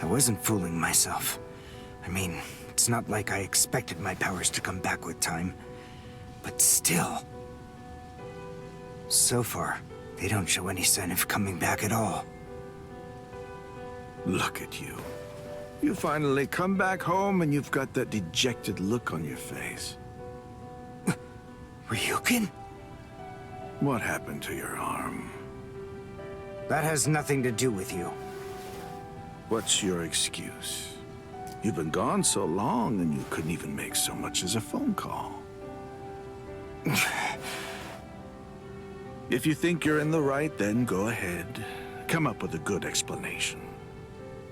I wasn't fooling myself. I mean, it's not like I expected my powers to come back with time. But still. So far, they don't show any sign of coming back at all. Look at you. You finally come back home and you've got that dejected look on your face. Ryukin? What happened to your arm? That has nothing to do with you. What's your excuse? You've been gone so long and you couldn't even make so much as a phone call. If you think you're in the right, then go ahead. Come up with a good explanation.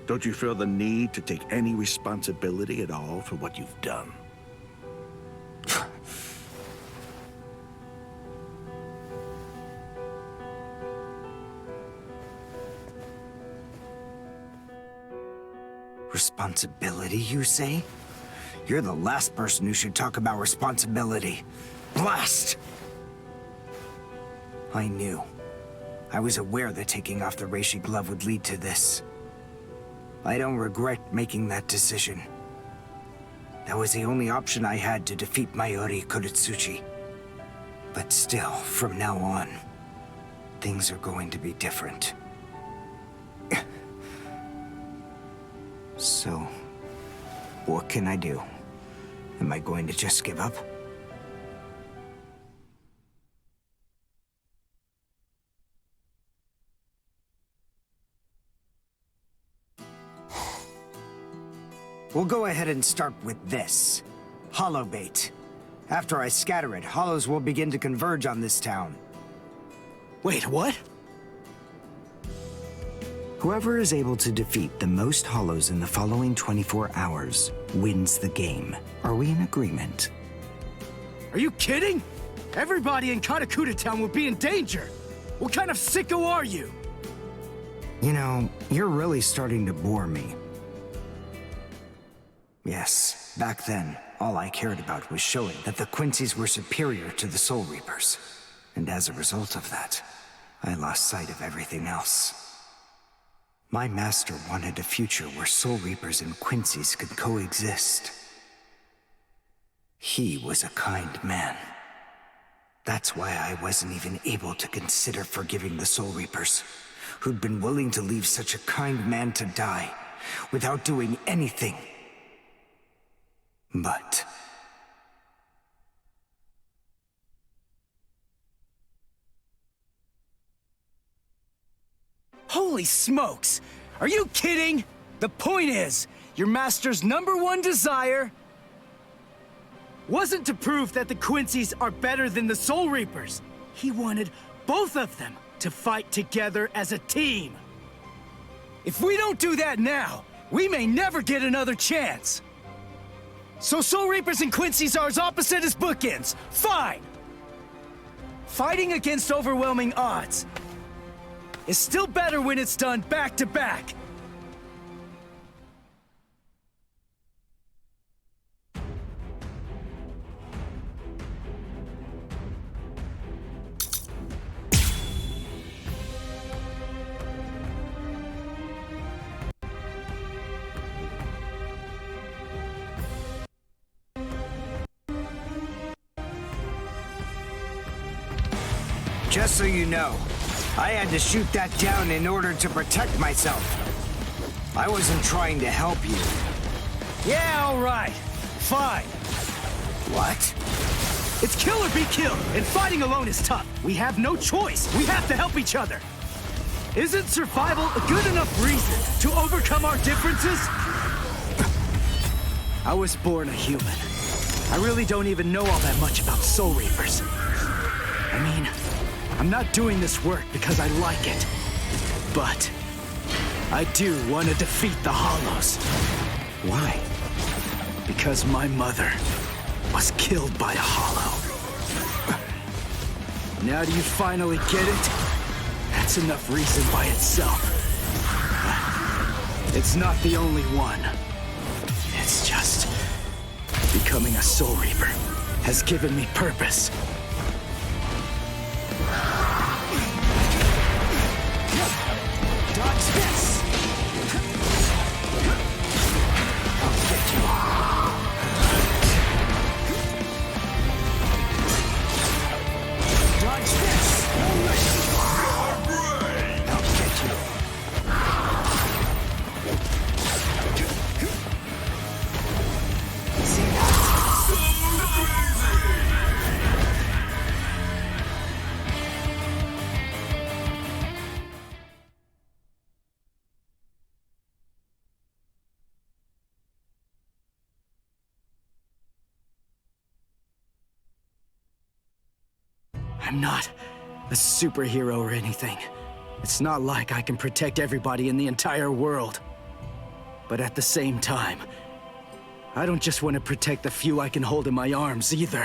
Don't you feel the need to take any responsibility at all for what you've done? Responsibility, you say? You're the last person who should talk about responsibility. Blast! I knew. I was aware that taking off the Reishi glove would lead to this. I don't regret making that decision. That was the only option I had to defeat Mayuri Kuretsuchi. But still, from now on, things are going to be different. So, what can I do? Am I going to just give up? We'll go ahead and start with this. Hollow bait. After I scatter it, hollows will begin to converge on this town. Wait, what? Whoever is able to defeat the most hollows in the following 24 hours wins the game. Are we in agreement? Are you kidding? Everybody in Karakura Town will be in danger. What kind of sicko are you? You know, you're really starting to bore me. Yes, back then, all I cared about was showing that the Quincy's were superior to the Soul Reapers. And as a result of that, I lost sight of everything else. My master wanted a future where Soul Reapers and Quincy's could coexist. He was a kind man. That's why I wasn't even able to consider forgiving the Soul Reapers, who'd been willing to leave such a kind man to die without doing anything. But Holy smokes! Are you kidding? The point is, your master's #1 desire wasn't to prove that the Quincy's are better than the Soul Reapers. He wanted both of them to fight together as a team. If we don't do that now, we may never get another chance. So Soul Reapers and Quincy's are as opposite as bookends. Fine! Fighting against overwhelming odds is still better when it's done back to back. just so you know, I had to shoot that down in order to protect myself. I wasn't trying to help you. Yeah, all right. Fine. What? It's kill or be killed, and fighting alone is tough. We have no choice. We have to help each other. Isn't survival a good enough reason to overcome our differences? I was born a human. I really don't even know all that much about Soul Reapers. I mean, I'm not doing this work because I like it. But I do want to defeat the Hollows. Why? Because my mother was killed by a Hollow. Now do you finally get it? That's enough reason by itself. It's not the only one. It's just becoming a Soul Reaper has given me purpose. Dodge this! I'm not a superhero or anything. It's not like I can protect everybody in the entire world. But at the same time, I don't just want to protect the few I can hold in my arms either.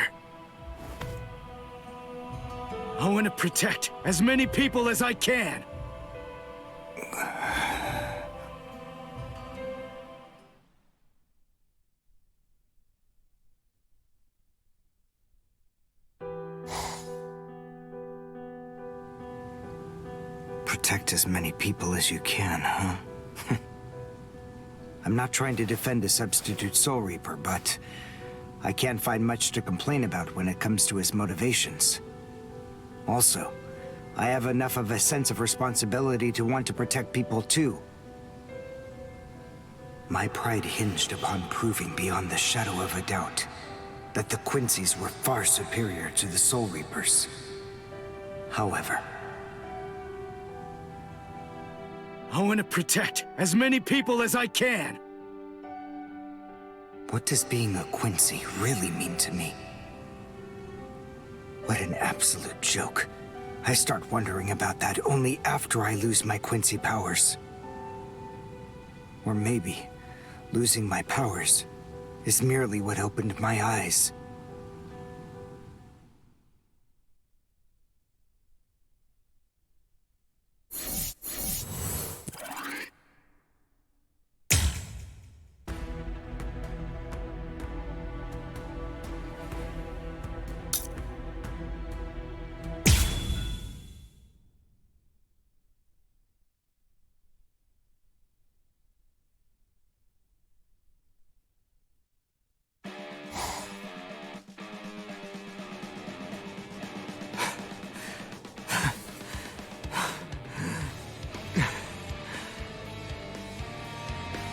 I want to protect as many people as I can. Protect as many people as you can, huh? I'm not trying to defend a substitute Soul Reaper, but I can't find much to complain about when it comes to his motivations. Also, I have enough of a sense of responsibility to want to protect people too. My pride hinged upon proving beyond the shadow of a doubt that the Quincy's were far superior to the Soul Reapers. However, I want to protect as many people as I can. what does being a Quincy really mean to me? What an absolute joke. I start wondering about that only after I lose my Quincy powers. Or maybe, losing my powers is merely what opened my eyes.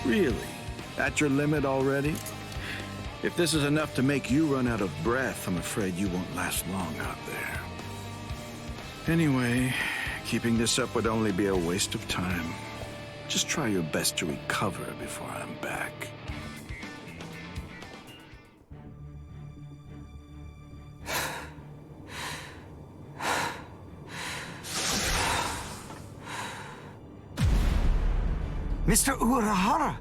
Really? At your limit already? If this is enough to make you run out of breath, I'm afraid you won't last long out there. Anyway, keeping this up would only be a waste of time. Just try your best to recover before I'm back. Mr. Urahara!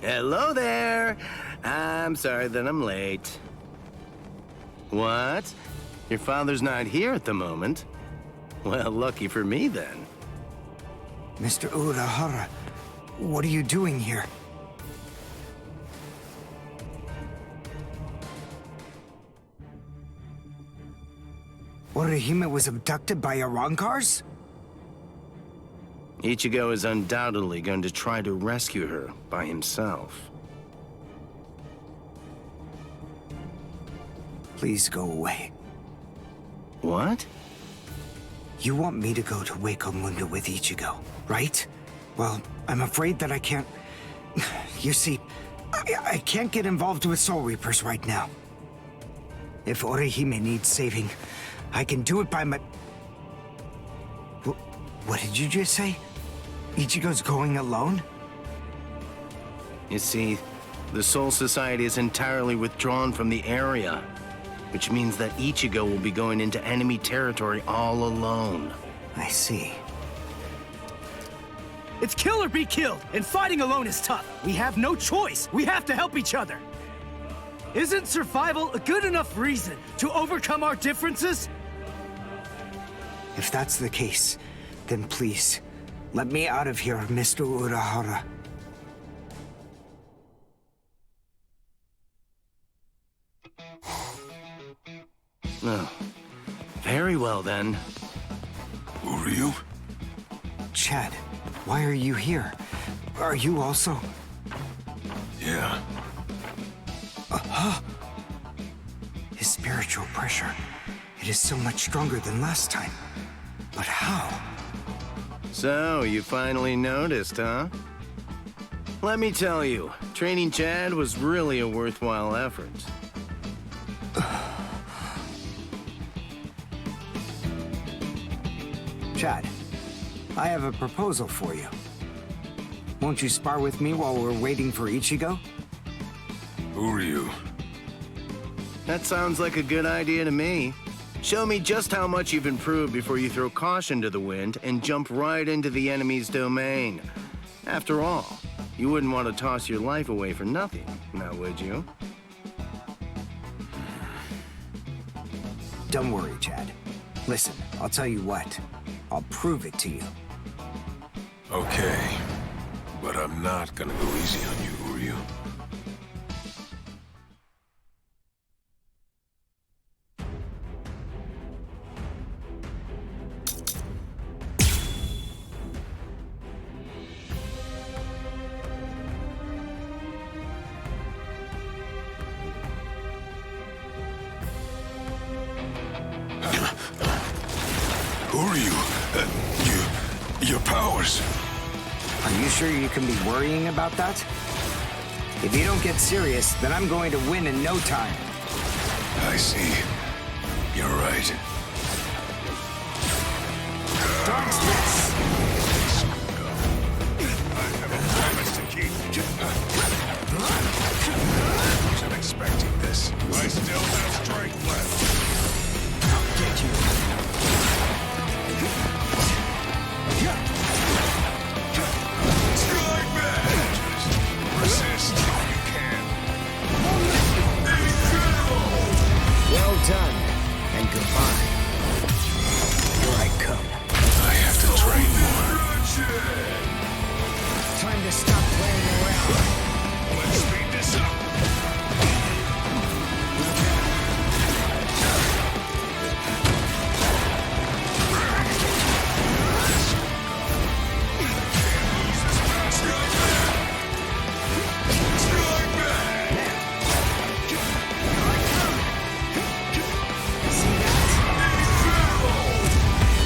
Hello there! I'm sorry that I'm late. What? Your father's not here at the moment? Well, lucky for me then. Mr. Urahara, what are you doing here? Orihime was abducted by Arankars? Ichigo is undoubtedly going to try to rescue her by himself. Please go away. What? You want me to go to Wako Mundo with Ichigo, right? Well, I'm afraid that I can't... You see, I can't get involved with Soul Reapers right now. If Orihime needs saving, I can do it by my... What did you just say? Ichigo's going alone? You see, the Soul Society is entirely withdrawn from the area, which means that Ichigo will be going into enemy territory all alone. I see. It's kill or be killed, and fighting alone is tough. We have no choice. We have to help each other. Isn't survival a good enough reason to overcome our differences? If that's the case, then please, let me out of here, Mr. Urahara. Oh, very well then. Who are you? Chad, why are you here? Are you also... Yeah. His spiritual pressure, it is so much stronger than last time. But how? So, you finally noticed, huh? Let me tell you, training Chad was really a worthwhile effort. Chad, I have a proposal for you. Won't you spar with me while we're waiting for Ichigo? Who are you? That sounds like a good idea to me. Show me just how much you've improved before you throw caution to the wind and jump right into the enemy's domain. After all, you wouldn't want to toss your life away for nothing, now would you? Don't worry, Chad. Listen, I'll tell you what. I'll prove it to you. Okay, but I'm not gonna go easy on you, Uryu. Your powers. Are you sure you can be worrying about that? If you don't get serious, then I'm going to win in no time. I see. You're right. Dodge this! I have a promise to keep. I wasn't expecting this. I still have strength left. I'll get you. Strike back! Resist if you can. Well done, and goodbye. Here I come. I have to train more. Time to stop playing around. Let's speed this up.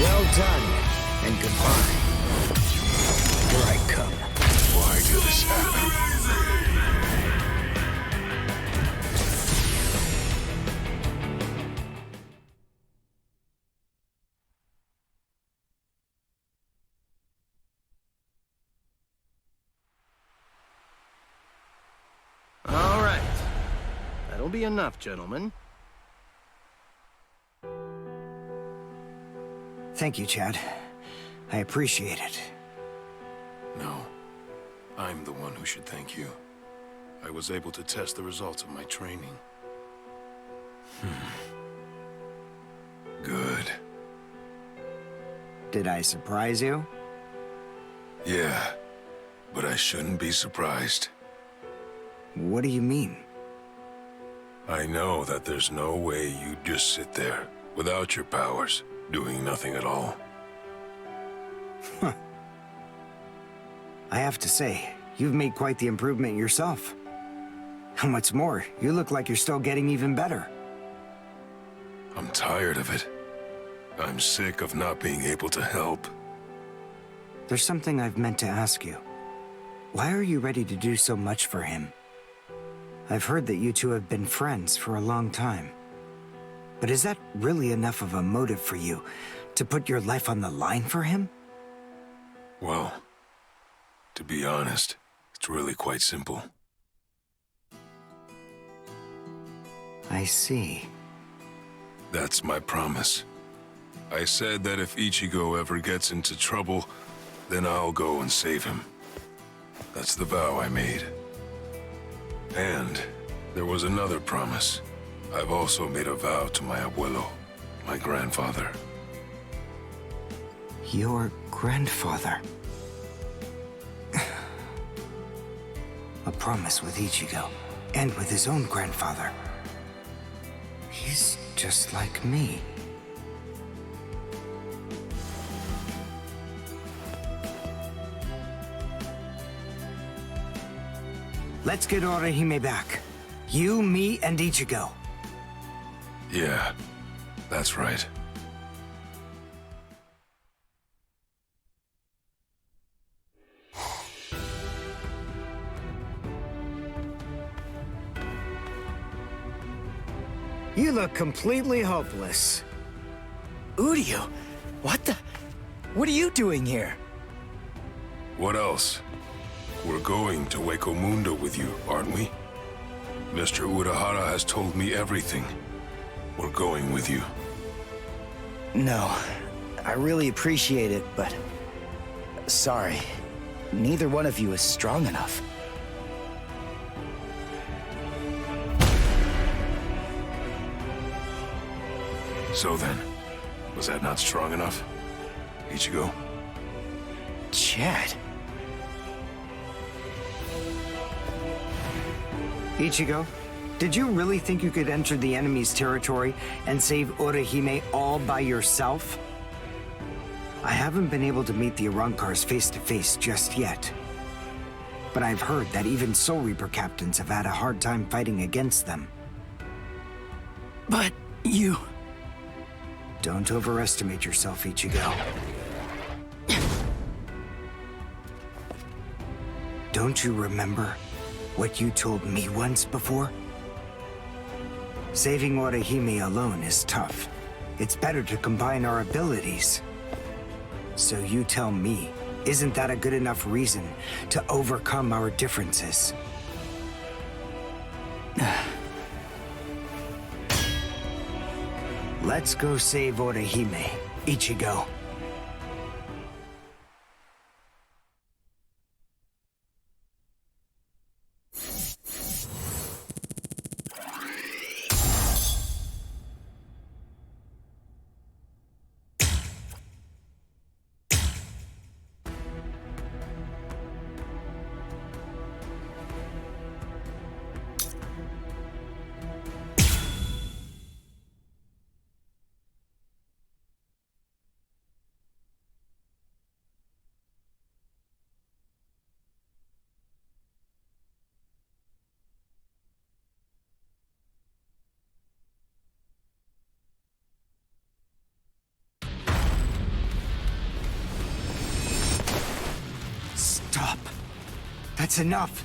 Well done, and goodbye. Here I come. Why did this happen? All right. That'll be enough, gentlemen. Thank you, Chad. I appreciate it. No. I'm the one who should thank you. I was able to test the results of my training. Good. Did I surprise you? Yeah, but I shouldn't be surprised. What do you mean? I know that there's no way you'd just sit there, without your powers, doing nothing at all. I have to say, you've made quite the improvement yourself. And what's more, you look like you're still getting even better. I'm tired of it. I'm sick of not being able to help. There's something I've meant to ask you. Why are you ready to do so much for him? I've heard that you two have been friends for a long time. But is that really enough of a motive for you to put your life on the line for him? Well, to be honest, it's really quite simple. I see. That's my promise. I said that if Ichigo ever gets into trouble, then I'll go and save him. That's the vow I made. And there was another promise. I've also made a vow to my abuelo, my grandfather. Your grandfather. A promise with Ichigo, and with his own grandfather. He's just like me. Let's get Orihime back. You, me, and Ichigo. Yeah, that's right. You look completely hopeless. Uryu, what the? What are you doing here? What else? We're going to Wako Mundo with you, aren't we? Mr. Urahara has told me everything. We're going with you. No, I really appreciate it, but... sorry. Neither one of you is strong enough. So then, was that not strong enough? Ichigo? Chad. Ichigo, did you really think you could enter the enemy's territory and save Orihime all by yourself? I haven't been able to meet the Arrancars face-to-face just yet. But I've heard that even Soul Reaper captains have had a hard time fighting against them. But you... Don't overestimate yourself, Ichigo. Don't you remember what you told me once before? Saving Orihime alone is tough. It's better to combine our abilities. So you tell me, isn't that a good enough reason to overcome our differences? Let's go save Orihime, Ichigo. Stop. That's enough.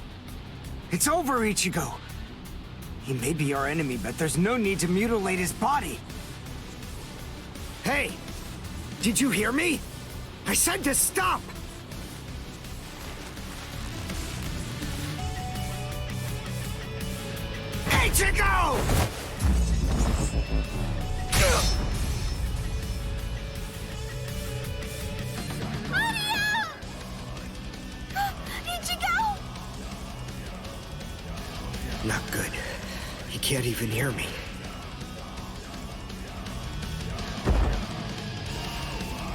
It's over, Ichigo. He may be our enemy, but there's no need to mutilate his body. Hey! Did you hear me? I said to stop! Ichigo! Not good. He can't even hear me.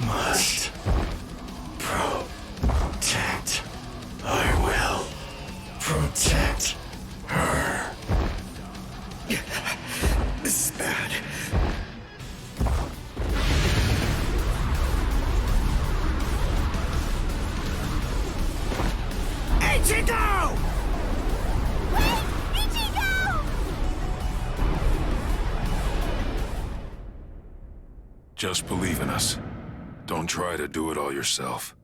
Must protect. I will protect her. This is bad. Ichigo! Just believe in us. Don't try to do it all yourself.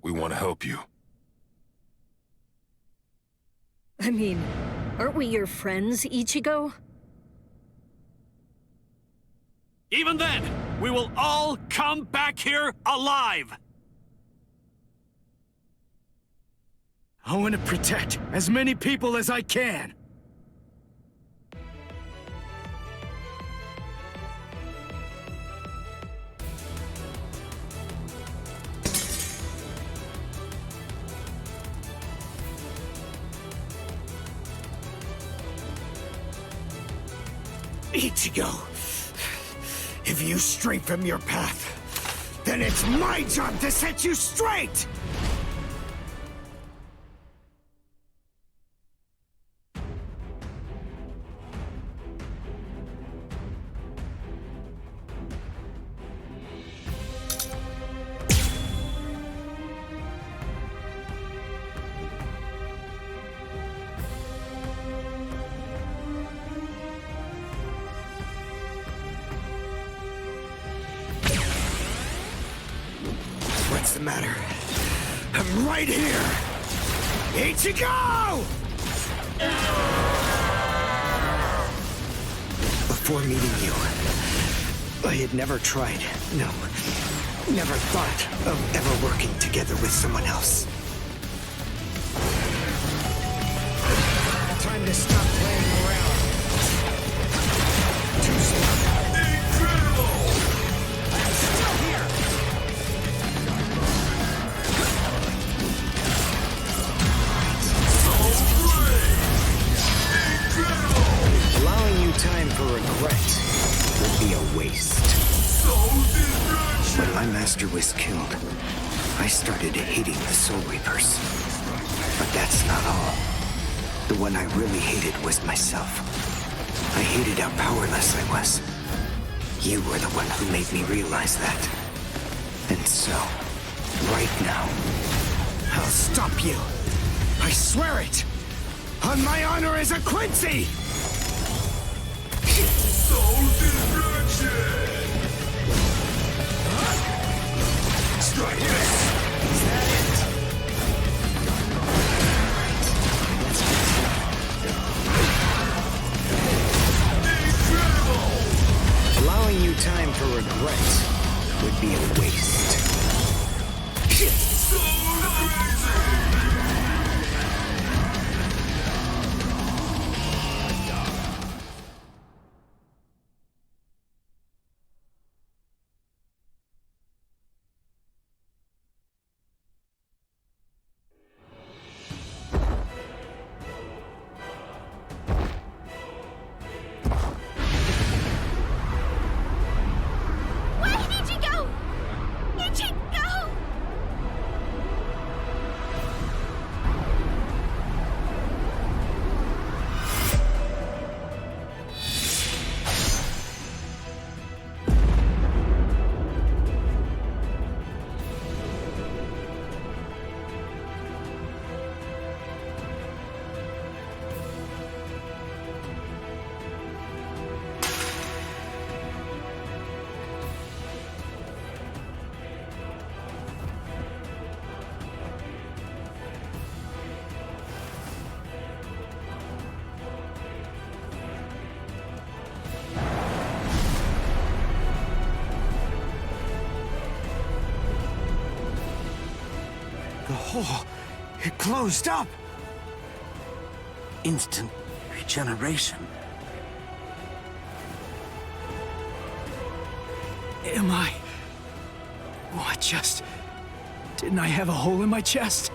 We want to help you. I mean, aren't we your friends, Ichigo? Even then, we will all come back here alive! I want to protect as many people as I can. Ichigo, if you stray from your path, then it's my job to set you straight! What's the matter? I'm right here! Ichigo! Before meeting you, I had never tried, no, never thought of ever working together with someone else. Time to stop playing around. Too slow. was killed, I started hating the Soul Reapers. But that's not all. The one I really hated was myself. I hated how powerless I was. You were the one who made me realize that. And so, right now, I'll stop you. I swear it! On my honor as a Quincy! Soul destruction! Strike this! Is that it? Incredible! Allowing you time for regret would be a waste. So crazy! The hole, it closed up. Instant regeneration. Am I... What just... Didn't I have a hole in my chest?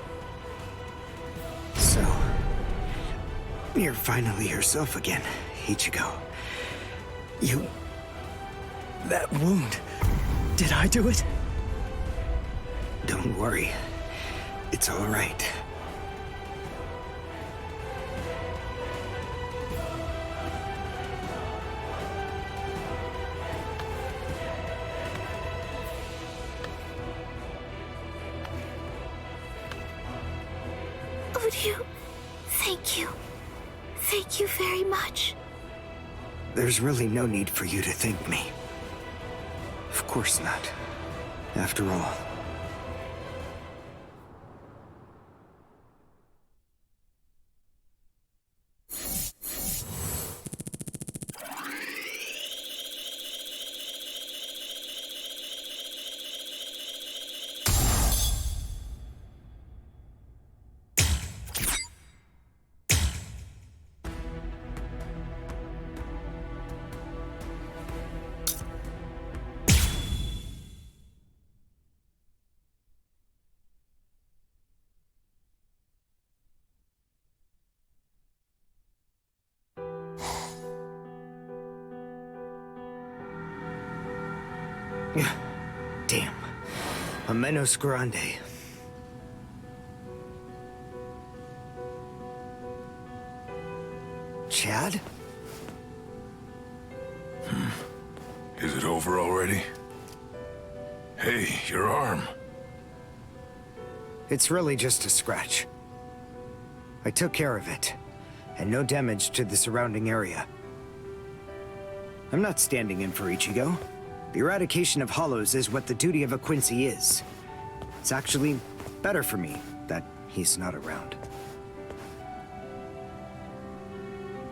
So, you're finally yourself again, Ichigo. You... That wound... Did I do it? Don't worry. It's all right. Odu, thank you. Thank you very much. There's really no need for you to thank me. Of course not. After all... Damn. A menos grande. Chad? Is it over already? Hey, your arm. It's really just a scratch. I took care of it, and no damage to the surrounding area. I'm not standing in for Ichigo. The eradication of hollows is what the duty of a Quincy is. It's actually better for me that he's not around.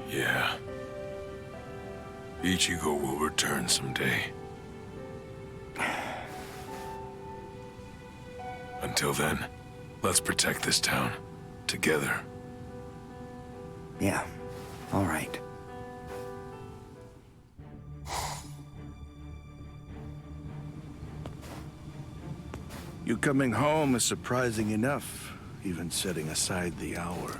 Yeah. Ichigo will return someday. Until then, let's protect this town. Together. Yeah, all right. You coming home is surprising enough, even setting aside the hour.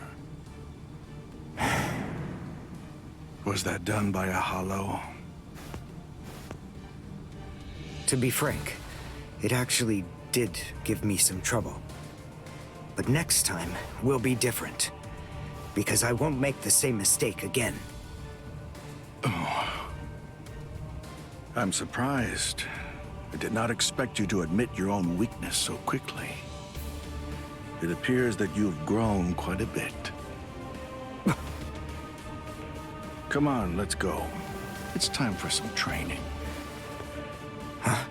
Was that done by a hollow? To be frank, It actually did give me some trouble. But next time will be different. Because I won't make the same mistake again. I'm surprised. I did not expect you to admit your own weakness so quickly. It appears that you've grown quite a bit. Come on, let's go. It's time for some training. Huh?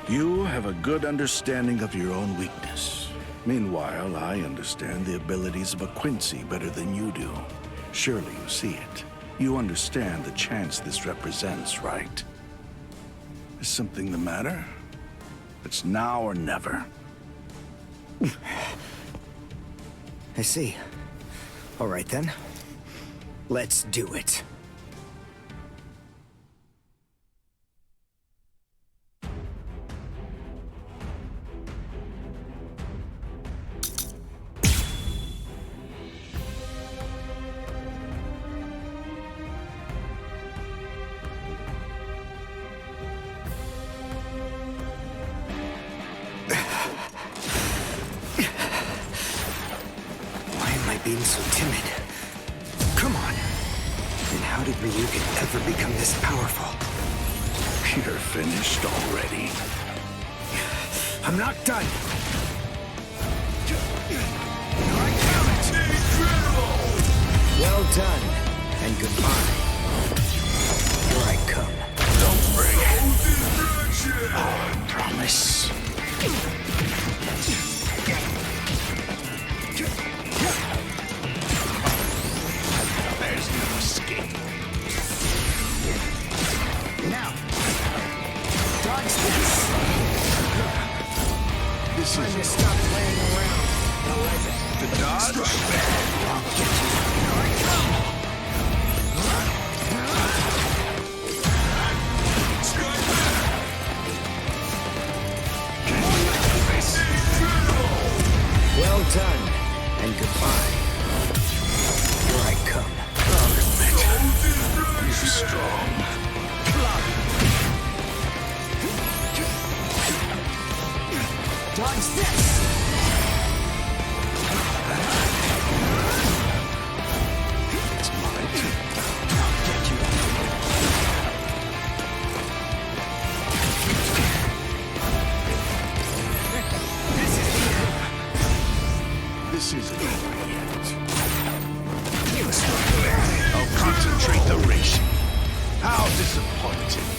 You have a good understanding of your own weakness. Meanwhile, I understand the abilities of a Quincy better than you do. Surely you see it. You understand the chance this represents, right? Is something the matter? It's now or never. I see. All right then. Let's do it. Being so timid. Come on. And how did Ryugen ever become this powerful? You're finished already. I'm not done. Well done, and goodbye. Here I come. Don't break. I promise. There's no escape. Now, dodge this. This Time is to stop playing around. I like it. the dodge. I'll get you. Here I come. Well done, and goodbye. Here I come. You're strong. Dodge this! It's my turn. I'll get you. This isn't over yet. I'll concentrate the racing. How disappointing.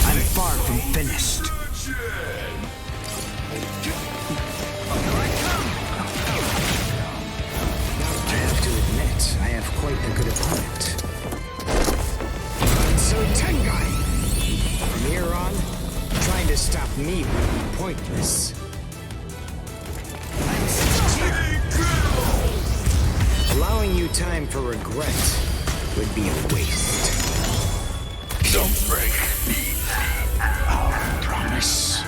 I'm far from finished. I have to admit, I have quite a good opponent. So Tengai! From here on, trying to stop me would be pointless. Allowing you time for regret would be a waste. Don't break. I promise.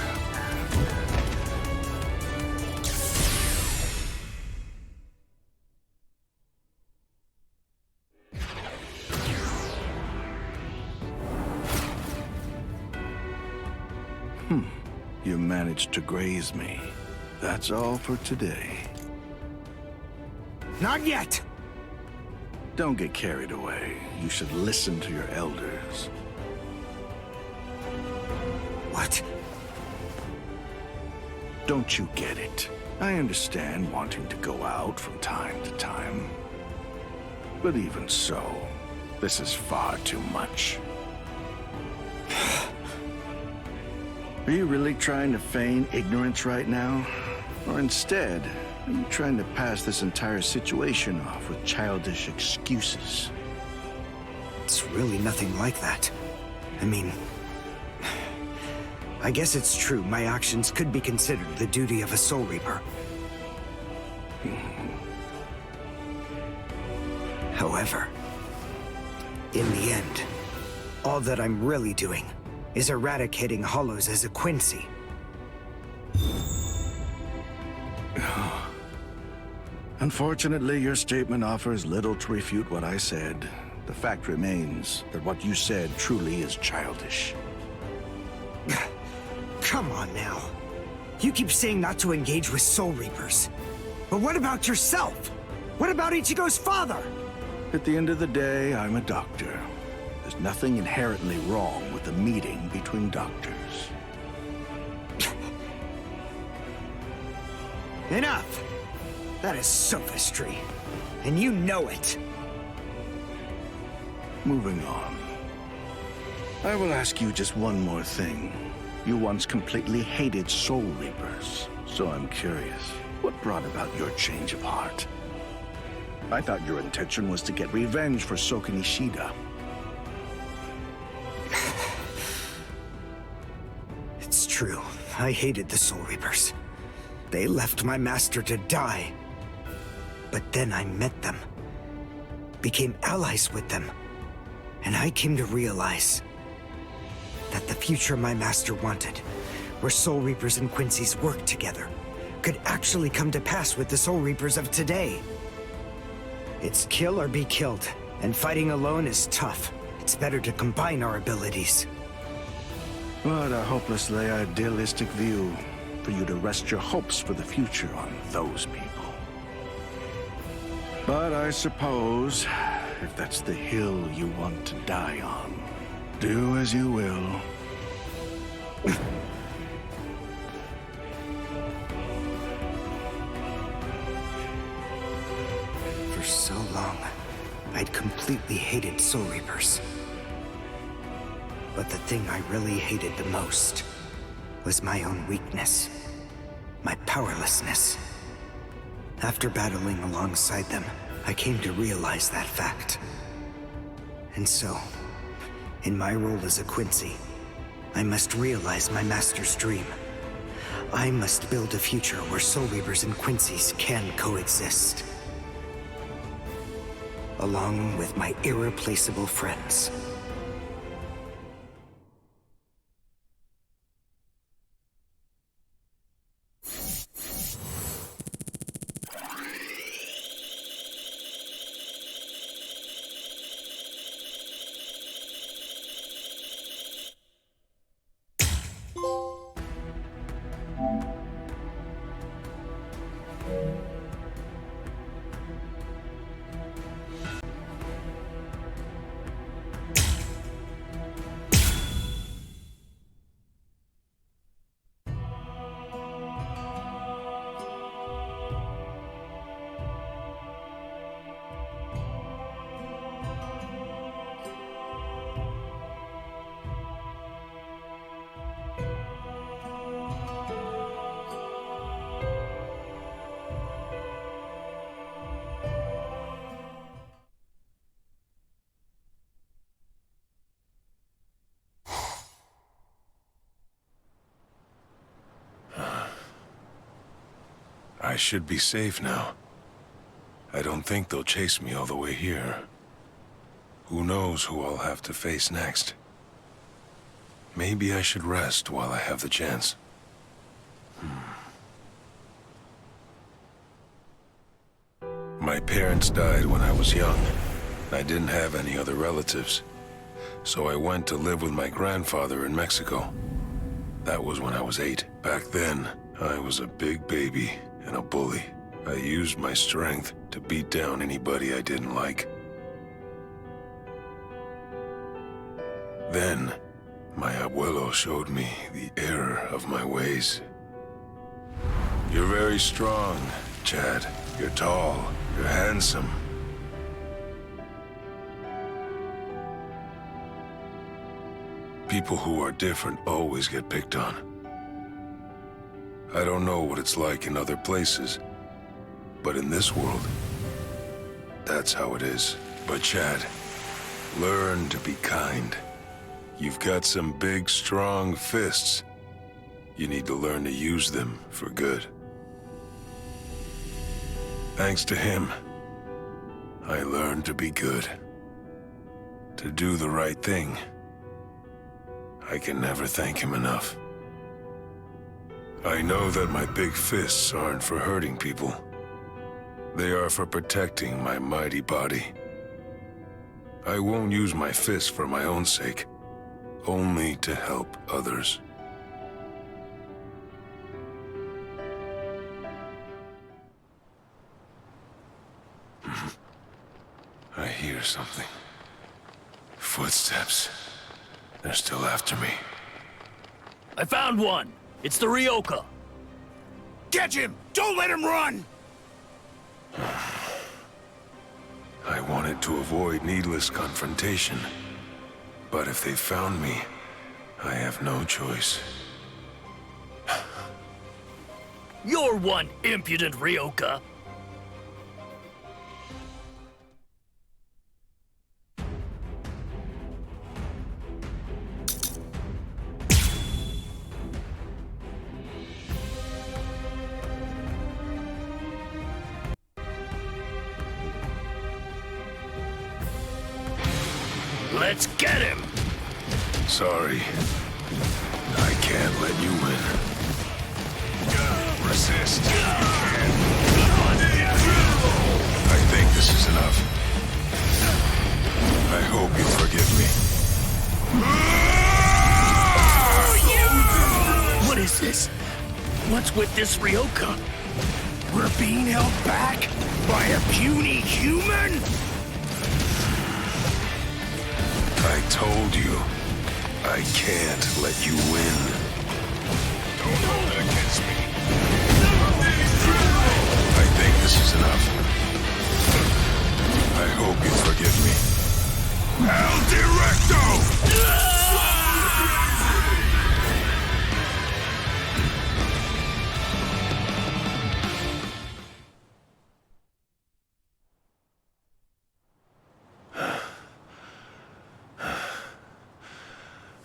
You managed to graze me. That's all for today. Not yet! Don't get carried away. You should listen to your elders. What? Don't you get it? I understand wanting to go out from time to time. But even so, this is far too much. Are you really trying to feign ignorance right now? Or instead, are you trying to pass this entire situation off with childish excuses? It's really nothing like that. I mean, I guess it's true my actions could be considered the duty of a Soul Reaper. However, in the end, all that I'm really doing is eradicating Hollows as a Quincy. Unfortunately, your statement offers little to refute what I said. The fact remains that what you said truly is childish. Come on now. You keep saying not to engage with Soul Reapers. But what about yourself? What about Ichigo's father? At the end of the day, I'm a doctor. There's nothing inherently wrong with a meeting between doctors. Enough! That is sophistry. And you know it. Moving on. I will ask you just one more thing. You once completely hated Soul Reapers, so I'm curious. What brought about your change of heart? I thought your intention was to get revenge for Soken Ishida. It's true. I hated the Soul Reapers. They left my master to die. But then I met them. Became allies with them. And I came to realize that the future my master wanted, where Soul Reapers and Quincy's worked together, could actually come to pass with the Soul Reapers of today. It's kill or be killed, and fighting alone is tough. It's better to combine our abilities. What a hopelessly idealistic view for you to rest your hopes for the future on those people. But I suppose, if that's the hill you want to die on, do as you will. For so long, I'd completely hated Soul Reapers. But the thing I really hated the most was my own weakness, my powerlessness. After battling alongside them, I came to realize that fact. And so, in my role as a Quincy, I must realize my master's dream. I must build a future where Soul Reapers and Quincy's can coexist. Along with my irreplaceable friends. I should be safe now. I don't think they'll chase me all the way here. Who knows who I'll have to face next. Maybe I should rest while I have the chance. My parents died when I was young. I didn't have any other relatives. So I went to live with my grandfather in Mexico. That was when I was 8. Back then, I was a big baby and a bully. I used my strength to beat down anybody I didn't like. Then, my abuelo showed me the error of my ways. You're very strong, Chad. You're tall. You're handsome. People who are different always get picked on. I don't know what it's like in other places, but in this world, that's how it is. But Chad, learn to be kind. You've got some big, strong fists. You need to learn to use them for good. Thanks to him, I learned to be good. To do the right thing. I can never thank him enough. I know that my big fists aren't for hurting people. They are for protecting my mighty body. I won't use my fists for my own sake, only to help others. I hear something. Footsteps. They're still after me. I found one. It's the Ryoka. Catch him! Don't let him run! I wanted to avoid needless confrontation. But if they found me, I have no choice. You're one impudent Ryoka. Let's get him! Sorry. I can't let you win. Resist. I think this is enough. I hope you forgive me. What is this? What's with this Ryoka? We're being held back by a puny human? I told you, I can't let you win. Don't hold it against me. I think this is enough. I hope you forgive me. El Directo!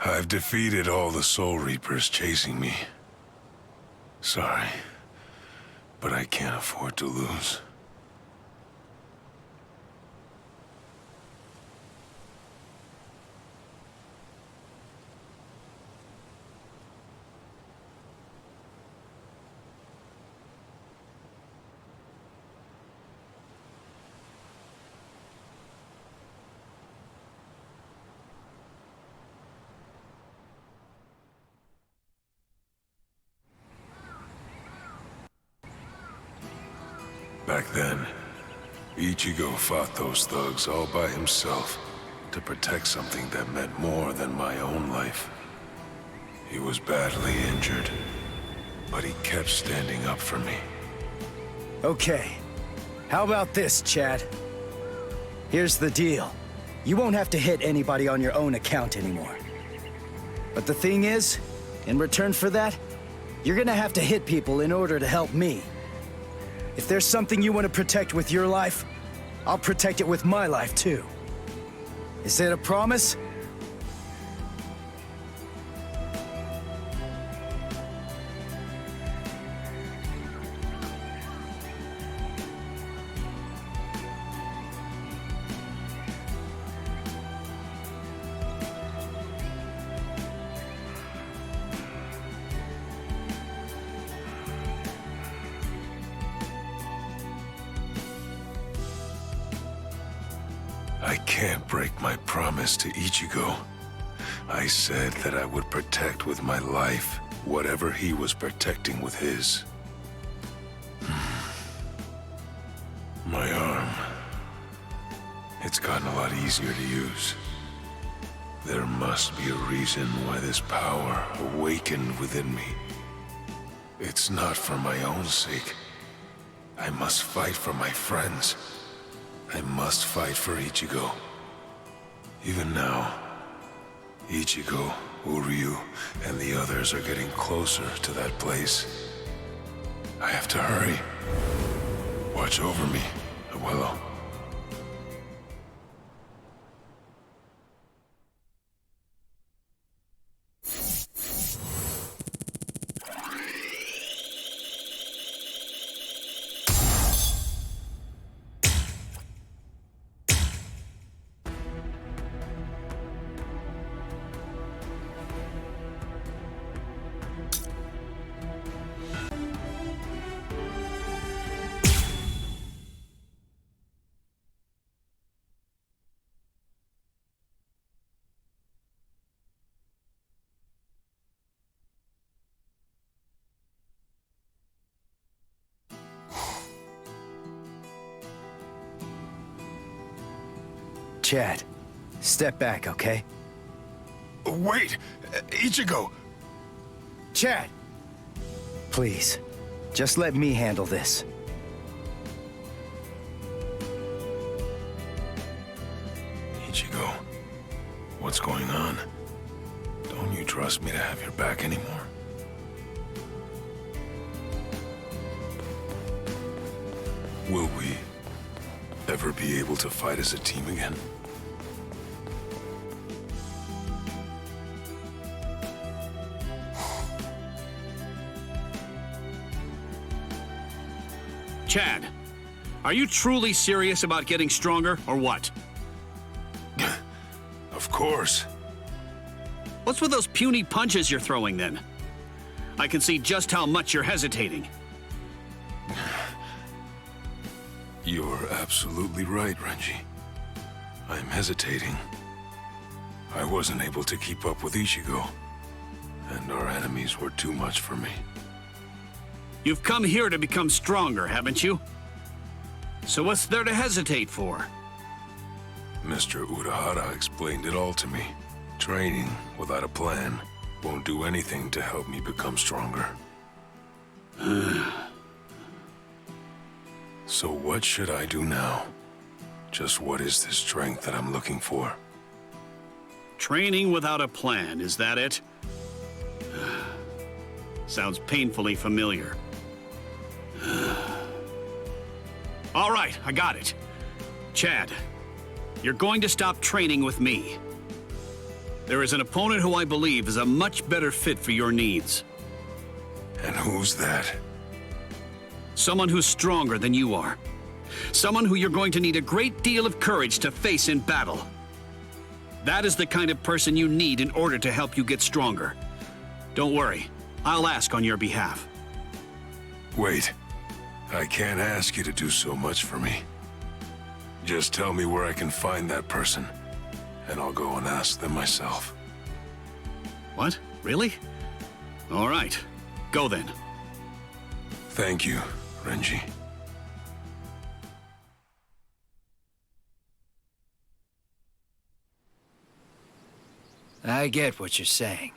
I've defeated all the Soul Reapers chasing me. Sorry, but I can't afford to lose. Back then, Ichigo fought those thugs all by himself to protect something that meant more than my own life. He was badly injured, but he kept standing up for me. Okay. How about this, Chad? Here's the deal. You won't have to hit anybody on your own account anymore. But the thing is, in return for that, you're gonna have to hit people in order to help me. If there's something you want to protect with your life, I'll protect it with my life, too. Is it a promise? I can't break my promise to Ichigo. I said that I would protect with my life whatever he was protecting with his. My arm. It's gotten a lot easier to use. There must be a reason why this power awakened within me. It's not for my own sake. I must fight for my friends. I must fight for Ichigo. Even now, Ichigo, Uryu, and the others are getting closer to that place. I have to hurry. Watch over me, Abuelo. Chad, step back, okay? Wait, Ichigo! Chad! Please, just let me handle this. Ichigo, what's going on? Don't you trust me to have your back anymore? Will we ever be able to fight as a team again? Chad, are you truly serious about getting stronger, or what? Of course. What's with those puny punches you're throwing, then? I can see just how much you're hesitating. You're absolutely right, Renji. I'm hesitating. I wasn't able to keep up with Ichigo, and our enemies were too much for me. You've come here to become stronger, haven't you? So what's there to hesitate for? Mr. Urahara explained it all to me. Training without a plan won't do anything to help me become stronger. So what should I do now? Just what is this strength that I'm looking for? Training without a plan, is that it? Sounds painfully familiar. All right, I got it. Chad, you're going to stop training with me. There is an opponent who I believe is a much better fit for your needs. And who's that? Someone who's stronger than you are. Someone who you're going to need a great deal of courage to face in battle. That is the kind of person you need in order to help you get stronger. Don't worry, I'll ask on your behalf. Wait, I can't ask you to do so much for me. Just tell me where I can find that person, and I'll go and ask them myself. What? Really? All right, go then. Thank you, Renji. I get what you're saying.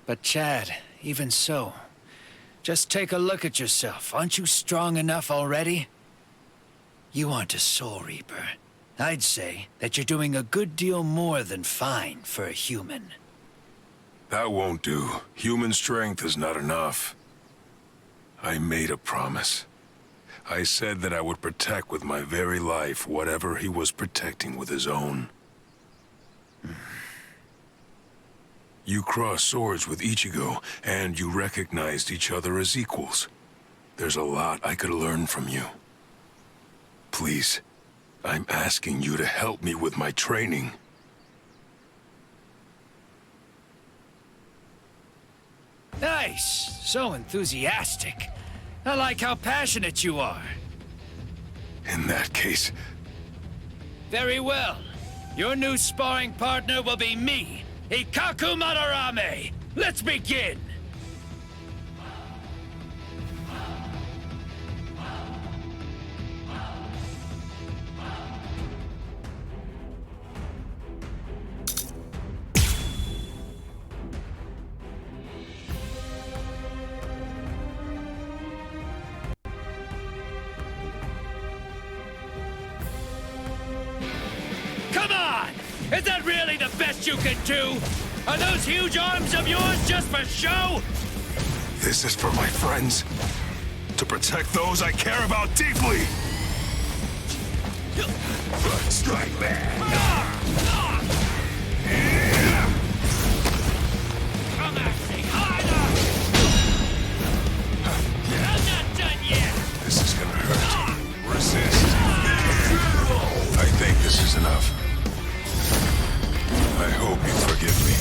But Chad, even so, just take a look at yourself. Aren't you strong enough already? You aren't a Soul Reaper. I'd say that you're doing a good deal more than fine for a human. That won't do. Human strength is not enough. I made a promise. I said that I would protect with my very life whatever he was protecting with his own. You crossed swords with Ichigo, and you recognized each other as equals. There's a lot I could learn from you. Please, I'm asking you to help me with my training. Nice! So enthusiastic. I like how passionate you are. In that case... Very well. Your new sparring partner will be me, Ikkaku Madarame. Let's begin! Come on! Is that really the best you can do? Are those huge arms of yours just for show? This is for my friends. To protect those I care about deeply. Strike back. Come at me harder! I'm not done yet! This is gonna hurt. Resist. I think this is enough. I hope you forgive me.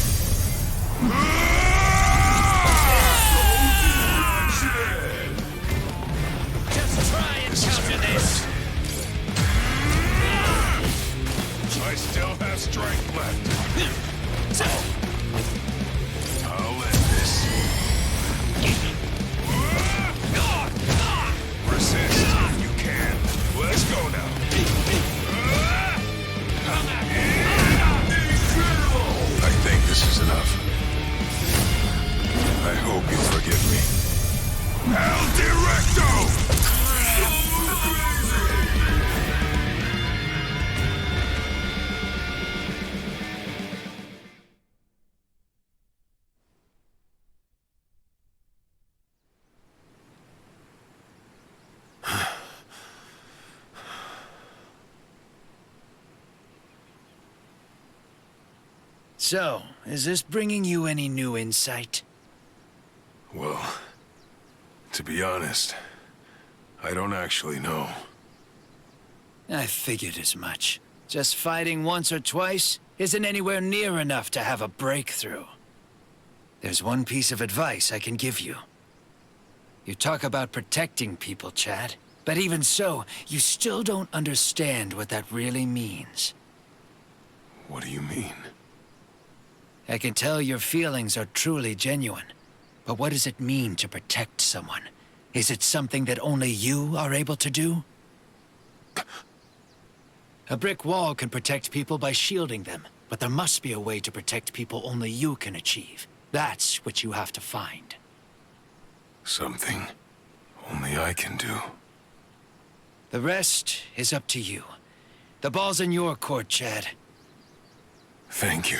Just try and counter this! I still have strength. hope you'll forgive me. El Directo! So, is this bringing you any new insight? Well, to be honest, I don't actually know. I figured as much. Just fighting once or twice isn't anywhere near enough to have a breakthrough. There's one piece of advice I can give you. You talk about protecting people, Chad, but even so, you still don't understand what that really means. What do you mean? I can tell your feelings are truly genuine, but what does it mean to protect someone? Is it something that only you are able to do? A brick wall can protect people by shielding them, but there must be a way to protect people only you can achieve. That's what you have to find. Something only I can do. The rest is up to you. The ball's in your court, Chad. Thank you.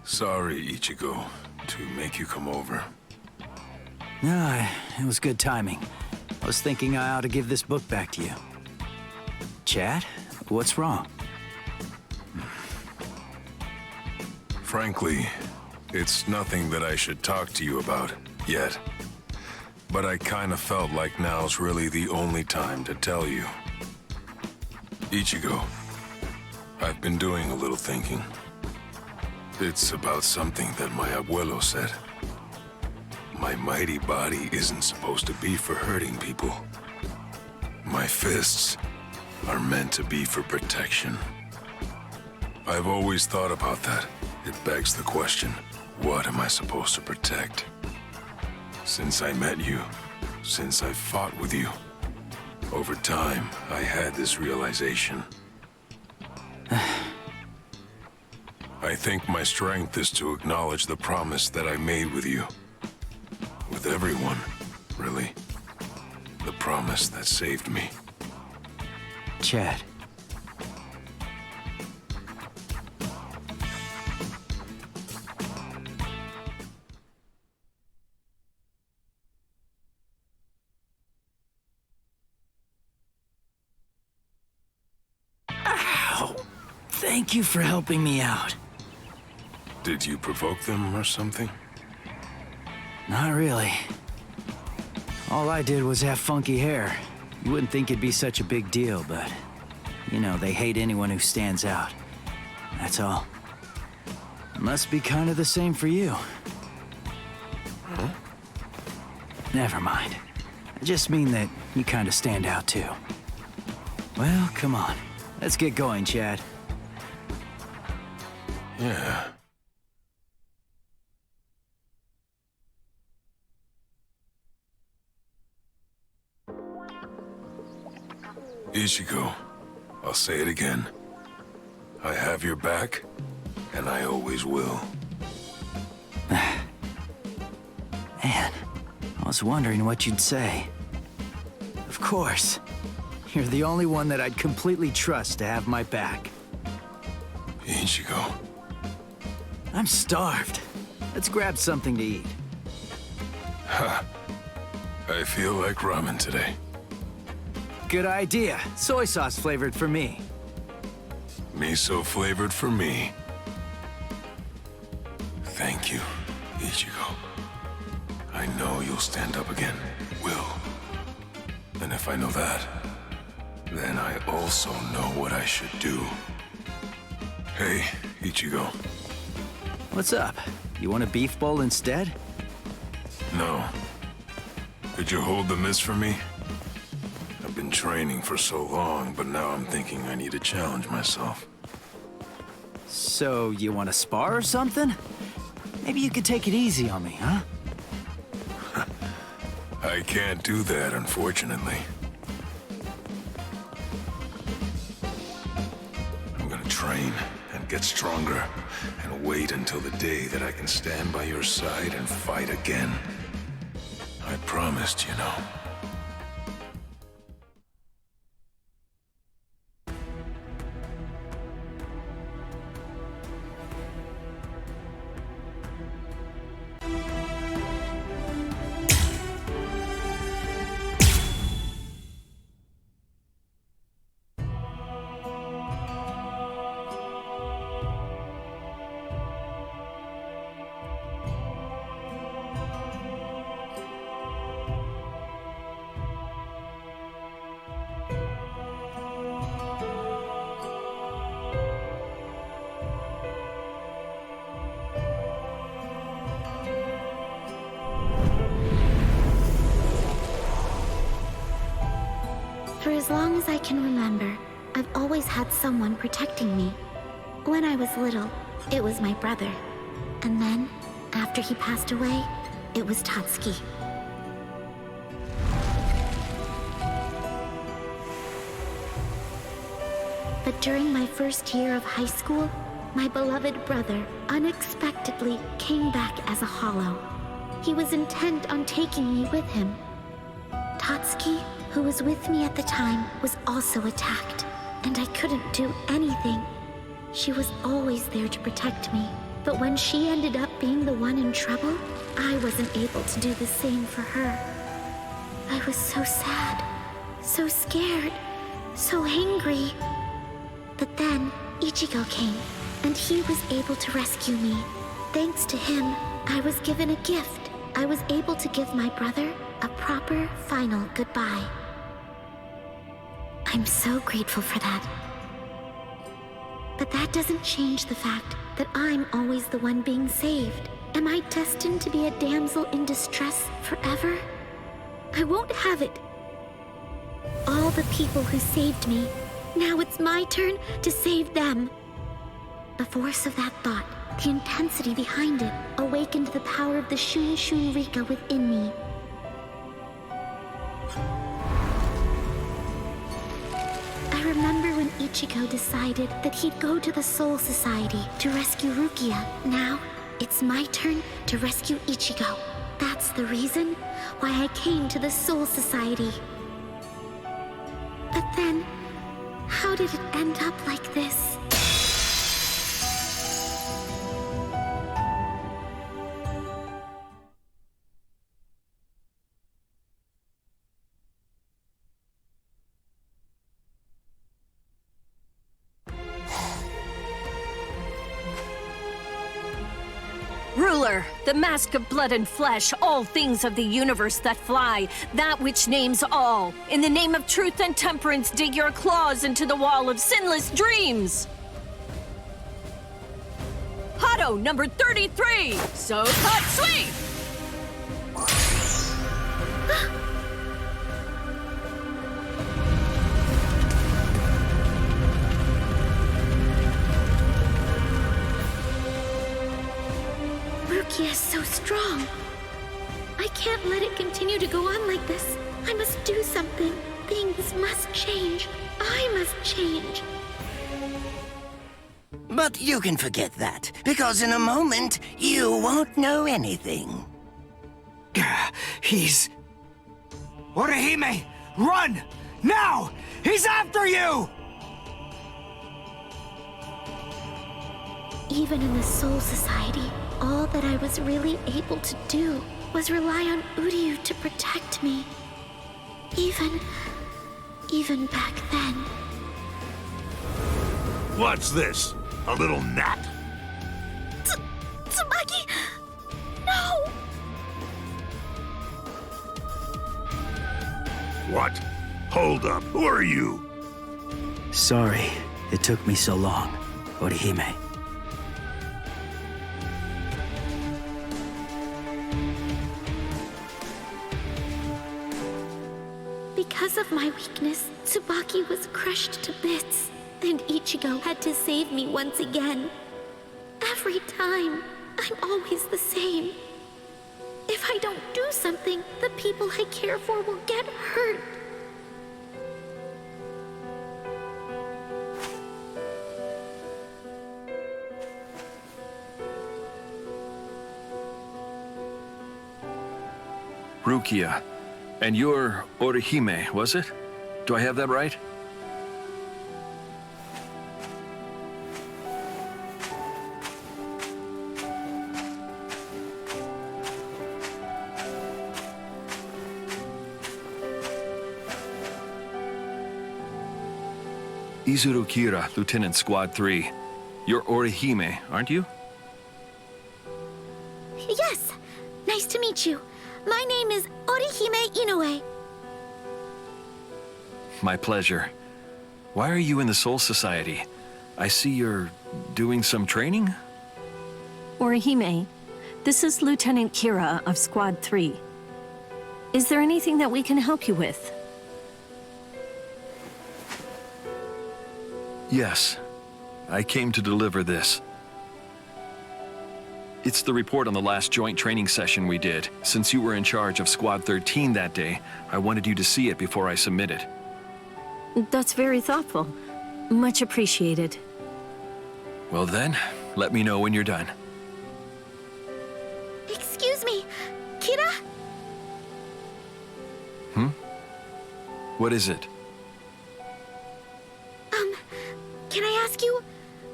Sorry, Ichigo, to make you come over. No, it was good timing. I was thinking I ought to give this book back to you. Chad, what's wrong? Frankly, it's nothing that I should talk to you about, yet. But I kinda felt like now's really the only time to tell you. Ichigo, I've been doing a little thinking. It's about something that my abuelo said. My mighty body isn't supposed to be for hurting people. My fists are meant to be for protection. I've always thought about that. It begs the question, what am I supposed to protect? Since I met you, since I fought with you, over time, I had this realization. I think my strength is to acknowledge the promise that I made with you. With everyone, really. The promise that saved me. Chad. Ow! Thank you for helping me out. Did you provoke them or something? Not really. All I did was have funky hair. You wouldn't think it'd be such a big deal, but... You know, they hate anyone who stands out. That's all. Must be kind of the same for you. Huh? Never mind. I just mean that you kind of stand out too. Well, come on. Let's get going, Chad. Yeah. Ichigo, I'll say it again. I have your back, and I always will. Man, I was wondering what you'd say. Of course. You're the only one that I'd completely trust to have my back. Ichigo. I'm starved. Let's grab something to eat. Ha. I feel like ramen today. Good idea. Soy sauce flavored for me. Miso flavored for me. Thank you, Ichigo. I know you'll stand up again. Will. And if I know that, then I also know what I should do. Hey, Ichigo. What's up? You want a beef bowl instead? No. Could you hold the miss for me? I've been training for so long, but now I'm thinking I need to challenge myself. So, you want to spar or something? Maybe you could take it easy on me, huh? I can't do that, unfortunately. I'm gonna train and get stronger and wait until the day that I can stand by your side and fight again. I promised, you know. For as long as I can remember, I've always had someone protecting me. When I was little, it was my brother. And then, after he passed away, it was Tatsuki. But during my first year of high school, my beloved brother unexpectedly came back as a hollow. He was intent on taking me with him. Tatsuki, who was with me at the time, was also attacked, and I couldn't do anything. She was always there to protect me, but when she ended up being the one in trouble, I wasn't able to do the same for her. I was so sad, so scared, so angry. But then, Ichigo came, and he was able to rescue me. Thanks to him, I was given a gift. I was able to give my brother a proper, final goodbye. I'm so grateful for that. But that doesn't change the fact that I'm always the one being saved. Am I destined to be a damsel in distress forever? I won't have it. All the people who saved me, now it's my turn to save them. The force of that thought, the intensity behind it, awakened the power of the Shun Shun Rika within me. I remember when Ichigo decided that he'd go to the Soul Society to rescue Rukia. Now, it's my turn to rescue Ichigo. That's the reason why I came to the Soul Society. But then, how did it end up like this? Ruler, the mask of blood and flesh, all things of the universe that fly, that which names all. In the name of truth and temperance, dig your claws into the wall of sinless dreams. Hado number 33, So Katsui! Rukia is so strong. I can't let it continue to go on like this. I must do something. Things must change. I must change. But you can forget that, because in a moment, you won't know anything. He's... Orihime! Run! Now! He's after you! Even in the Soul Society, all that I was really able to do was rely on Uryu to protect me. Even back then. What's this? A little nap? Tsubaki! No! What? Hold up. Who are you? Sorry, it took me so long. Orihime. Because of my weakness, Tsubaki was crushed to bits, and Ichigo had to save me once again. Every time, I'm always the same. If I don't do something, the people I care for will get hurt. Rukia. And you're Orihime, was it? Do I have that right? Izuru Kira, Lieutenant Squad 3. You're Orihime, aren't you? Yes! Nice to meet you. My name is Orihime Inoue. My pleasure. Why are you in the Soul Society? I see you're doing some training? Orihime, this is Lieutenant Kira of Squad 3. Is there anything that we can help you with? Yes. I came to deliver this. It's the report on the last joint training session we did. Since you were in charge of Squad 13 that day, I wanted you to see it before I submit it. That's very thoughtful. Much appreciated. Well then, let me know when you're done. Excuse me, Kira? What is it? Can I ask you,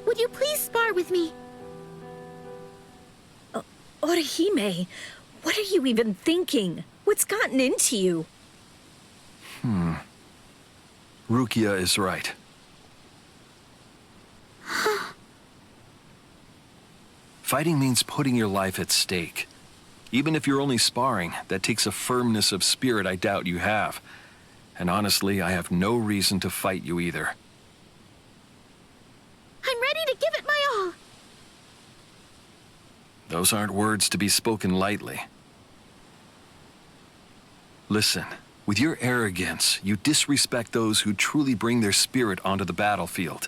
would you please spar with me? Orihime, what are you even thinking? What's gotten into you? Rukia is right. Fighting means putting your life at stake. Even if you're only sparring, that takes a firmness of spirit I doubt you have. And honestly, I have no reason to fight you either. I'm ready to give it my all. Those aren't words to be spoken lightly. Listen, with your arrogance, you disrespect those who truly bring their spirit onto the battlefield.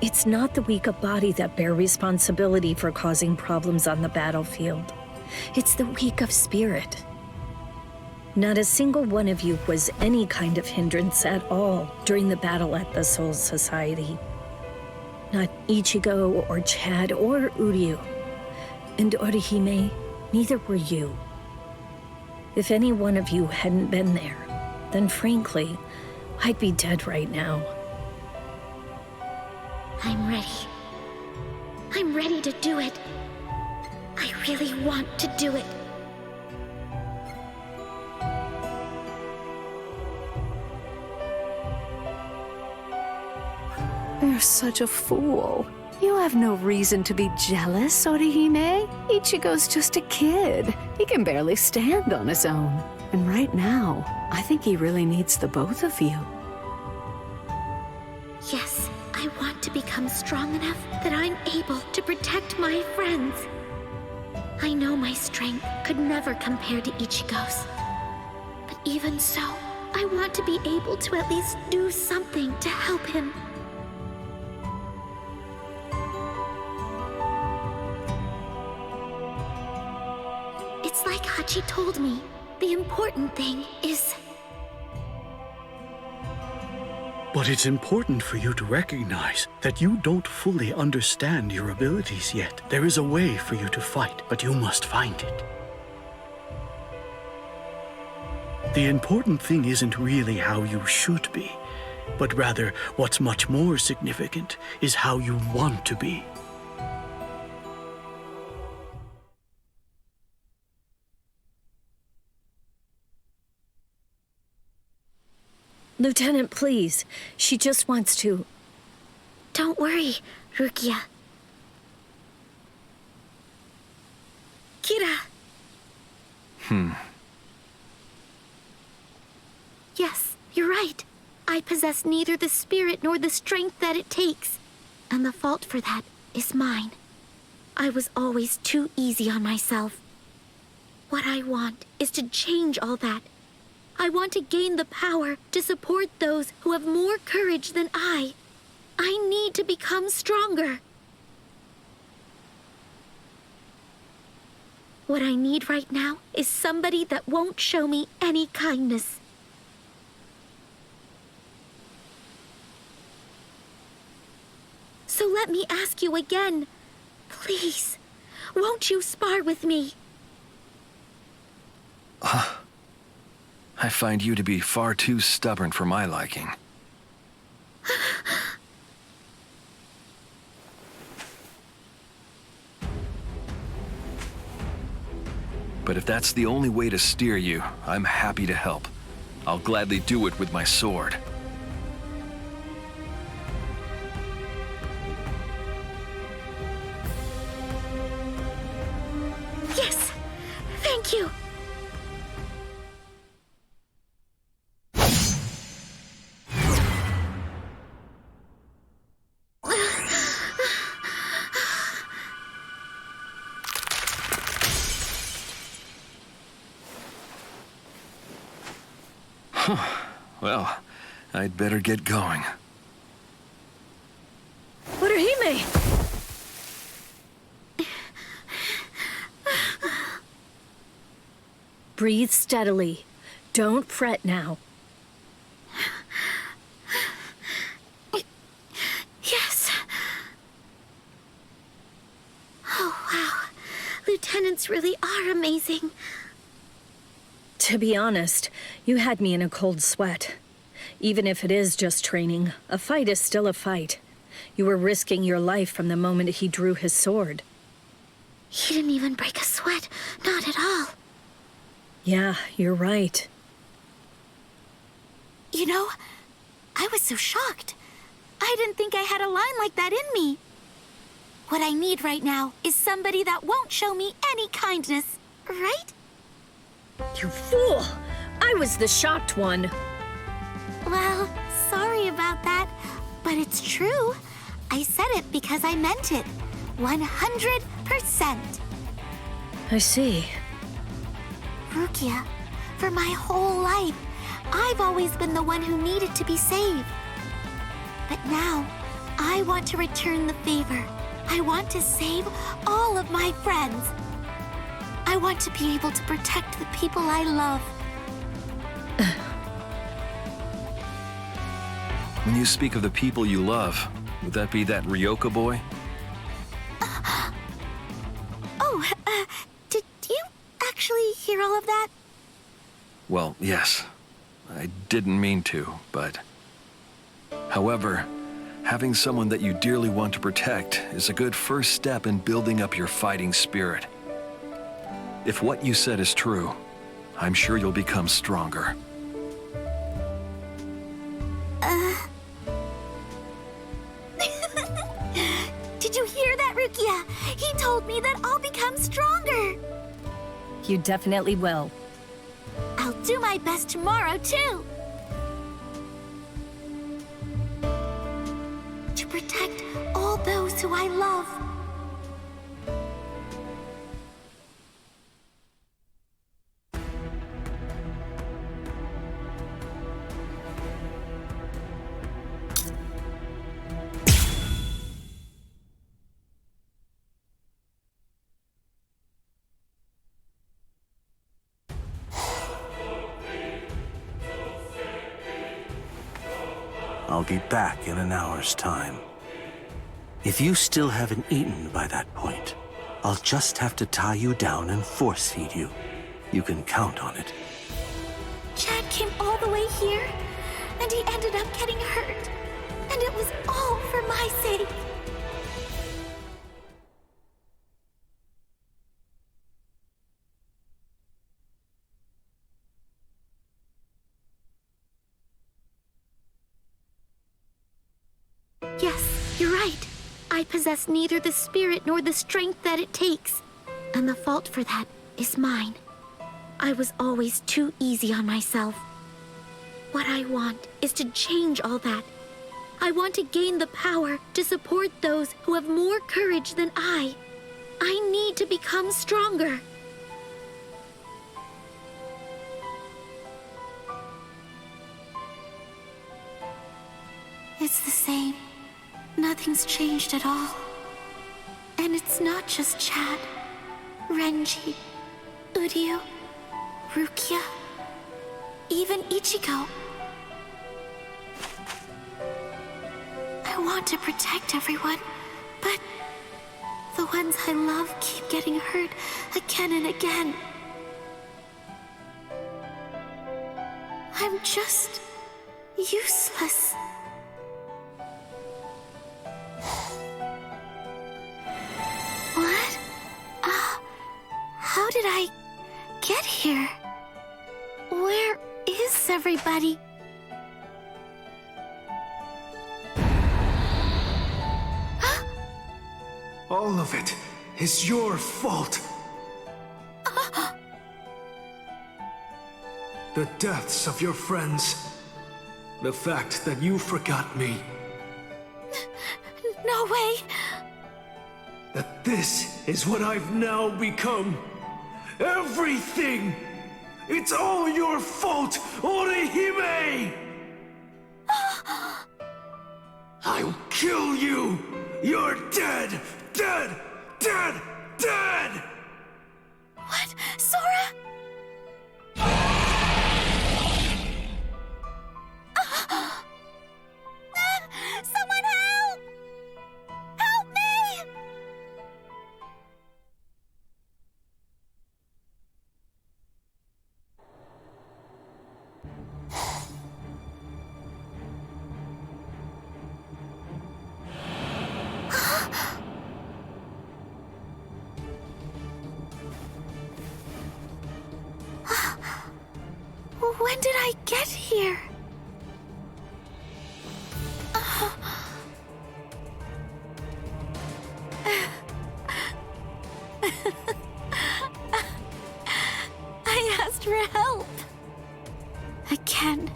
It's not the weak of body that bear responsibility for causing problems on the battlefield. It's the weak of spirit. Not a single one of you was any kind of hindrance at all during the battle at the Soul Society. Not Ichigo or Chad or Uryu. And Orihime, neither were you. If any one of you hadn't been there, then frankly, I'd be dead right now. I'm ready. I'm ready to do it. I really want to do it. You're such a fool. You have no reason to be jealous, Orihime. Ichigo's just a kid. He can barely stand on his own. And right now, I think he really needs the both of you. Yes, I want to become strong enough that I'm able to protect my friends. I know my strength could never compare to Ichigo's. But even so, I want to be able to at least do something to help him. It's like Hachi told me. The important thing is... But it's important for you to recognize that you don't fully understand your abilities yet. There is a way for you to fight, but you must find it. The important thing isn't really how you should be, but rather what's much more significant is how you want to be. Lieutenant, please. She just wants to... Don't worry, Rukia. Kira! Yes, you're right. I possess neither the spirit nor the strength that it takes. And the fault for that is mine. I was always too easy on myself. What I want is to change all that. I want to gain the power to support those who have more courage than I. I need to become stronger. What I need right now is somebody that won't show me any kindness. So let me ask you again. Please, won't you spar with me? I find you to be far too stubborn for my liking. But if that's the only way to steer you, I'm happy to help. I'll gladly do it with my sword. Yes! Thank you! Well, I'd better get going. What are he made? Breathe steadily. Don't fret now. Yes. Oh, wow. Lieutenants really are amazing. To be honest, you had me in a cold sweat. Even if it is just training, a fight is still a fight. You were risking your life from the moment he drew his sword. He didn't even break a sweat. Not at all. Yeah, you're right. You know, I was so shocked. I didn't think I had a line like that in me. What I need right now is somebody that won't show me any kindness, right? You fool! I was the shocked one. Well, sorry about that, but it's true. I said it because I meant it. 100%. I see. Rukia, for my whole life, I've always been the one who needed to be saved. But now, I want to return the favor. I want to save all of my friends. I want to be able to protect the people I love. When you speak of the people you love, would that be that Ryoka boy? Did you actually hear all of that? Well, yes. I didn't mean to, but... However, having someone that you dearly want to protect is a good first step in building up your fighting spirit. If what you said is true, I'm sure you'll become stronger. Did you hear that, Rukia? He told me that I'll become stronger. You definitely will. I'll do my best tomorrow, too. To protect all those who I love. I'll be back in an hour's time. If you still haven't eaten by that point, I'll just have to tie you down and force feed you. You can count on it. Chad came all the way here, and he ended up getting hurt. And it was all for my sake. You're right. I possess neither the spirit nor the strength that it takes. And the fault for that is mine. I was always too easy on myself. What I want is to change all that. I want to gain the power to support those who have more courage than I. I need to become stronger. It's the same. Nothing's changed at all. And it's not just Chad, Renji, Uryu, Rukia, even Ichigo. I want to protect everyone, but the ones I love keep getting hurt again and again. I'm just useless. What? How did I get here? Where is everybody? All of it is your fault. The deaths of your friends. The fact that you forgot me. No way. That this is what I've now become. Everything! It's all your fault, Orihime! I'll kill you! You're dead! Dead! Dead! Dead! What? Sora? Someone help! Help me! When did I get here? I asked for help. Again.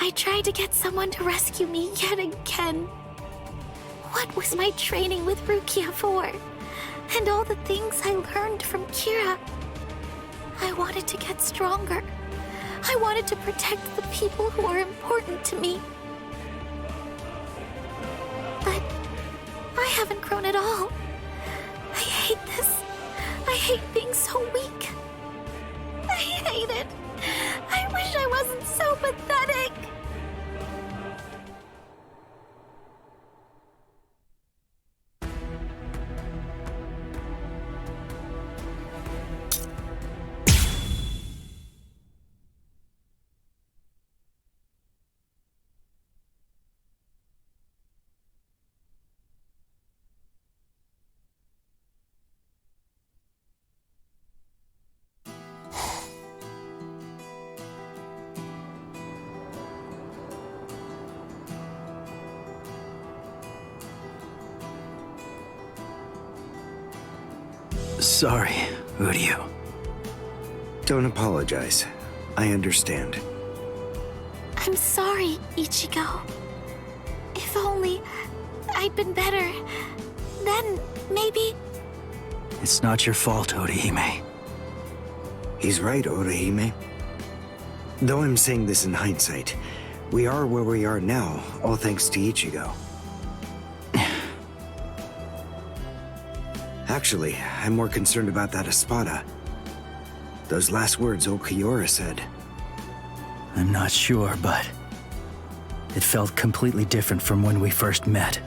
I tried to get someone to rescue me yet again. What was my training with Rukia for? And all the things I learned from Kira. I wanted to get stronger. I wanted to protect the people who are important to me. But I haven't grown at all. I hate this. I hate being so weak. I hate it. I wish I wasn't so pathetic. Sorry, Uryu. Don't apologize. I understand. I'm sorry, Ichigo. If only I'd been better, then maybe... It's not your fault, Orihime. He's right, Orihime. Though I'm saying this in hindsight, we are where we are now, all thanks to Ichigo. Actually, I'm more concerned about that Espada. Those last words Okiura said. I'm not sure, but it felt completely different from when we first met.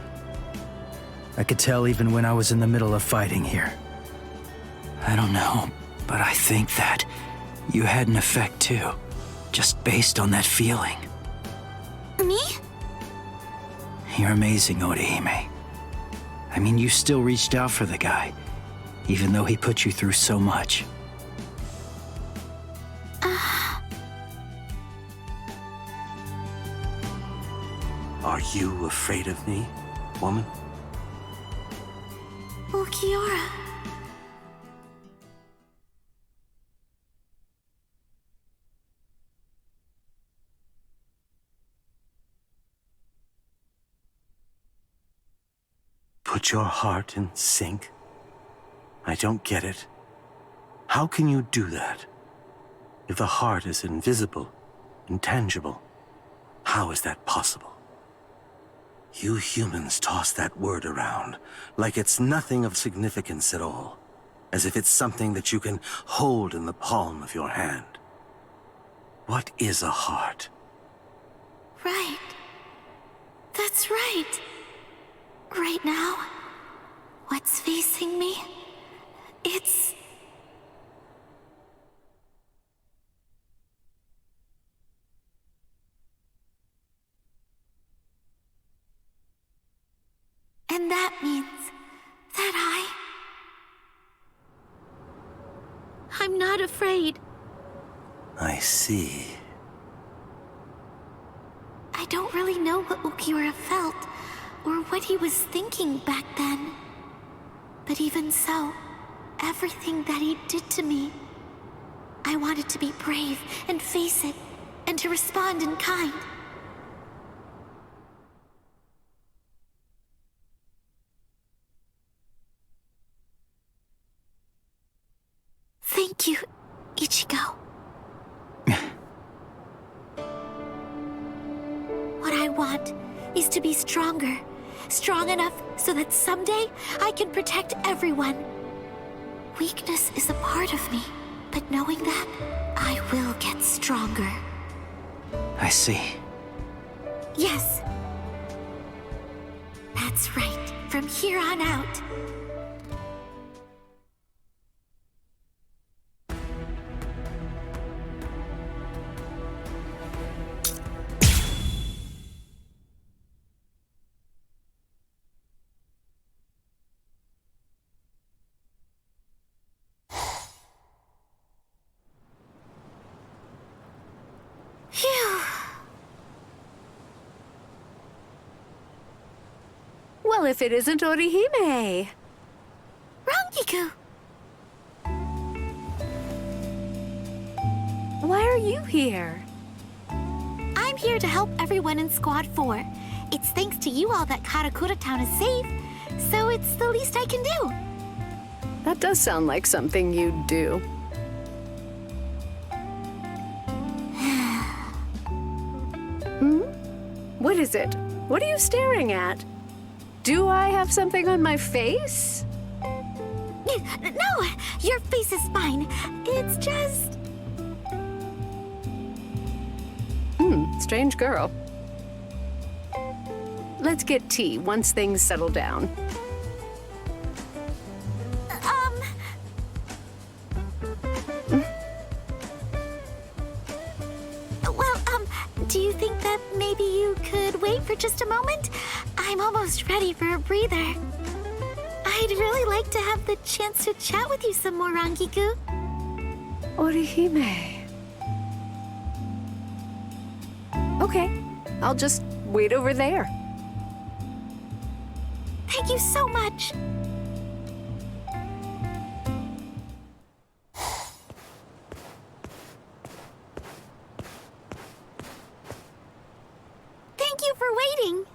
I could tell even when I was in the middle of fighting here. I don't know, but I think that you had an effect too, just based on that feeling. Me? You're amazing, Orihime. I mean, you still reached out for the guy, even though he put you through so much. Are you afraid of me? woman? Ulquiorra. Put your heart in sync? I don't get it. How can you do that? If the heart is invisible, intangible, how is that possible? You humans toss that word around like it's nothing of significance at all, as if it's something that you can hold in the palm of your hand. What is a heart? Right. That's right. Right now, what's facing me, it's... And that means that I'm not afraid. I see. I don't really know what Ulquiorra felt, or what he was thinking back then. But even so, everything that he did to me, I wanted to be brave and face it, and to respond in kind. Thank you, Ichigo. What I want is to be stronger. Strong enough so that someday I can protect everyone. Weakness is a part of me, but knowing that, I will get stronger. I see. Yes. That's right. From here on out. Well, if it isn't Orihime. Rangiku! Why are you here? I'm here to help everyone in Squad 4. It's thanks to you all that Karakura Town is safe, so it's the least I can do. That does sound like something you'd do. What is it? What are you staring at? Do I have something on my face? No, your face is fine. It's just... Strange girl. Let's get tea once things settle down. Do you think that maybe you could wait for just a moment? I'm almost ready for a breather. I'd really like to have the chance to chat with you some more, Rangiku. Orihime. Okay, I'll just wait over there. Thank you so much. Thank you for waiting.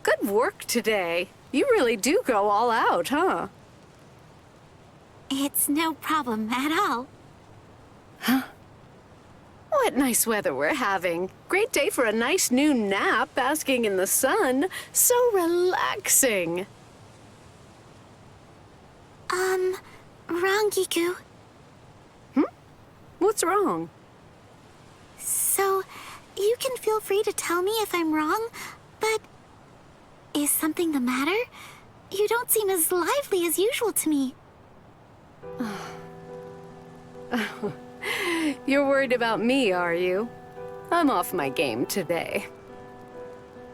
Good work today. You really do go all out, huh? It's no problem at all. Huh? What nice weather we're having. Great day for a nice new nap, basking in the sun. So relaxing. Rangiku. What's wrong? So, you can feel free to tell me if I'm wrong, but is something the matter? You don't seem as lively as usual to me. You're worried about me, are you? I'm off my game today.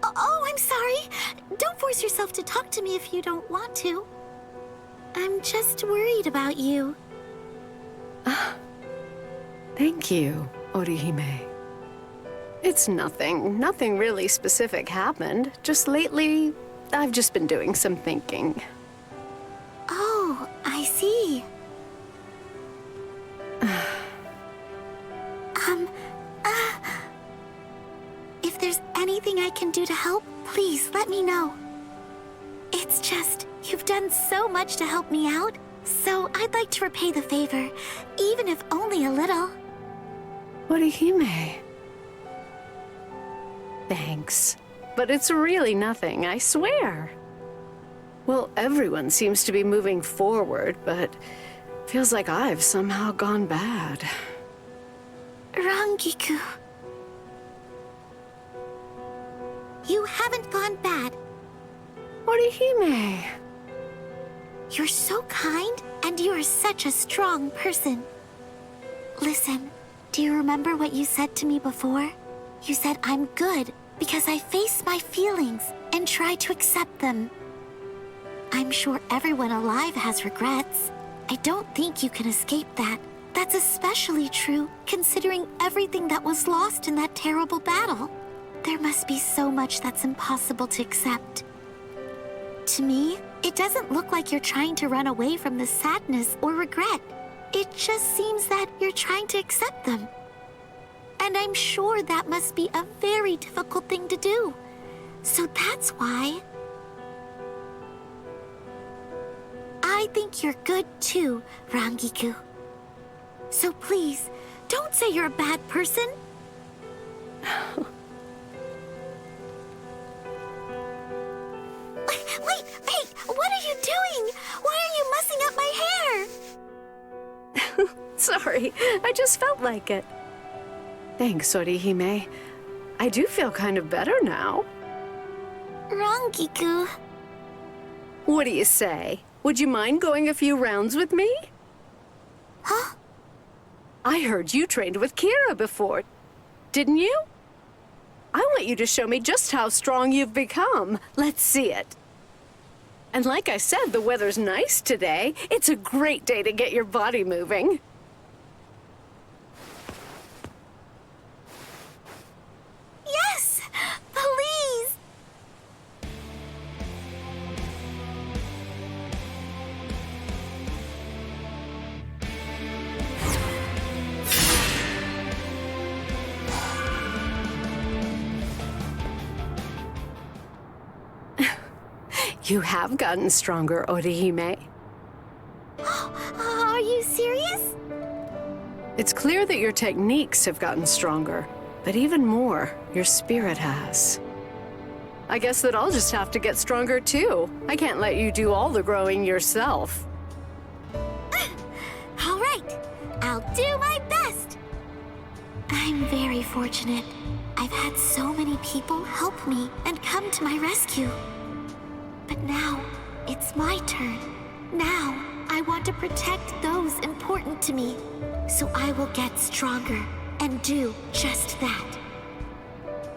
Oh, I'm sorry. Don't force yourself to talk to me if you don't want to. I'm just worried about you. Thank you, Orihime. It's nothing. Nothing really specific happened. Just lately, I've just been doing some thinking. Oh, I see. If there's anything I can do to help, please let me know. It's just, you've done so much to help me out, so I'd like to repay the favor, even if only a little. Orihime. Thanks. But it's really nothing, I swear. Well, everyone seems to be moving forward, but feels like I've somehow gone bad. Rangiku. You haven't gone bad. Orihime. You're so kind, and you are such a strong person. Listen, do you remember what you said to me before? You said I'm good because I face my feelings and try to accept them. I'm sure everyone alive has regrets. I don't think you can escape that. That's especially true considering everything that was lost in that terrible battle. There must be so much that's impossible to accept. To me, it doesn't look like you're trying to run away from the sadness or regret. It just seems that you're trying to accept them. And I'm sure that must be a very difficult thing to do. So that's why... I think you're good too, Rangiku. So please, don't say you're a bad person. Wait, hey, what are you doing? Why are you mussing up my hair? Sorry, I just felt like it. Thanks, Orihime. I do feel kind of better now. Rangiku. What do you say? Would you mind going a few rounds with me? Huh? I heard you trained with Kira before, didn't you? I want you to show me just how strong you've become. Let's see it. And like I said, the weather's nice today. It's a great day to get your body moving. Yes! Please! You have gotten stronger, Orihime. Are you serious? It's clear that your techniques have gotten stronger, but even more, your spirit has. I guess that I'll just have to get stronger too. I can't let you do all the growing yourself. All right, I'll do my best. I'm very fortunate. I've had so many people help me and come to my rescue. But now, it's my turn. Now, I want to protect those important to me. So I will get stronger and do just that.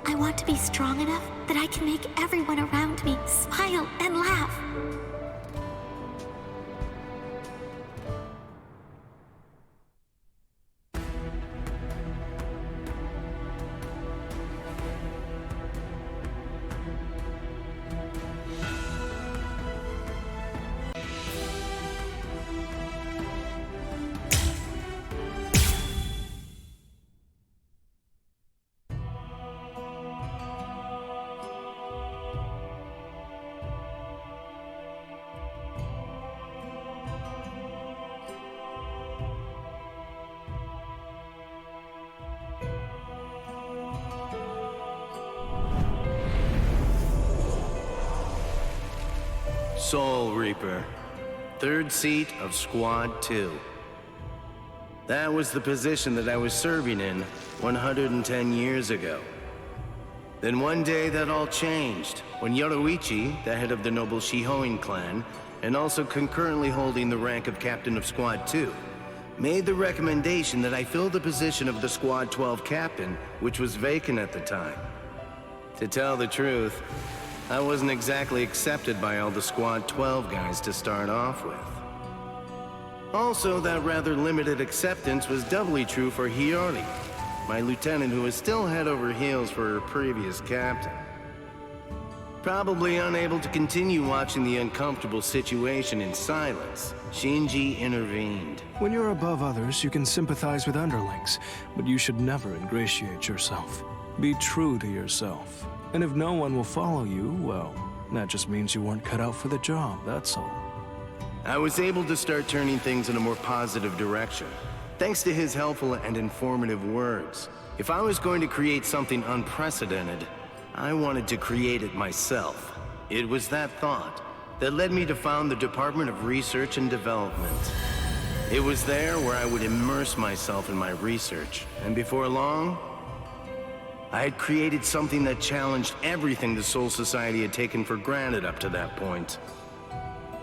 I want to be strong enough that I can make everyone around me smile and laugh. Soul Reaper, third seat of Squad 2. That was the position that I was serving in 110 years ago. Then one day that all changed when Yoruichi, the head of the noble Shihoin clan, and also concurrently holding the rank of Captain of Squad 2, made the recommendation that I fill the position of the Squad 12 captain, which was vacant at the time. To tell the truth, I wasn't exactly accepted by all the Squad 12 guys to start off with. Also, that rather limited acceptance was doubly true for Hiyori, my lieutenant who was still head over heels for her previous captain. Probably unable to continue watching the uncomfortable situation in silence, Shinji intervened. When you're above others, you can sympathize with underlings, but you should never ingratiate yourself. Be true to yourself. And if no one will follow you, well, that just means you weren't cut out for the job, that's all. I was able to start turning things in a more positive direction, thanks to his helpful and informative words. If I was going to create something unprecedented, I wanted to create it myself. It was that thought that led me to found the Department of Research and Development. It was there where I would immerse myself in my research, and before long, I had created something that challenged everything the Soul Society had taken for granted up to that point.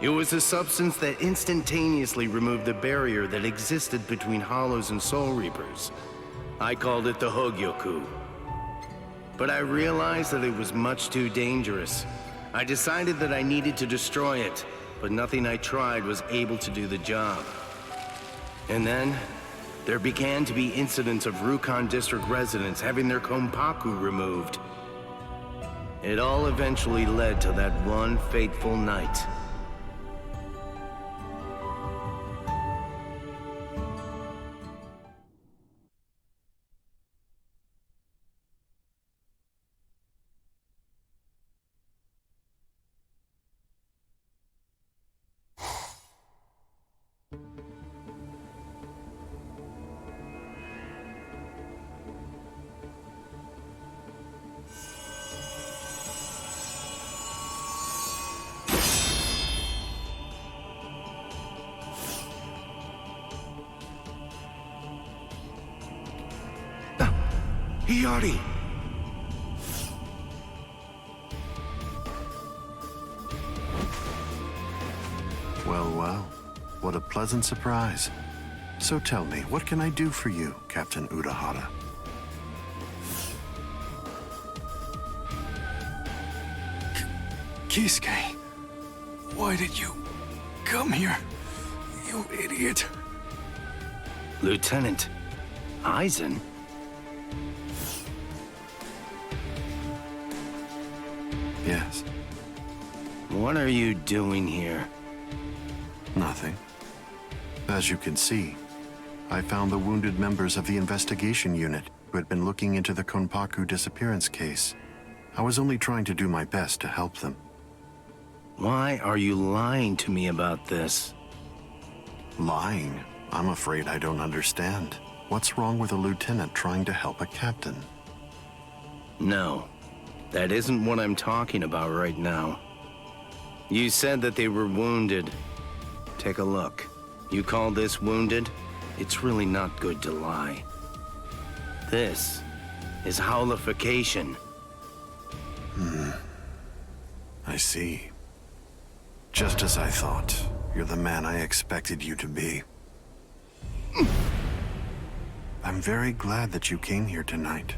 It was a substance that instantaneously removed the barrier that existed between Hollows and Soul Reapers. I called it the Hogyoku. But I realized that it was much too dangerous. I decided that I needed to destroy it, but nothing I tried was able to do the job. And then, there began to be incidents of Rukon District residents having their Konpaku removed. It all eventually led to that one fateful night. Hiyari! Well, well. What a pleasant surprise. So tell me, what can I do for you, Captain Urahara? Kisuke, why did you come here? You idiot. Lieutenant Aizen? Yes. What are you doing here? Nothing. As you can see, I found the wounded members of the investigation unit who had been looking into the Konpaku disappearance case. I was only trying to do my best to help them. Why are you lying to me about this? Lying? I'm afraid I don't understand. What's wrong with a lieutenant trying to help a captain? No, that isn't what I'm talking about right now. You said that they were wounded. Take a look. You call this wounded? It's really not good to lie. This is howlification. I see. Just as I thought. You're the man I expected you to be. I'm very glad that you came here tonight.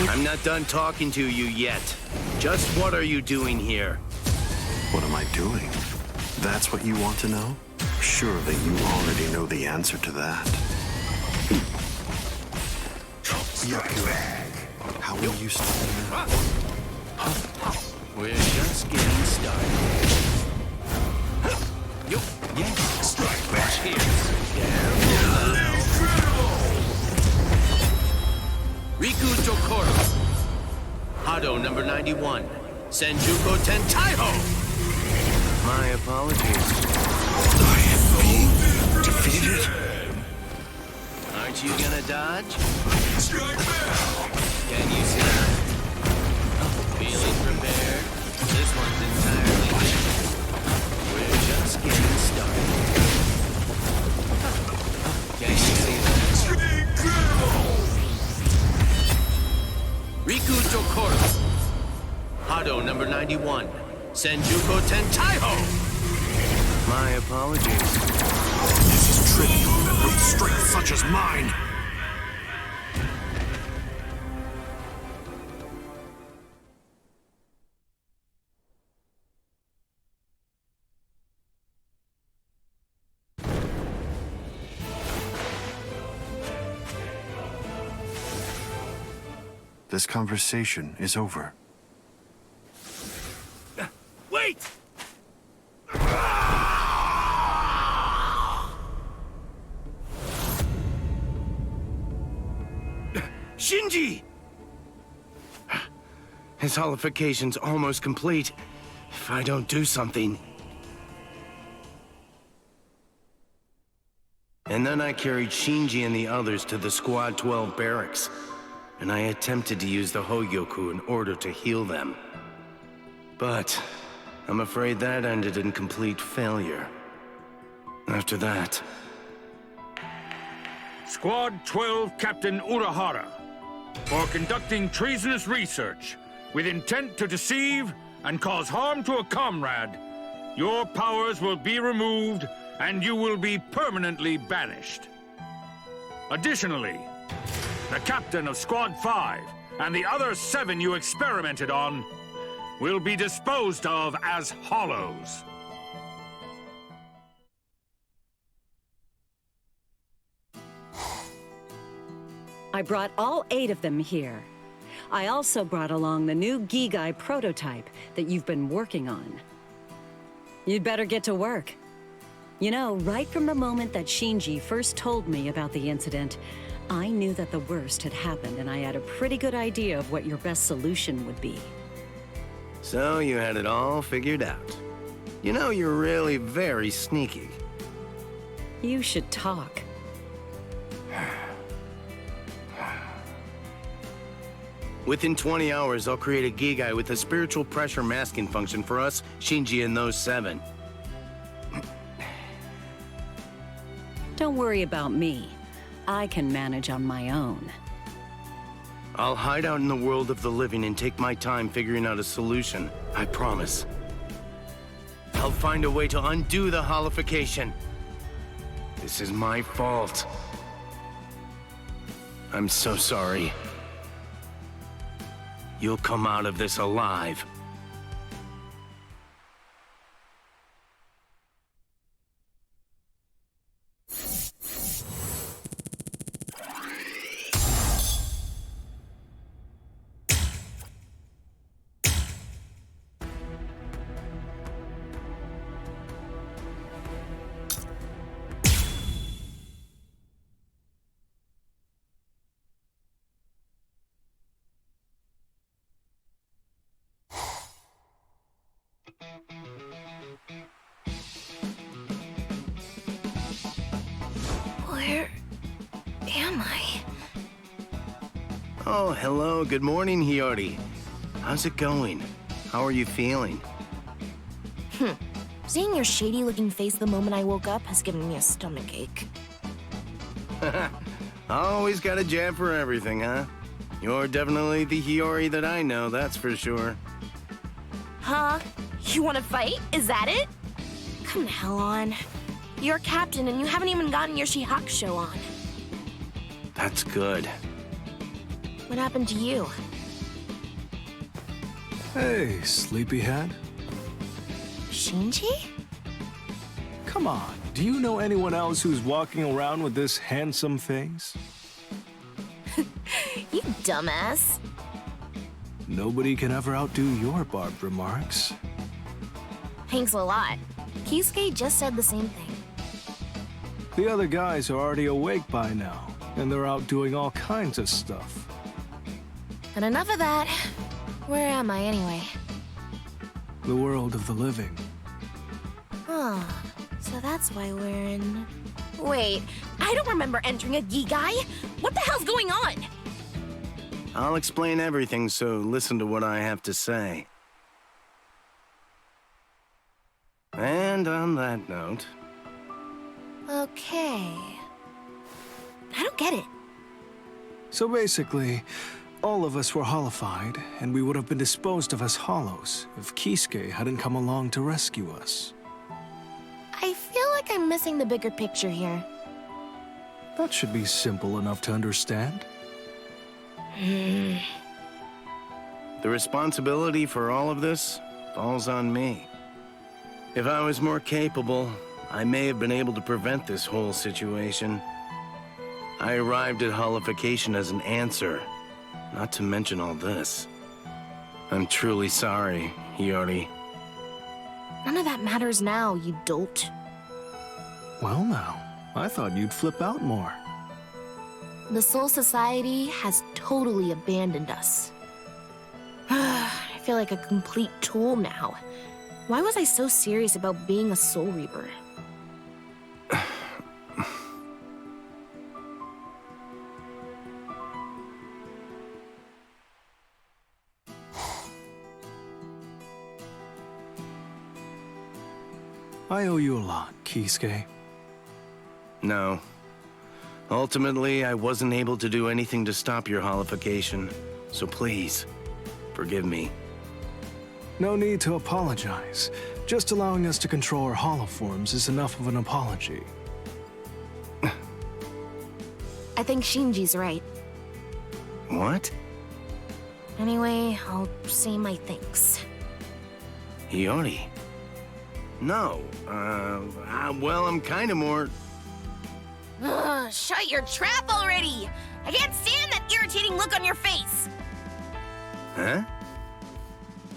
I'm not done talking to you yet. Just what are you doing here? What am I doing? That's what you want to know? Surely you already know the answer to that. How will you stop that? We're just getting started. Yo, yeah. Strike back here. Riku Tokoro. Hado number 91. Senjuko Tentaiho. My apologies. I am being defeated. Aren't you gonna dodge? Strike back! Can you see that? Feeling prepared? This one's entirely different. We're just getting started. Can you see that? Incredible! Riku Senjuko Tentaiho! My apologies. This is trivial with strength such as mine. This conversation is over. Wait! Shinji! His holification's almost complete. If I don't do something... And then I carried Shinji and the others to the Squad 12 barracks, and I attempted to use the Hogyoku in order to heal them. But I'm afraid that ended in complete failure. After that... Squad 12 Captain Urahara, for conducting treasonous research with intent to deceive and cause harm to a comrade, your powers will be removed and you will be permanently banished. Additionally, the captain of Squad 5 and the other 7 you experimented on will be disposed of as hollows. I brought all 8 of them here. I also brought along the new Gigai prototype that you've been working on. You'd better get to work. You know, right from the moment that Shinji first told me about the incident, I knew that the worst had happened, and I had a pretty good idea of what your best solution would be. So you had it all figured out. You know, you're really very sneaky. You should talk. Within 20 hours, I'll create a Gigai with a spiritual pressure masking function for us, Shinji, and those 7. Don't worry about me. I can manage on my own. I'll hide out in the world of the living and take my time figuring out a solution. I promise. I'll find a way to undo the holification. This is my fault. I'm so sorry. You'll come out of this alive. Where am I? Oh, hello. Good morning, Hiyori. How's it going? How are you feeling? Seeing your shady-looking face the moment I woke up has given me a stomachache. Always got a jab for everything, huh? You're definitely the Hiyori that I know, that's for sure. Huh? You want to fight? Is that it? Come the hell on. You're captain and you haven't even gotten your Shihakusho on. That's good. What happened to you? Hey, sleepyhead. Shinji? Come on, do you know anyone else who's walking around with this handsome face? You dumbass. Nobody can ever outdo your barbed remarks. Thanks a lot. Kisuke just said the same thing. The other guys are already awake by now, and they're out doing all kinds of stuff. And enough of that. Where am I anyway? The world of the living. Oh, so that's why we're in... Wait, I don't remember entering a Gigai. What the hell's going on? I'll explain everything, so listen to what I have to say. And on that note... Okay... I don't get it. So basically, All of us were hollowified, and we would have been disposed of as hollows if Kisuke hadn't come along to rescue us. I feel like I'm missing the bigger picture here. That should be simple enough to understand. The responsibility for all of this falls on me. If I was more capable, I may have been able to prevent this whole situation. I arrived at hollification as an answer, not to mention all this. I'm truly sorry, Hiyori. None of that matters now, you dolt. Well now, I thought you'd flip out more. The Soul Society has totally abandoned us. I feel like a complete tool now. Why was I so serious about being a Soul Reaper? I owe you a lot, Kisuke. No. Ultimately, I wasn't able to do anything to stop your hollification, so please, forgive me. No need to apologize. Just allowing us to control our hollow forms is enough of an apology. I think Shinji's right. What? Anyway, I'll say my thanks. Hiyori? No, well, I'm kinda more... Ugh, shut your trap already! I can't stand that irritating look on your face! Huh?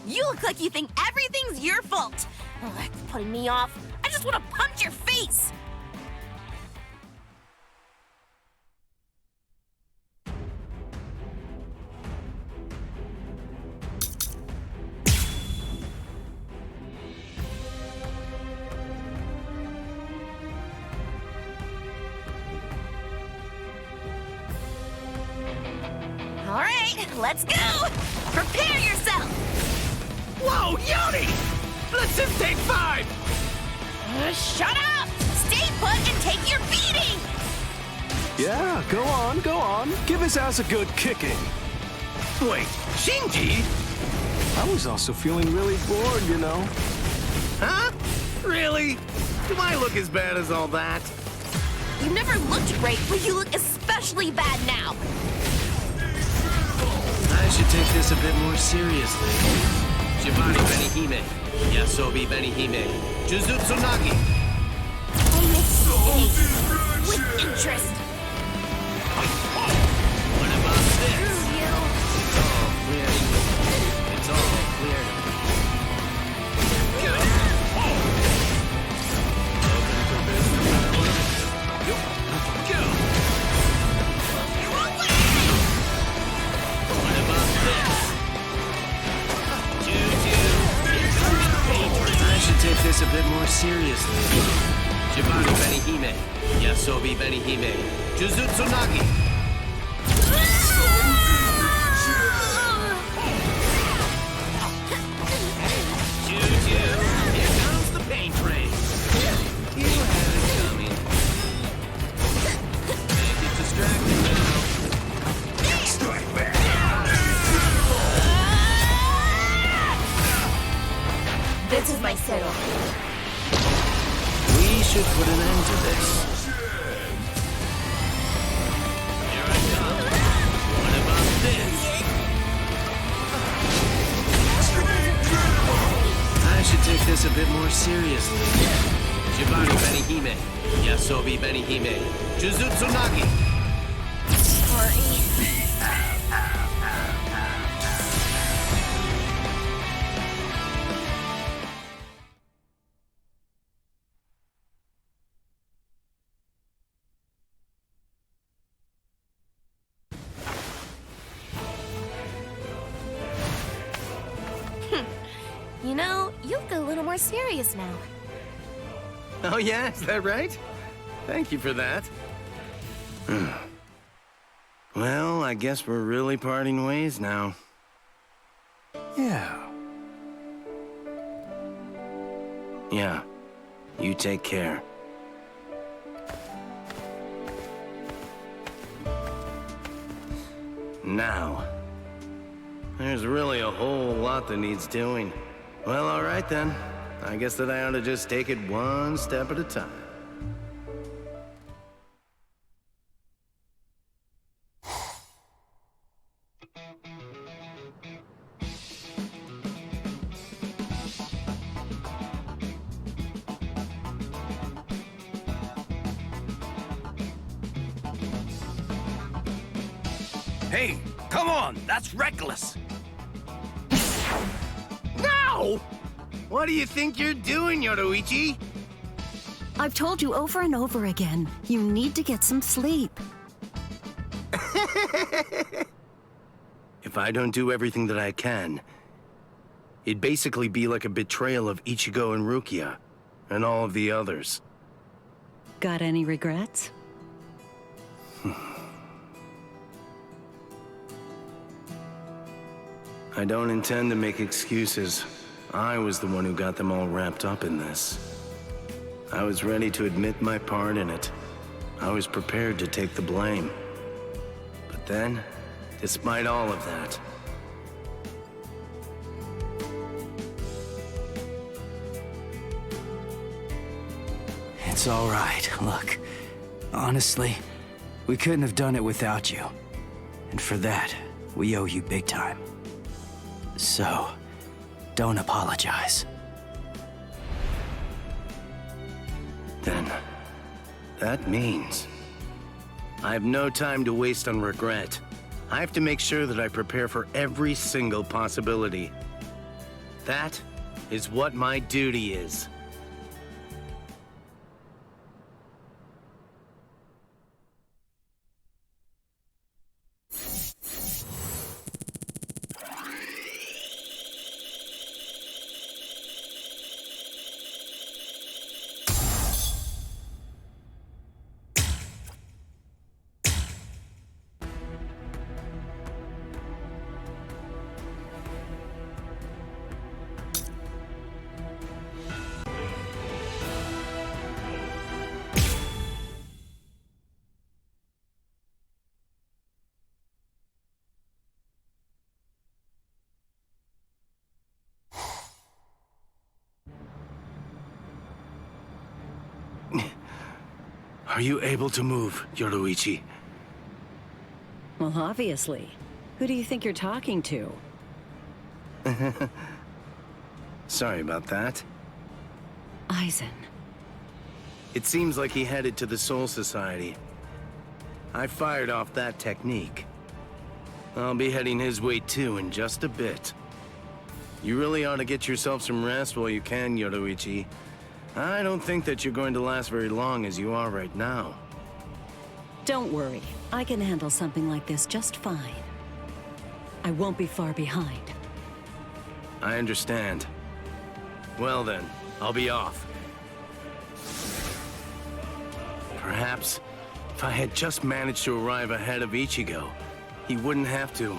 You look like you think everything's your fault! Oh, that's putting me off. I just want to punch your face! All right, let's go! Prepare yourself! Whoa, Yoni! Let's just take 5! Shut up! Stay put and take your beating! Yeah, go on, go on. Give his ass a good kicking. Wait, Shinji? I was also feeling really bored, you know. Huh? Really? Do I look as bad as all that? You never looked great, but you look especially bad now. I should take this a bit more seriously. Shibari Benihime, Yasobi Benihime, Jujutsu Nagi. I missed with interest. What about this? It's all clear. It's all clear. Good. Open for business. Go. What about this? I should take this a bit more seriously. Shibari Benihime, Yasobi Benihime, Jujutsu Nagi. Juju, here comes the pain train. You had it coming. Make it distracting now. Strike back. This is my settle. We should put an end to this. Here I come. What about this? I should take this a bit more seriously. Shibari Benihime, Yasobi Benihime, Jujutsu Nagi. Sorry. You know, you look a little more serious now. Oh yeah, is that right? Thank you for that. Well, I guess we're really parting ways now. Yeah. Yeah. You take care. Now, There's really a whole lot that needs doing. Well, all right then. I guess that I ought to just take it one step at a time. Hey, come on! That's reckless! No! What do you think you're doing, Yoruichi? I've told you over and over again, you need to get some sleep. If I don't do everything that I can, it'd basically be like a betrayal of Ichigo and Rukia, and all of the others. Got any regrets? I don't intend to make excuses. I was the one who got them all wrapped up in this. I was ready to admit my part in it. I was prepared to take the blame. But then, despite all of that, It's all right. Look, honestly, we couldn't have done it without you. And for that, we owe you big time. So, don't apologize. then that means I have no time to waste on regret. I have to make sure that I prepare for every single possibility. That is what my duty is. Are you able to move, Yoruichi? Well, obviously. Who do you think you're talking to? Sorry about that. Aizen. It seems like he headed to the Soul Society. I fired off that technique. I'll be heading his way too in just a bit. You really ought to get yourself some rest while you can, Yoruichi. I don't think that you're going to last very long as you are right now. Don't worry. I can handle something like this just fine. I won't be far behind. I understand. Well then, I'll be off. Perhaps, if I had just managed to arrive ahead of Ichigo, he wouldn't have to.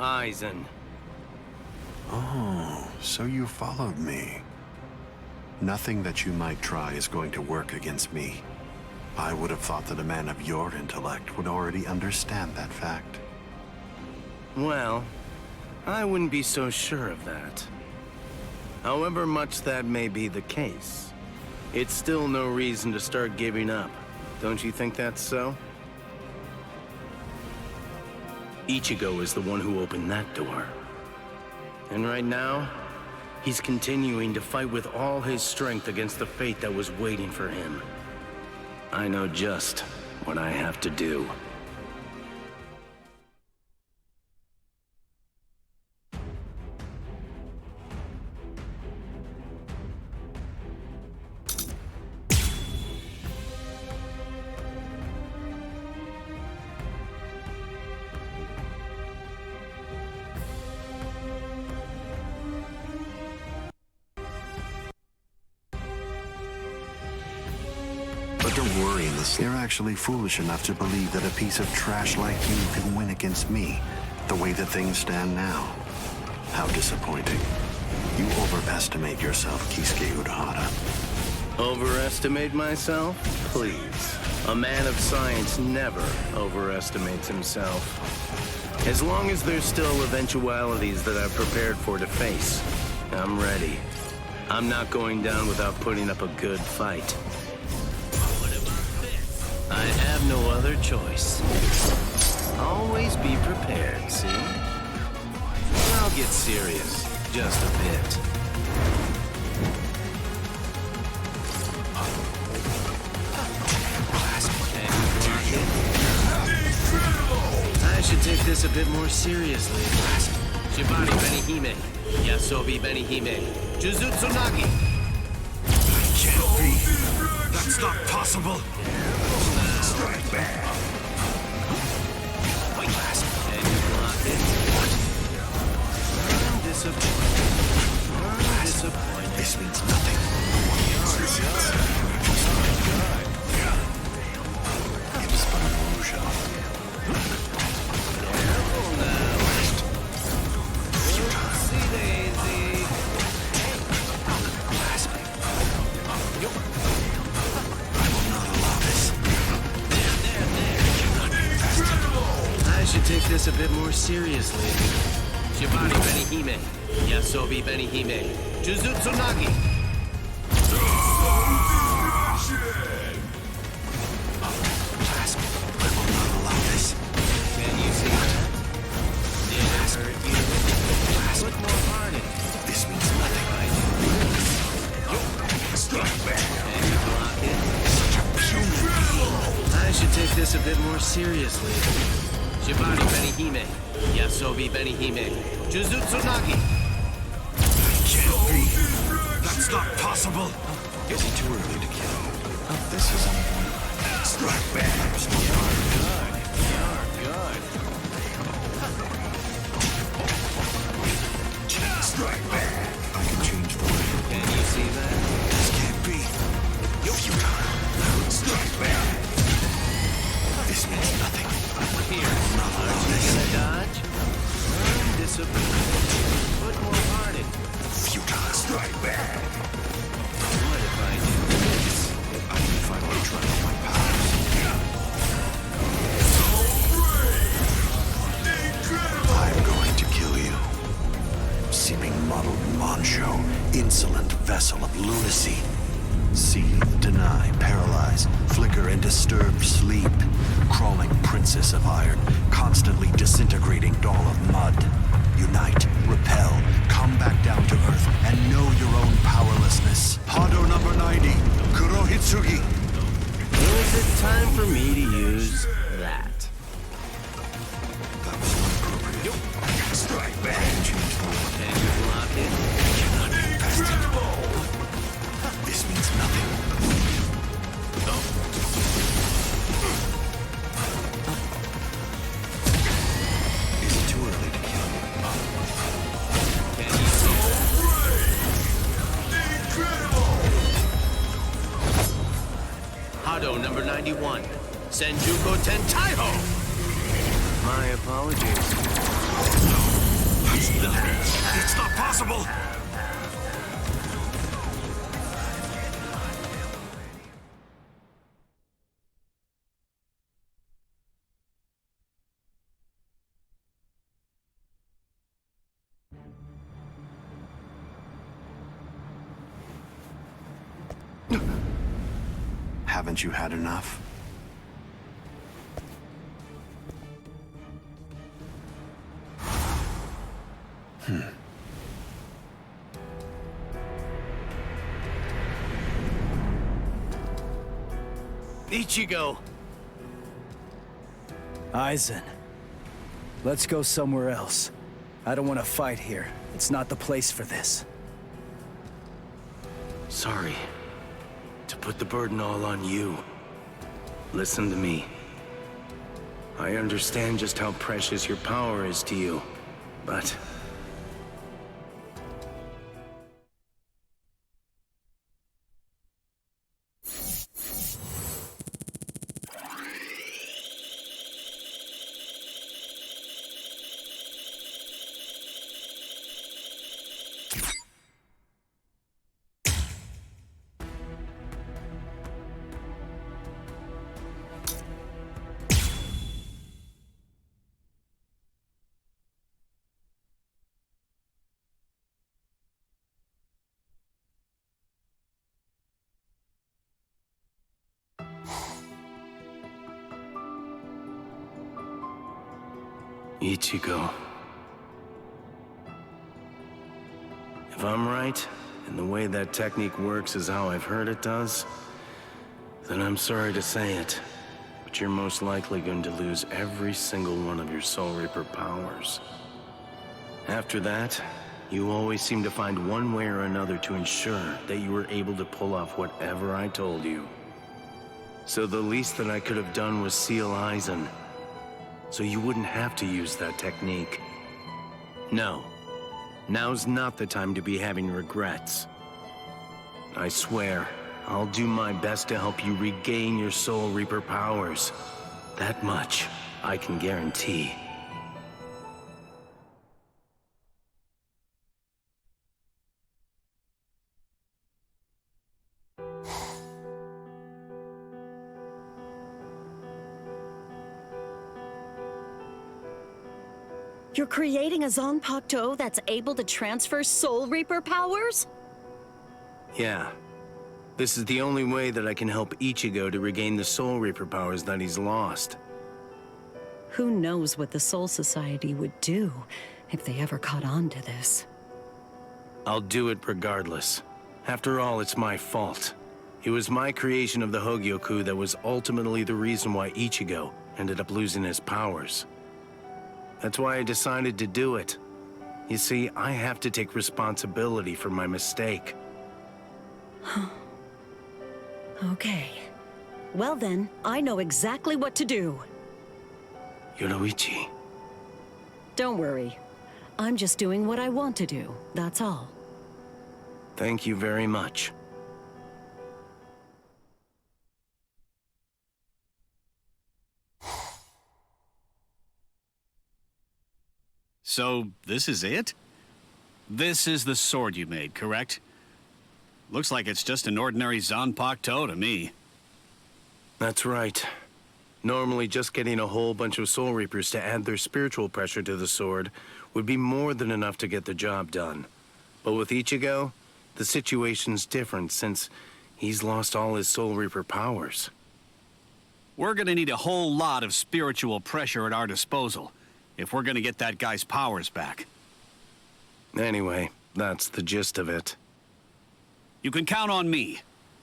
Aizen. Oh, so you followed me. Nothing that you might try is going to work against me. I would have thought that a man of your intellect would already understand that fact. Well, I wouldn't be so sure of that. However much that may be the case, it's still no reason to start giving up. Don't you think that's so? Ichigo is the one who opened that door. And right now, he's continuing to fight with all his strength against the fate that was waiting for him. I know just what I have to do. But don't worry, you're actually foolish enough to believe that a piece of trash like you can win against me, the way that things stand now. How disappointing. You overestimate yourself, Kisuke Urahara. Overestimate myself? Please. A man of science never overestimates himself. As long as there's still eventualities that I've prepared for to face, I'm ready. I'm not going down without putting up a good fight. I have no other choice. Always be prepared, see? I'll get serious, just a bit. I should take this a bit more seriously. Shibari Benihime, Yasobi Benihime, Jujutsu Nagi. Can't be. That's not possible. Strike back. Can you block it? I'm disappointed. I'm disappointed. This means nothing. It's but an illusion. Careful now. See Daisy. I will not allow this. I should take this a bit more seriously. Shibari Benihime, Yasobi Benihime, Jujutsu Nagi. I will not allow this. Can you see that? Did I hurt you? Put more heart in it. This means nothing. Strike back. Can you block it? Such a puny being. I should take this a bit more seriously. Shibari Benihime, Yasobi Benihime, Jujutsu Nagi. Can't be. That's not possible. Is it too early to kill? This is unavoidable. Strike back. Good. Strike back. I can change the way. Can you see that? This can't be. Futile. Strike back. This means nothing. Here, aren't you gonna dodge? I'm disappointed. Put more heart in. Futile. Strike back. What if I do this? I can finally try out my powers. I'm going to kill you. Seeming muddled mancho, insolent vessel of lunacy. Seethe, deny, paralyze, flicker and disturb sleep. Crawling princess of iron, constantly disintegrating doll of mud. Unite, repel, come back down to earth, and know your own powerlessness. Hado number 90, Kurohitsugi. Is it time for me to use that? That was inappropriate. Strike back. Can you block it? Cannot be bested. This means nothing. Is it too early to kill? Can you see that? Hado number 91, Senjuko Tentaiho. My apologies. It's not possible! Haven't you had enough? Ichigo. Aizen, let's go somewhere else. I don't want to fight here. It's not the place for this. Sorry to put the burden all on you. Listen to me. I understand just how precious your power is to you, but... Ichigo. If I'm right, and the way that technique works is how I've heard it does, then I'm sorry to say it, but you're most likely going to lose every single one of your Soul Reaper powers. After that, you always seem to find one way or another to ensure that you were able to pull off whatever I told you. So the least that I could have done was seal Aizen, so you wouldn't have to use that technique. No, now's not the time to be having regrets. I swear, I'll do my best to help you regain your Soul Reaper powers. That much I can guarantee. You're creating a Zanpakuto that's able to transfer Soul Reaper powers? Yeah. This is the only way that I can help Ichigo to regain the Soul Reaper powers that he's lost. Who knows what the Soul Society would do if they ever caught on to this? I'll do it regardless. After all, it's my fault. It was my creation of the Hogyoku that was ultimately the reason why Ichigo ended up losing his powers. That's why I decided to do it. You see, I have to take responsibility for my mistake. Okay. Well then, I know exactly what to do. Yoruichi. Don't worry. I'm just doing what I want to do, that's all. Thank you very much. So, this is it? This is the sword you made, correct? Looks like it's just an ordinary Zanpakuto to me. That's right. Normally, just getting a whole bunch of Soul Reapers to add their spiritual pressure to the sword would be more than enough to get the job done. But with Ichigo, the situation's different since he's lost all his Soul Reaper powers. We're gonna need a whole lot of spiritual pressure at our disposal if we're gonna get that guy's powers back. Anyway, that's the gist of it. You can count on me.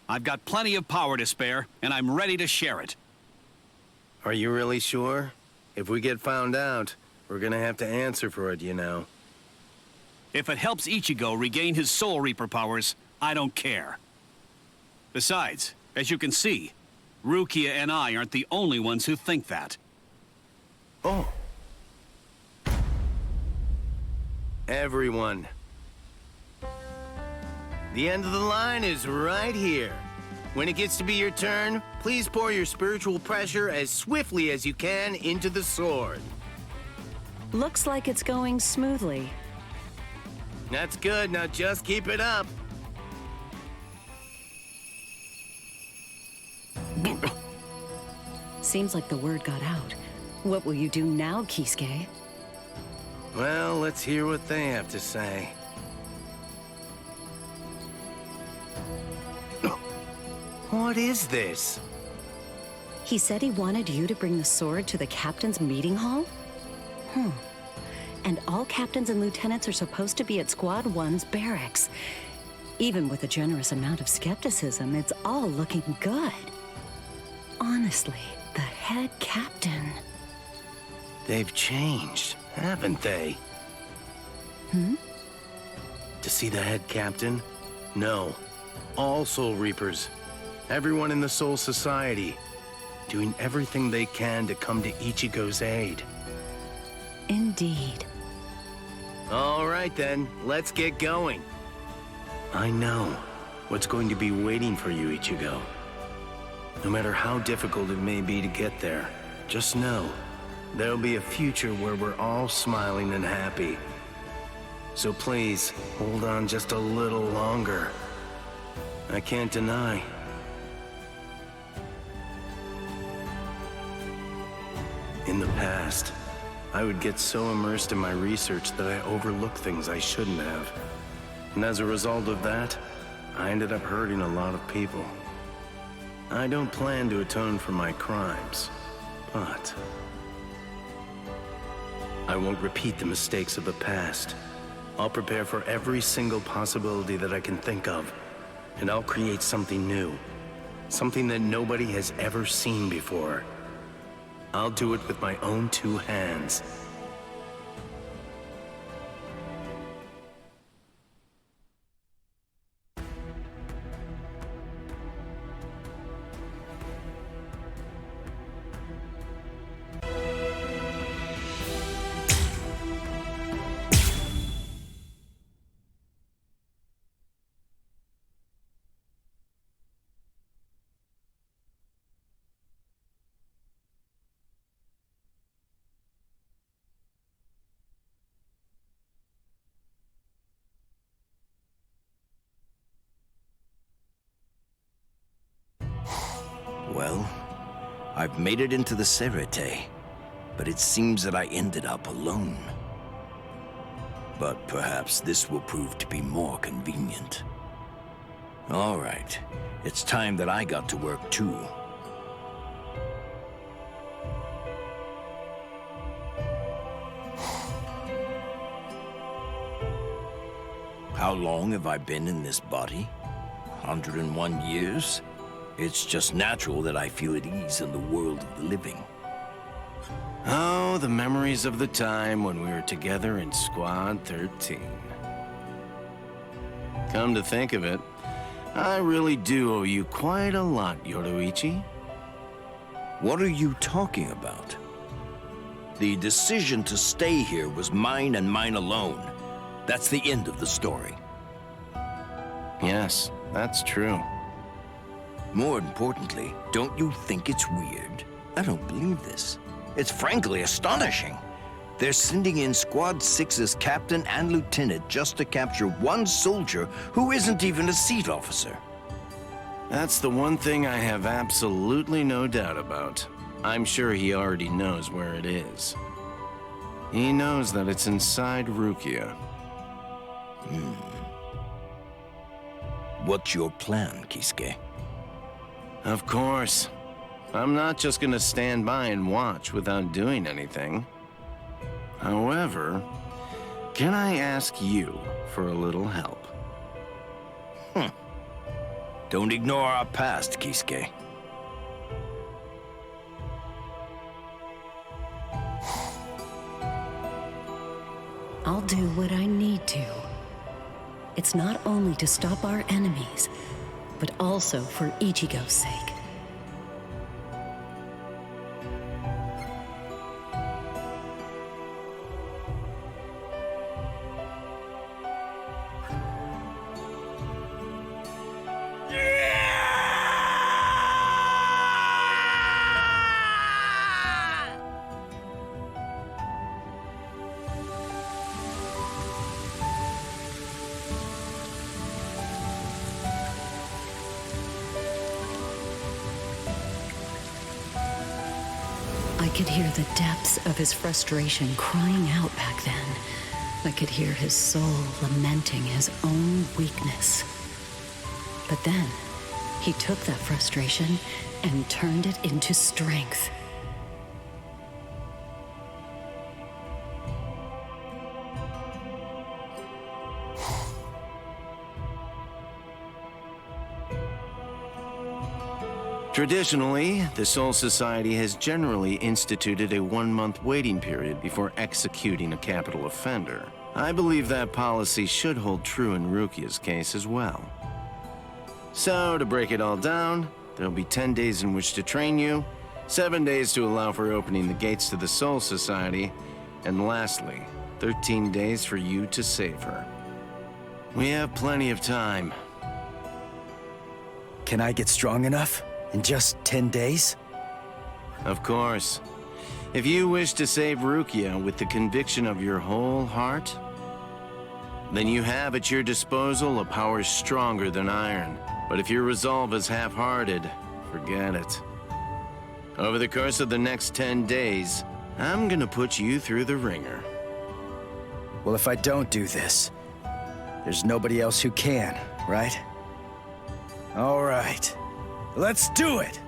I've got plenty of power to spare, and I'm ready to share it. Are you really sure? If we get found out, we're gonna have to answer for it, you know. If it helps Ichigo regain his Soul Reaper powers, I don't care. Besides, as you can see, Rukia and I aren't the only ones who think that. Oh. Everyone. The end of the line is right here. When it gets to be your turn, please pour your spiritual pressure as swiftly as you can into the sword. Looks like it's going smoothly. That's good, now just keep it up. Seems like the word got out. What will you do now, Kisuke? Well, let's hear what they have to say. What is this? He said he wanted you to bring the sword to the captain's meeting hall? And all captains and lieutenants are supposed to be at Squad 1's barracks. Even with a generous amount of skepticism, it's all looking good. Honestly, the head captain. They've changed, haven't they? To see the head captain? No. All Soul Reapers. Everyone in the Soul Society. Doing everything they can to come to Ichigo's aid. Indeed. All right then, let's get going. I know what's going to be waiting for you, Ichigo. No matter how difficult it may be to get there, just know there'll be a future where we're all smiling and happy. So please, hold on just a little longer. I can't deny. In the past, I would get so immersed in my research that I overlooked things I shouldn't have. And as a result of that, I ended up hurting a lot of people. I don't plan to atone for my crimes, but I won't repeat the mistakes of the past. I'll prepare for every single possibility that I can think of, and I'll create something new. Something that nobody has ever seen before. I'll do it with my own 2 hands. Well, I've made it into the Serete, but it seems that I ended up alone. But perhaps this will prove to be more convenient. All right, it's time that I got to work too. How long have I been in this body? 101 years? It's just natural that I feel at ease in the world of the living. Oh, the memories of the time when we were together in Squad 13. Come to think of it, I really do owe you quite a lot, Yoruichi. What are you talking about? The decision to stay here was mine and mine alone. That's the end of the story. Yes, that's true. More importantly, don't you think it's weird? I don't believe this. It's frankly astonishing. They're sending in Squad 6's captain and lieutenant just to capture one soldier who isn't even a seat officer. That's the one thing I have absolutely no doubt about. I'm sure he already knows where it is. He knows that it's inside Rukia. What's your plan, Kisuke? Of course. I'm not just gonna stand by and watch without doing anything. However, can I ask you for a little help? Don't ignore our past, Kisuke. I'll do what I need to. It's not only to stop our enemies, but also for Ichigo's sake. I could hear the depths of his frustration crying out back then. I could hear his soul lamenting his own weakness. But then, he took that frustration and turned it into strength. Traditionally, the Soul Society has generally instituted a 1-month waiting period before executing a capital offender. I believe that policy should hold true in Rukia's case as well. So, to break it all down, there'll be 10 days in which to train you, 7 days to allow for opening the gates to the Soul Society, and lastly, 13 days for you to save her. We have plenty of time. Can I get strong enough? In just 10 days? Of course. If you wish to save Rukia with the conviction of your whole heart, then you have at your disposal a power stronger than iron. But if your resolve is half-hearted, forget it. Over the course of the next 10 days, I'm gonna put you through the ringer. Well, if I don't do this, there's nobody else who can, right? All right. Let's do it!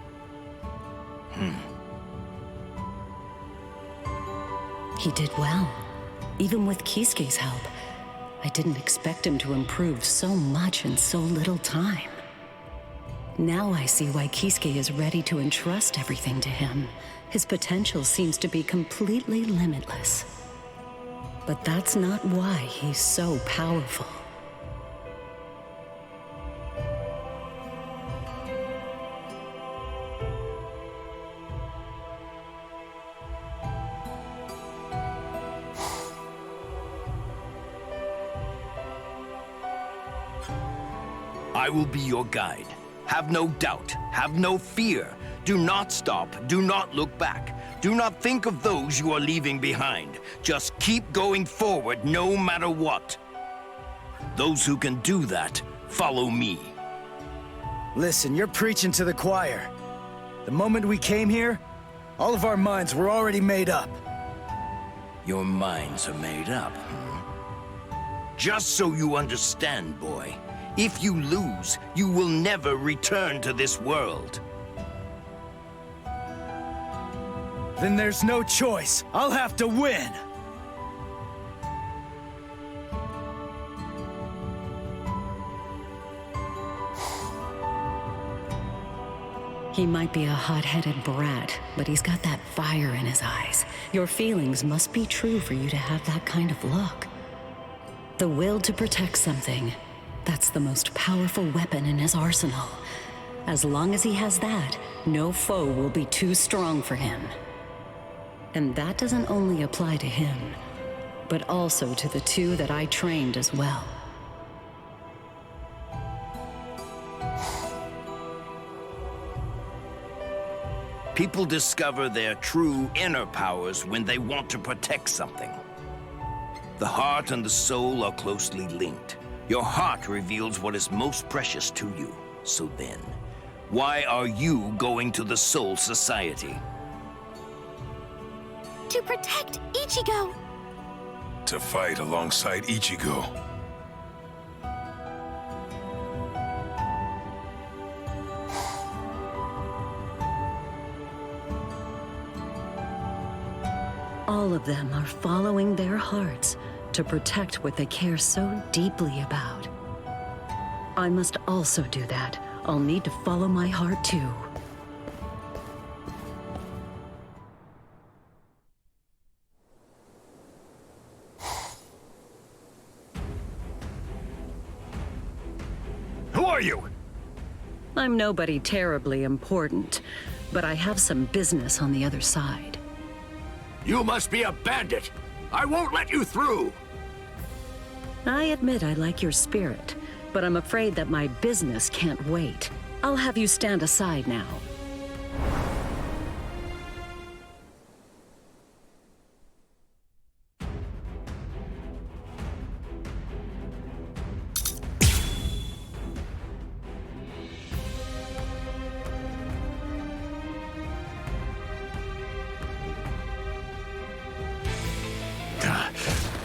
He did well. Even with Kisuke's help, I didn't expect him to improve so much in so little time. Now I see why Kisuke is ready to entrust everything to him. His potential seems to be completely limitless. But that's not why he's so powerful. I will be your guide. Have no doubt, have no fear. Do not stop, do not look back. Do not think of those you are leaving behind. Just keep going forward no matter what. Those who can do that, follow me. Listen, you're preaching to the choir. The moment we came here, all of our minds were already made up. Your minds are made up, Just so you understand, boy. If you lose, you will never return to this world. Then there's no choice. I'll have to win. He might be a hot-headed brat, but he's got that fire in his eyes. Your feelings must be true for you to have that kind of look. The will to protect something. That's the most powerful weapon in his arsenal. As long as he has that, no foe will be too strong for him. And that doesn't only apply to him, but also to the two that I trained as well. People discover their true inner powers when they want to protect something. The heart and the soul are closely linked. Your heart reveals what is most precious to you. So then, why are you going to the Soul Society? To protect Ichigo. To fight alongside Ichigo. All of them are following their hearts to protect what they care so deeply about. I must also do that. I'll need to follow my heart too. Who are you? I'm nobody terribly important, but I have some business on the other side. You must be a bandit. I won't let you through. I admit I like your spirit, but I'm afraid that my business can't wait. I'll have you stand aside now.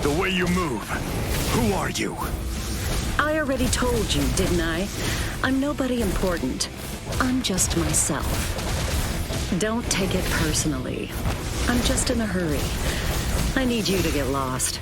The way you move. Who are you? I already told you, didn't I? I'm nobody important. I'm just myself. Don't take it personally. I'm just in a hurry. I need you to get lost.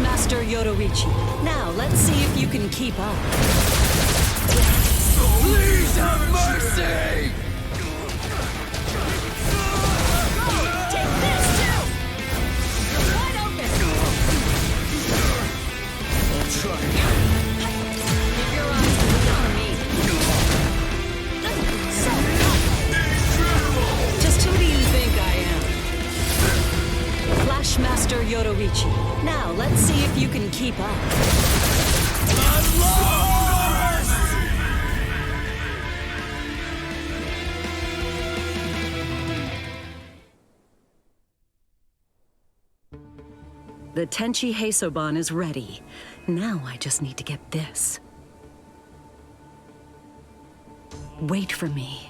Master Yoruichi. Now, let's see if you can keep up. Please have mercy! Take this, too! You're wide open! I'll try. Keep your eyes on me. Just who do you think I am? Flash Master Yoruichi. Now, let's see if you can keep up. The Tenchi Heisoban is ready. Now I just need to get this. Wait for me.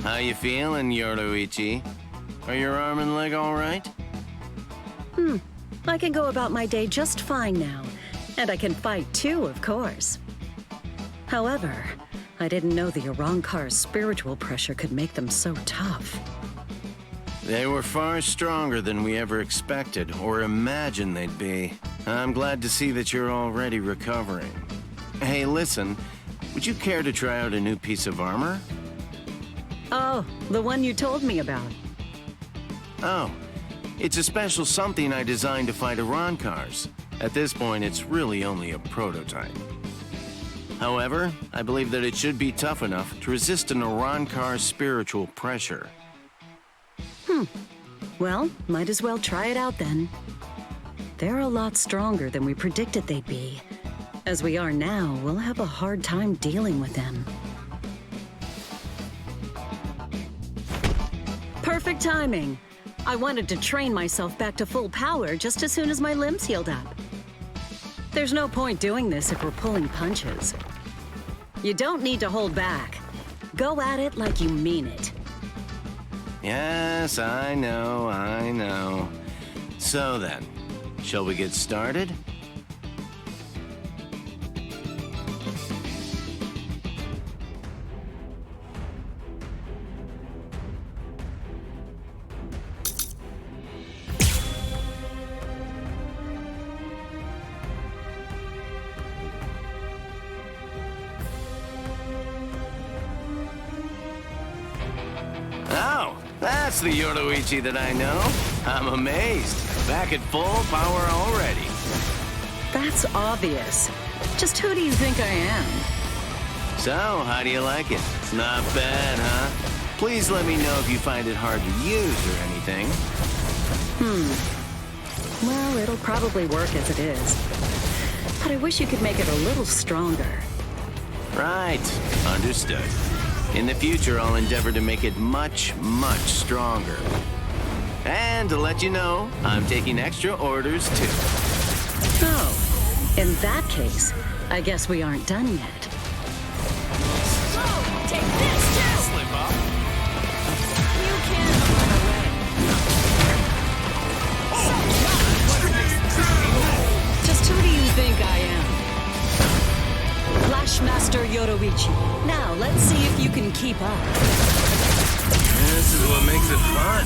How you feeling, Yoruichi? Are your arm and leg all right? I can go about my day just fine now. And I can fight too, of course. However, I didn't know the Arrancar's spiritual pressure could make them so tough. They were far stronger than we ever expected or imagined they'd be. I'm glad to see that you're already recovering. Hey, listen, would you care to try out a new piece of armor? Oh, the one you told me about. Oh, it's a special something I designed to fight Arrancars. At this point, it's really only a prototype. However, I believe that it should be tough enough to resist an Arrancar's spiritual pressure. Well, might as well try it out then. They're a lot stronger than we predicted they'd be. As we are now, we'll have a hard time dealing with them. Perfect timing. I wanted to train myself back to full power just as soon as my limbs healed up. There's no point doing this if we're pulling punches. You don't need to hold back. Go at it like you mean it. Yes, I know. So then, shall we get started? Oh, that's the Yoruichi that I know. I'm amazed. Back at full power already. That's obvious. Just who do you think I am? So, how do you like it? Not bad, huh? Please let me know if you find it hard to use or anything. Well, it'll probably work as it is. But I wish you could make it a little stronger. Right. Understood. In the future, I'll endeavor to make it much, much stronger. And to let you know, I'm taking extra orders too. Oh, in that case, I guess we aren't done yet. Take this, too! Slip up. You can't run away. Just who do you think I am? Flashmaster Yoruichi. Now, let's see if you can keep up. This is what makes it fun.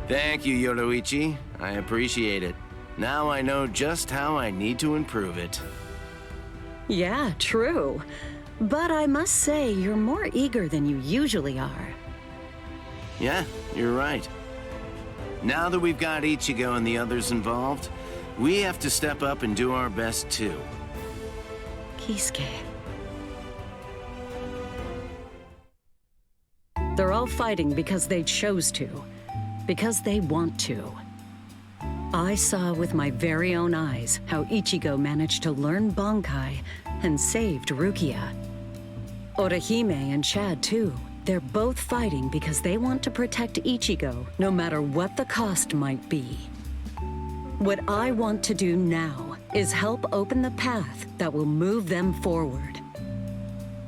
Thank you, Yoruichi. I appreciate it. Now I know just how I need to improve it. Yeah, true. But I must say, you're more eager than you usually are. Yeah, you're right. Now that we've got Ichigo and the others involved, we have to step up and do our best too. Kisuke. They're all fighting because they chose to. Because they want to. I saw with my very own eyes how Ichigo managed to learn Bankai and saved Rukia. Orihime and Chad too. They're both fighting because they want to protect Ichigo, no matter what the cost might be. What I want to do now is help open the path that will move them forward.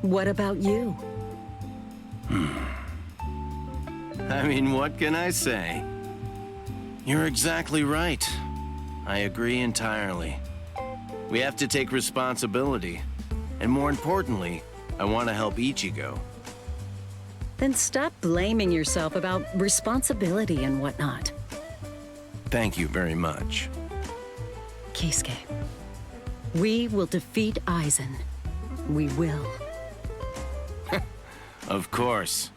What about you? I mean, what can I say? You're exactly right. I agree entirely. We have to take responsibility. And more importantly, I want to help Ichigo. Then stop blaming yourself about responsibility and whatnot. Thank you very much. Kisuke, we will defeat Aizen. We will. Of course.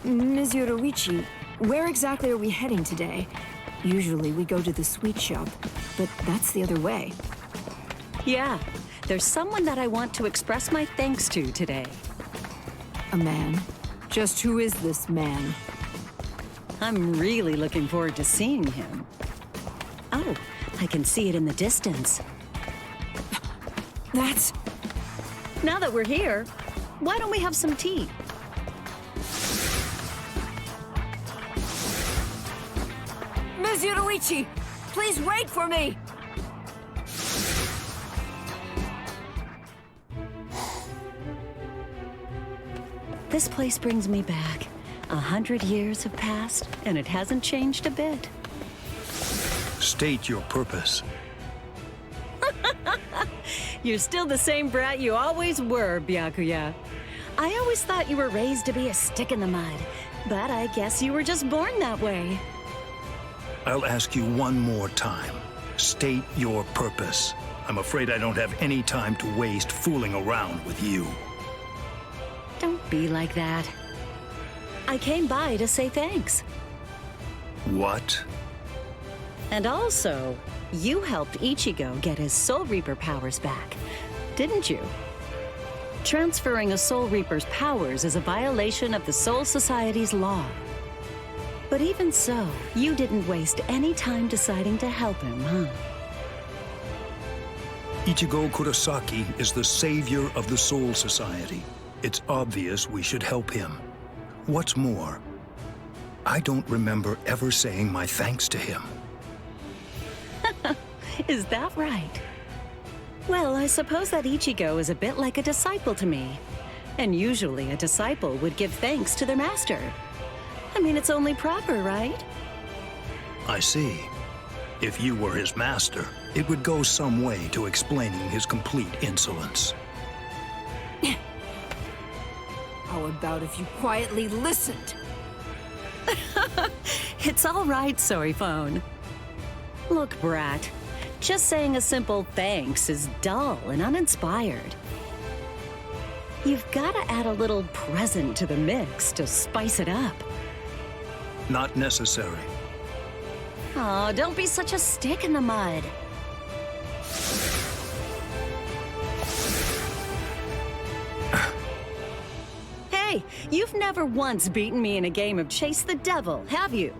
Ms. Yoruichi, where exactly are we heading today? Usually we go to the sweet shop, but that's the other way. Yeah, there's someone that I want to express my thanks to today. A man? Just who is this man? I'm really looking forward to seeing him. Oh, I can see it in the distance. That's... Now that we're here, why don't we have some tea? Ms. Yoruichi, please wait for me! This place brings me back. 100 years have passed, and it hasn't changed a bit. State your purpose. You're still the same brat you always were, Byakuya. I always thought you were raised to be a stick in the mud, but I guess you were just born that way. I'll ask you one more time. State your purpose. I'm afraid I don't have any time to waste fooling around with you. Don't be like that. I came by to say thanks. What? And also, you helped Ichigo get his Soul Reaper powers back, didn't you? Transferring a Soul Reaper's powers is a violation of the Soul Society's law. But even so, you didn't waste any time deciding to help him, huh? Ichigo Kurosaki is the savior of the Soul Society. It's obvious we should help him. What's more, I don't remember ever saying my thanks to him. Is that right? Well, I suppose that Ichigo is a bit like a disciple to me. And usually a disciple would give thanks to their master. I mean, it's only proper, right? I see. If you were his master, it would go some way to explaining his complete insolence. How about if you quietly listened? It's all right, Soiphone. Look, brat. Just saying a simple thanks is dull and uninspired. You've got to add a little present to the mix to spice it up. Not necessary. Oh, don't be such a stick in the mud. Hey, you've never once beaten me in a game of Chase the Devil, have you?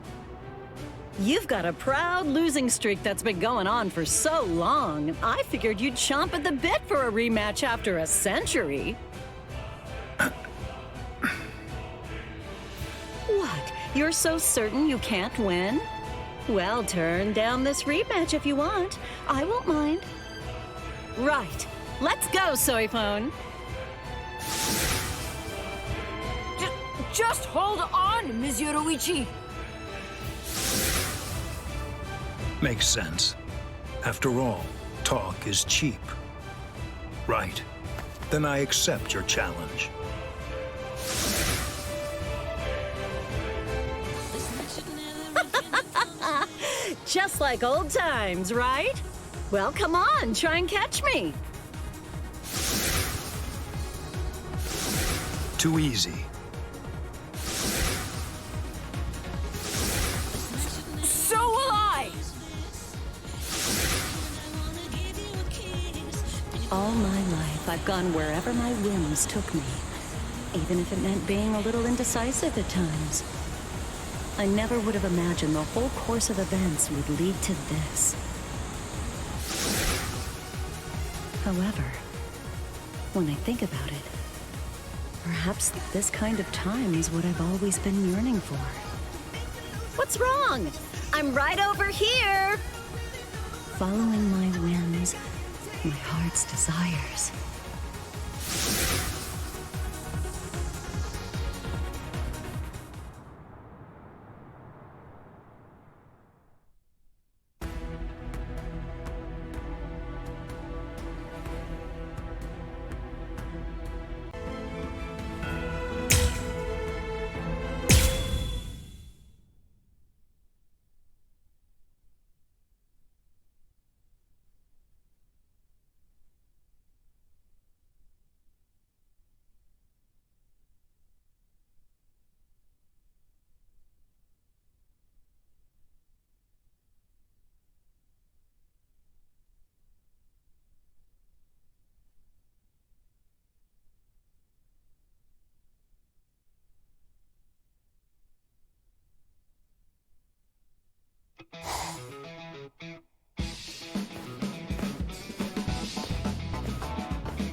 You've got a proud losing streak that's been going on for so long, I figured you'd chomp at the bit for a rematch after a century. What? You're so certain you can't win? Well, turn down this rematch if you want. I won't mind. Right. Let's go, Soiphone. Just hold on, Ms. Yoruichi. Makes sense. After all, talk is cheap. Right. Then I accept your challenge. Just like old times, right? Well, come on, try and catch me. Too easy. So will I! All my life, I've gone wherever my whims took me, even if it meant being a little indecisive at times. I never would have imagined the whole course of events would lead to this. However, when I think about it, perhaps this kind of time is what I've always been yearning for. What's wrong? I'm right over here! Following my whims, my heart's desires.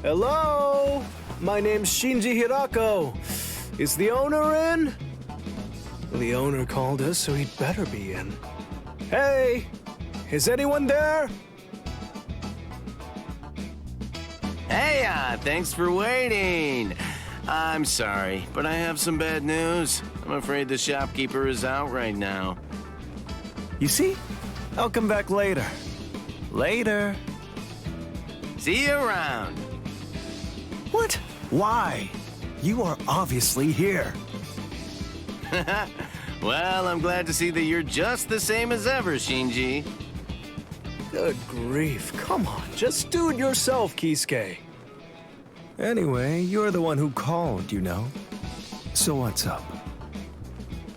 Hello? My name's Shinji Hirako. Is the owner in? The owner called us, so he'd better be in. Hey! Is anyone there? Hey, thanks for waiting. I'm sorry, but I have some bad news. I'm afraid the shopkeeper is out right now. You see? I'll come back later. Later. See you around. What? Why? You are obviously here. Well, I'm glad to see that you're just the same as ever, Shinji. Good grief. Come on, just do it yourself, Kisuke. Anyway, you're the one who called, you know. So what's up?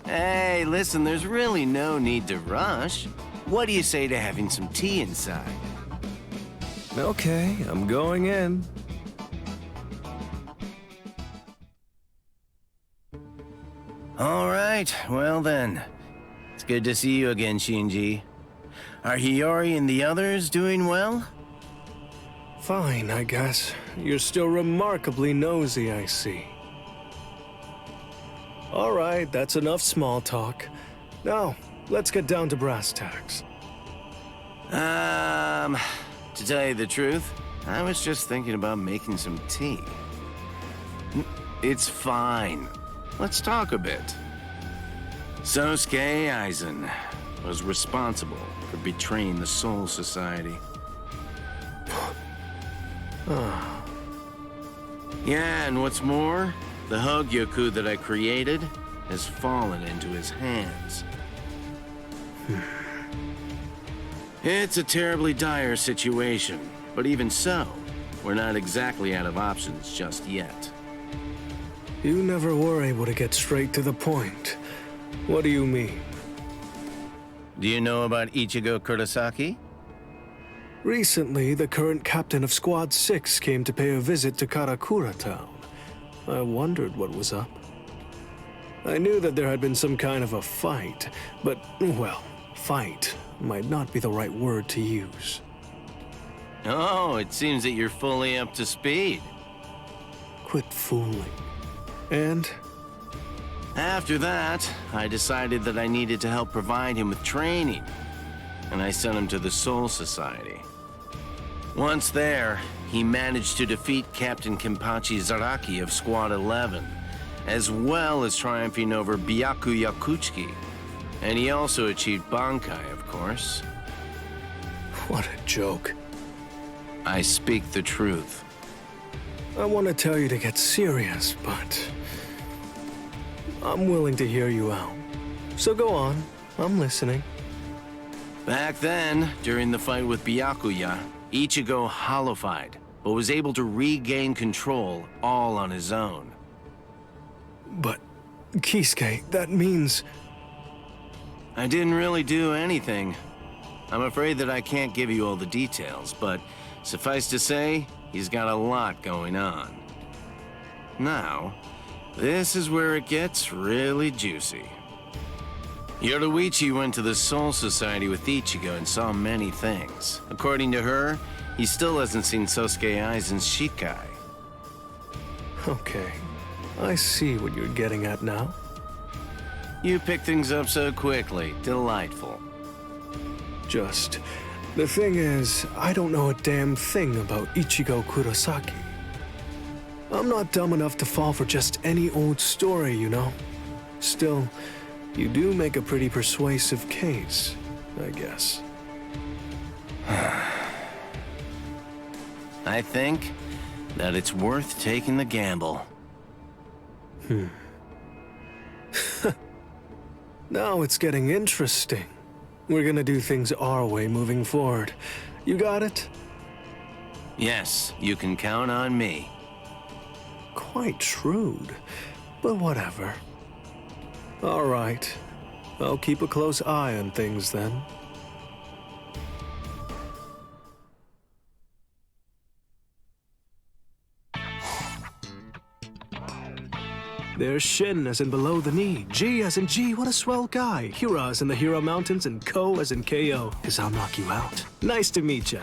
Hey, listen, there's really no need to rush. What do you say to having some tea inside? Okay, I'm going in. All right, well then. It's good to see you again, Shinji. Are Hiyori and the others doing well? Fine, I guess. You're still remarkably nosy, I see. All right, that's enough small talk. Now, let's get down to brass tacks. To tell you the truth, I was just thinking about making some tea. It's fine. Let's talk a bit. Sosuke Aizen was responsible for betraying the Soul Society. Yeah, and what's more, the Hogyoku that I created has fallen into his hands. It's a terribly dire situation, but even so, we're not exactly out of options just yet. You never were able to get straight to the point. What do you mean? Do you know about Ichigo Kurosaki? Recently, the current captain of Squad 6 came to pay a visit to Karakura Town. I wondered what was up. I knew that there had been some kind of a fight, but, well, fight might not be the right word to use. Oh, it seems that you're fully up to speed. Quit fooling. And? After that, I decided that I needed to help provide him with training, and I sent him to the Soul Society. Once there, he managed to defeat Captain Kenpachi Zaraki of Squad 11, as well as triumphing over Byaku Yakutsuki, and he also achieved Bankai, of course. What a joke. I speak the truth. I want to tell you to get serious, but I'm willing to hear you out. So go on, I'm listening. Back then, during the fight with Byakuya, Ichigo hollowied, but was able to regain control all on his own. But, Kisuke, that means... I didn't really do anything. I'm afraid that I can't give you all the details, but suffice to say, he's got a lot going on. Now, this is where it gets really juicy. Yoruichi went to the Soul Society with Ichigo and saw many things. According to her, he still hasn't seen Sosuke Aizen's Shikai. Okay, I see what you're getting at now. You pick things up so quickly. Delightful. The thing is, I don't know a damn thing about Ichigo Kurosaki. I'm not dumb enough to fall for just any old story, you know? Still, you do make a pretty persuasive case, I guess. I think that it's worth taking the gamble. Now it's getting interesting. We're gonna do things our way moving forward. You got it? Yes, you can count on me. Quite shrewd, but whatever. All right. I'll keep a close eye on things then. There's Shin as in below the knee, G as in G, what a swell guy, Hira as in the Hira Mountains, and Ko as in KO, 'cause I'll knock you out. Nice to meet ya.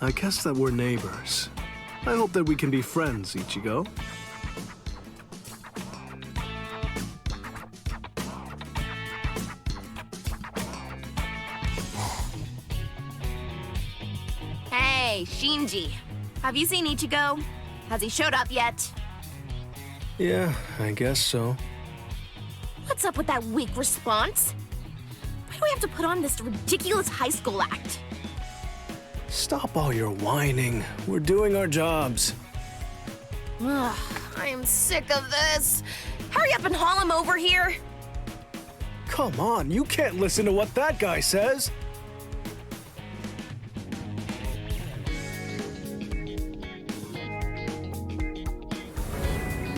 I guess that we're neighbors. I hope that we can be friends, Ichigo. Hey, Shinji. Have you seen Ichigo? Has he showed up yet? Yeah, I guess so. What's up with that weak response? Why do we have to put on this ridiculous high school act? Stop all your whining. We're doing our jobs. Ugh, I am sick of this. Hurry up and haul him over here. Come on, you can't listen to what that guy says.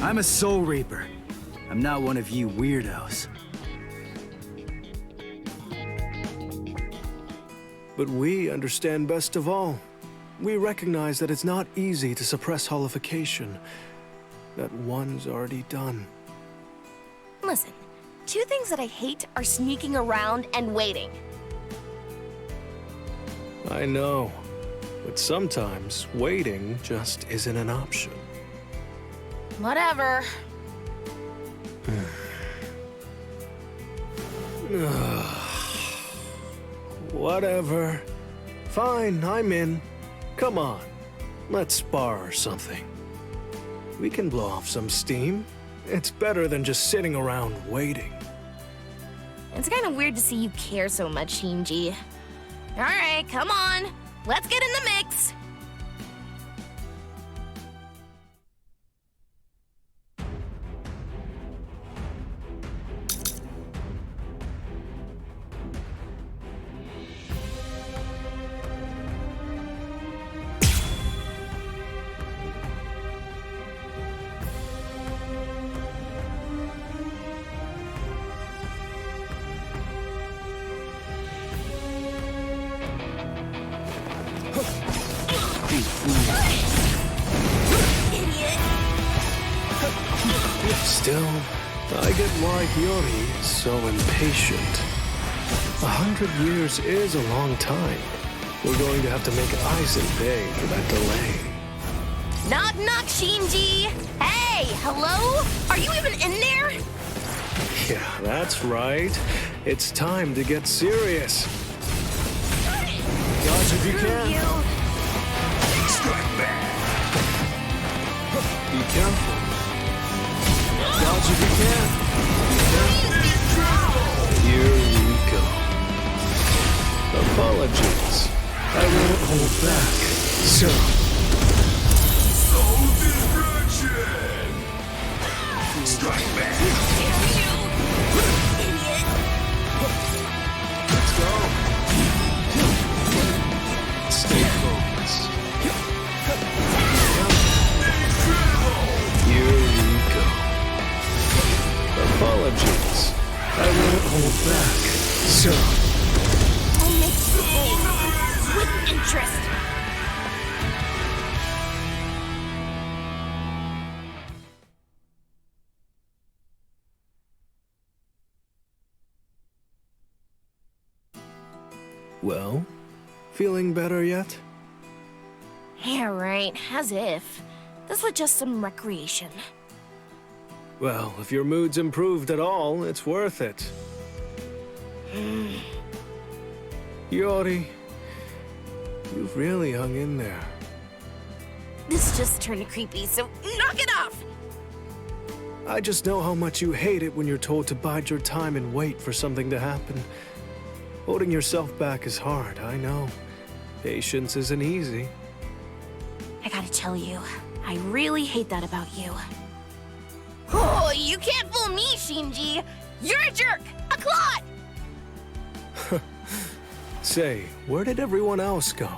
I'm a Soul Reaper. I'm not one of you weirdos. But we understand best of all. We recognize that it's not easy to suppress holification. That one's already done. Listen, two things that I hate are sneaking around and waiting. I know. But sometimes waiting just isn't an option. Whatever. Whatever. Fine, I'm in. Come on, let's spar or something. We can blow off some steam. It's better than just sitting around waiting. It's kind of weird to see you care so much, Shinji. Alright, come on. Let's get in the mix. Still, I get why Hiyori is so impatient. 100 years is a long time. We're going to have to make eyes and pay for that delay. Knock, knock, Shinji. Hey, hello? Are you even in there? Yeah, that's right. It's time to get serious. Dodge if you can. Strike back. Be careful. Dodge if you can. Here we go. Apologies. I won't hold back. So. Soul destruction. Strike back. Let's go. Stay focused. Here we go. Apologies. I won't hold back. So. I'll make you with interest. Well, feeling better yet? Yeah, right. As if. This was just some recreation. Well, if your mood's improved at all, it's worth it. Hiyori, you've really hung in there. This just turned creepy, so knock it off! I just know how much you hate it when you're told to bide your time and wait for something to happen. Holding yourself back is hard, I know. Patience isn't easy. I gotta tell you, I really hate that about you. Oh, you can't fool me, Shinji! You're a jerk! A clod! Say, where did everyone else go?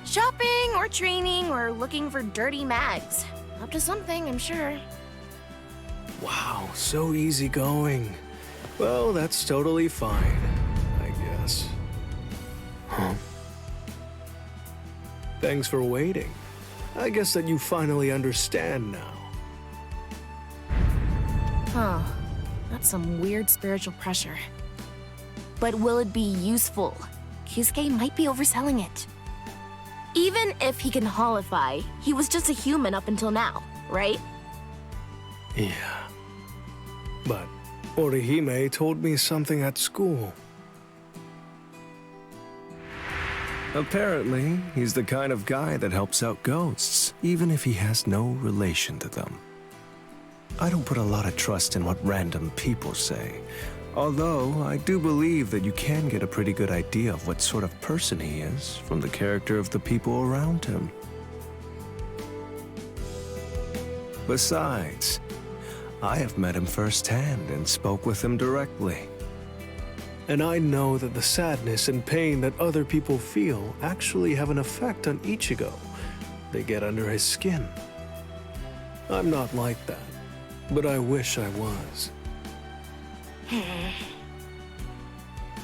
Shopping, or training, or looking for dirty mags. Up to something, I'm sure. Wow, so easygoing. Well, that's totally fine, I guess. Huh? Thanks for waiting. I guess that you finally understand now. Huh. That's some weird spiritual pressure. But will it be useful? Kyusuke might be overselling it. Even if he can holify, he was just a human up until now, right? Yeah. But Orihime told me something at school. Apparently, he's the kind of guy that helps out ghosts, even if he has no relation to them. I don't put a lot of trust in what random people say, although I do believe that you can get a pretty good idea of what sort of person he is from the character of the people around him. Besides, I have met him firsthand and spoke with him directly. And I know that the sadness and pain that other people feel actually have an effect on Ichigo. They get under his skin. I'm not like that, but I wish I was.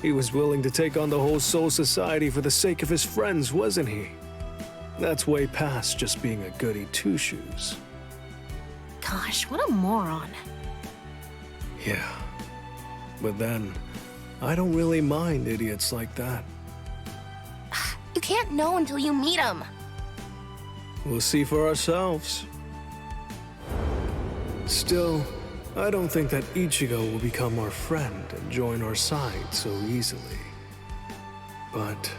He was willing to take on the whole Soul Society for the sake of his friends, wasn't he? That's way past just being a goody two-shoes. Gosh, what a moron. Yeah. But then, I don't really mind idiots like that. You can't know until you meet him. We'll see for ourselves. Still, I don't think that Ichigo will become our friend and join our side so easily. But...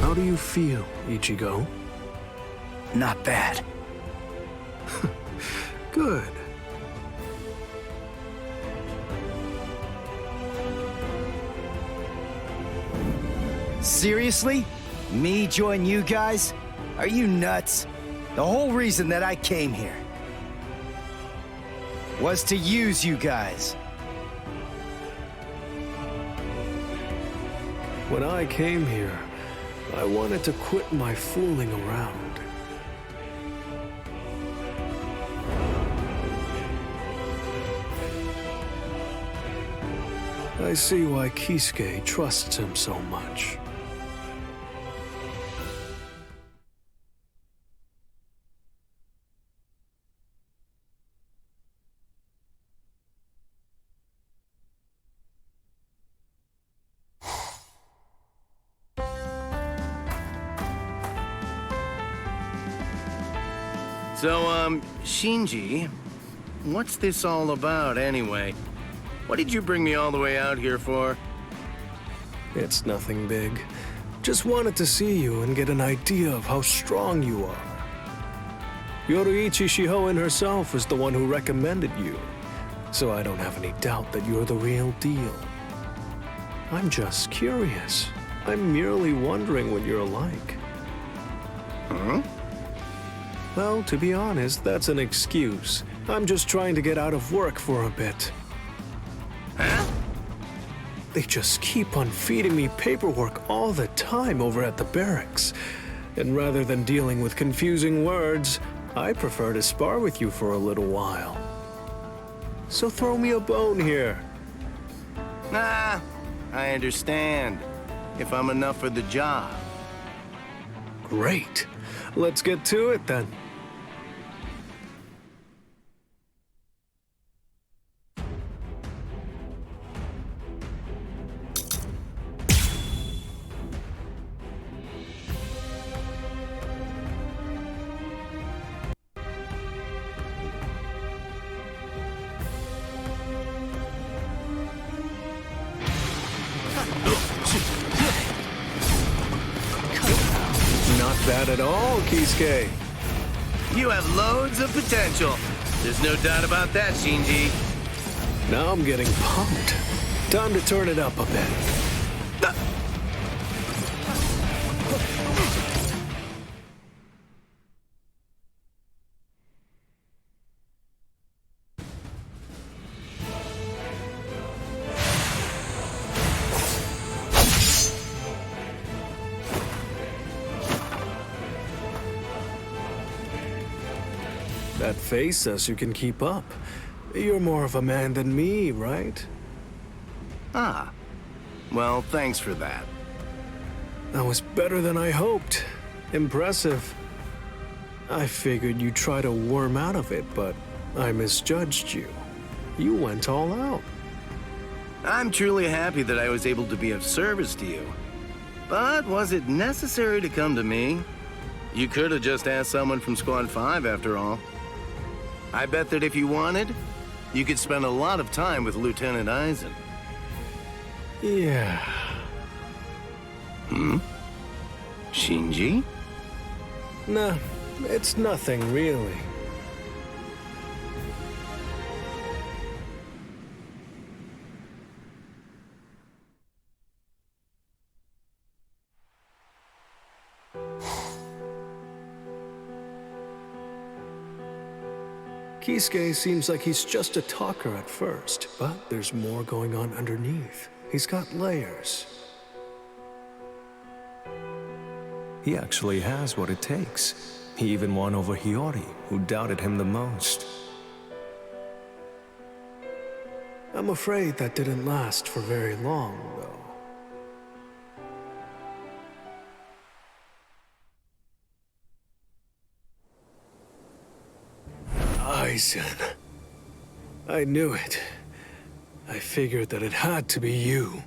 How do you feel, Ichigo? Not bad. Good. Seriously? Me join you guys? Are you nuts? The whole reason that I came here was to use you guys. When I came here, I wanted to quit my fooling around. I see why Kisuke trusts him so much. So, Shinji, what's this all about anyway? What did you bring me all the way out here for? It's nothing big. Just wanted to see you and get an idea of how strong you are. Yoruichi Shihoin herself is the one who recommended you, so I don't have any doubt that you're the real deal. I'm just curious. I'm merely wondering what you're like. Huh? Well, to be honest, that's an excuse. I'm just trying to get out of work for a bit. Huh? They just keep on feeding me paperwork all the time over at the barracks. And rather than dealing with confusing words, I prefer to spar with you for a little while. So throw me a bone here. Nah, I understand. If I'm enough for the job. Great. Let's get to it then. Not bad at all, Kisuke. You have loads of potential. There's no doubt about that, Shinji. Now I'm getting pumped. Time to turn it up a bit. That face says you can keep up. You're more of a man than me, right? Ah. Well, thanks for that. That was better than I hoped. Impressive. I figured you'd try to worm out of it, but I misjudged you. You went all out. I'm truly happy that I was able to be of service to you. But was it necessary to come to me? You could have just asked someone from Squad 5 after all. I bet that if you wanted, you could spend a lot of time with Lieutenant Eisen. Yeah. Shinji? Nah, it's nothing really. Kisuke seems like he's just a talker at first, but there's more going on underneath. He's got layers. He actually has what it takes. He even won over Hiyori, who doubted him the most. I'm afraid that didn't last for very long, though. Eisen. I knew it. I figured that it had to be you.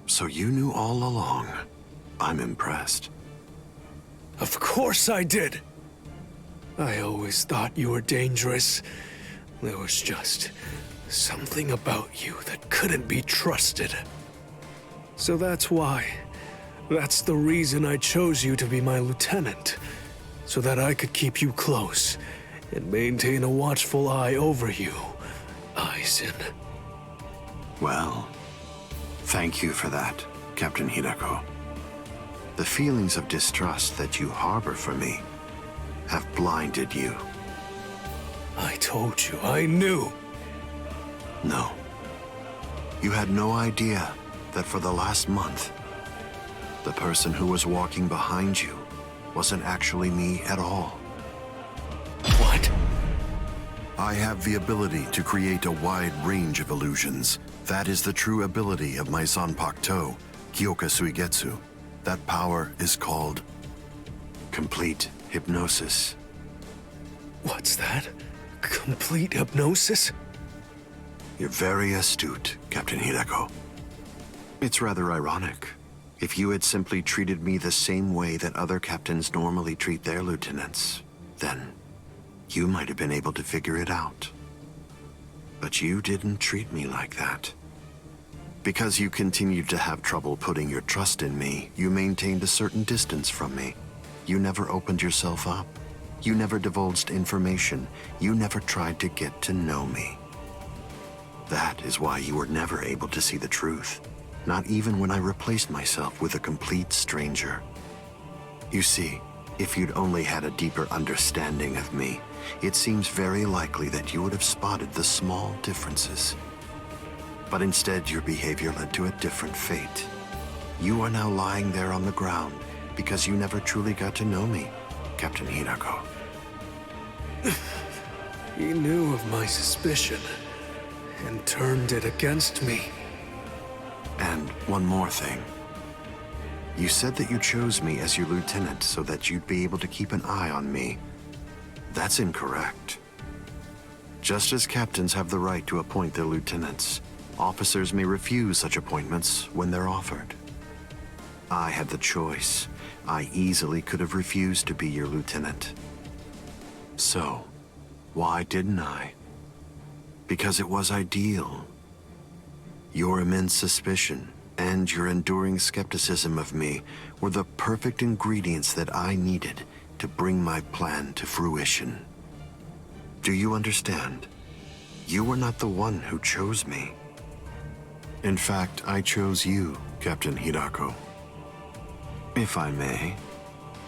So you knew all along. I'm impressed. Of course I did! I always thought you were dangerous. There was just something about you that couldn't be trusted. So that's why. That's the reason I chose you to be my lieutenant. So that I could keep you close and maintain a watchful eye over you, Eisen. Well, thank you for that, Captain Hideko. The feelings of distrust that you harbor for me have blinded you. I told you, I knew. No. You had no idea that for the last month, the person who was walking behind you wasn't actually me at all. What? I have the ability to create a wide range of illusions. That is the true ability of my Zanpakuto, Kyoka Suigetsu. That power is called complete hypnosis. What's that? Complete hypnosis? You're very astute, Captain Hideko. It's rather ironic. If you had simply treated me the same way that other captains normally treat their lieutenants, then you might have been able to figure it out. But you didn't treat me like that. Because you continued to have trouble putting your trust in me, you maintained a certain distance from me. You never opened yourself up. You never divulged information. You never tried to get to know me. That is why you were never able to see the truth. Not even when I replaced myself with a complete stranger. You see, if you'd only had a deeper understanding of me, it seems very likely that you would have spotted the small differences. But instead, your behavior led to a different fate. You are now lying there on the ground because you never truly got to know me, Captain Hideko. He knew of my suspicion and turned it against me. And one more thing. You said that you chose me as your lieutenant so that you'd be able to keep an eye on me. That's incorrect. Just as captains have the right to appoint their lieutenants, officers may refuse such appointments when they're offered. I had the choice. I easily could have refused to be your lieutenant. So, why didn't I? Because it was ideal. Your immense suspicion and your enduring skepticism of me were the perfect ingredients that I needed to bring my plan to fruition. Do you understand? You were not the one who chose me. In fact, I chose you Captain Hirako. If I may,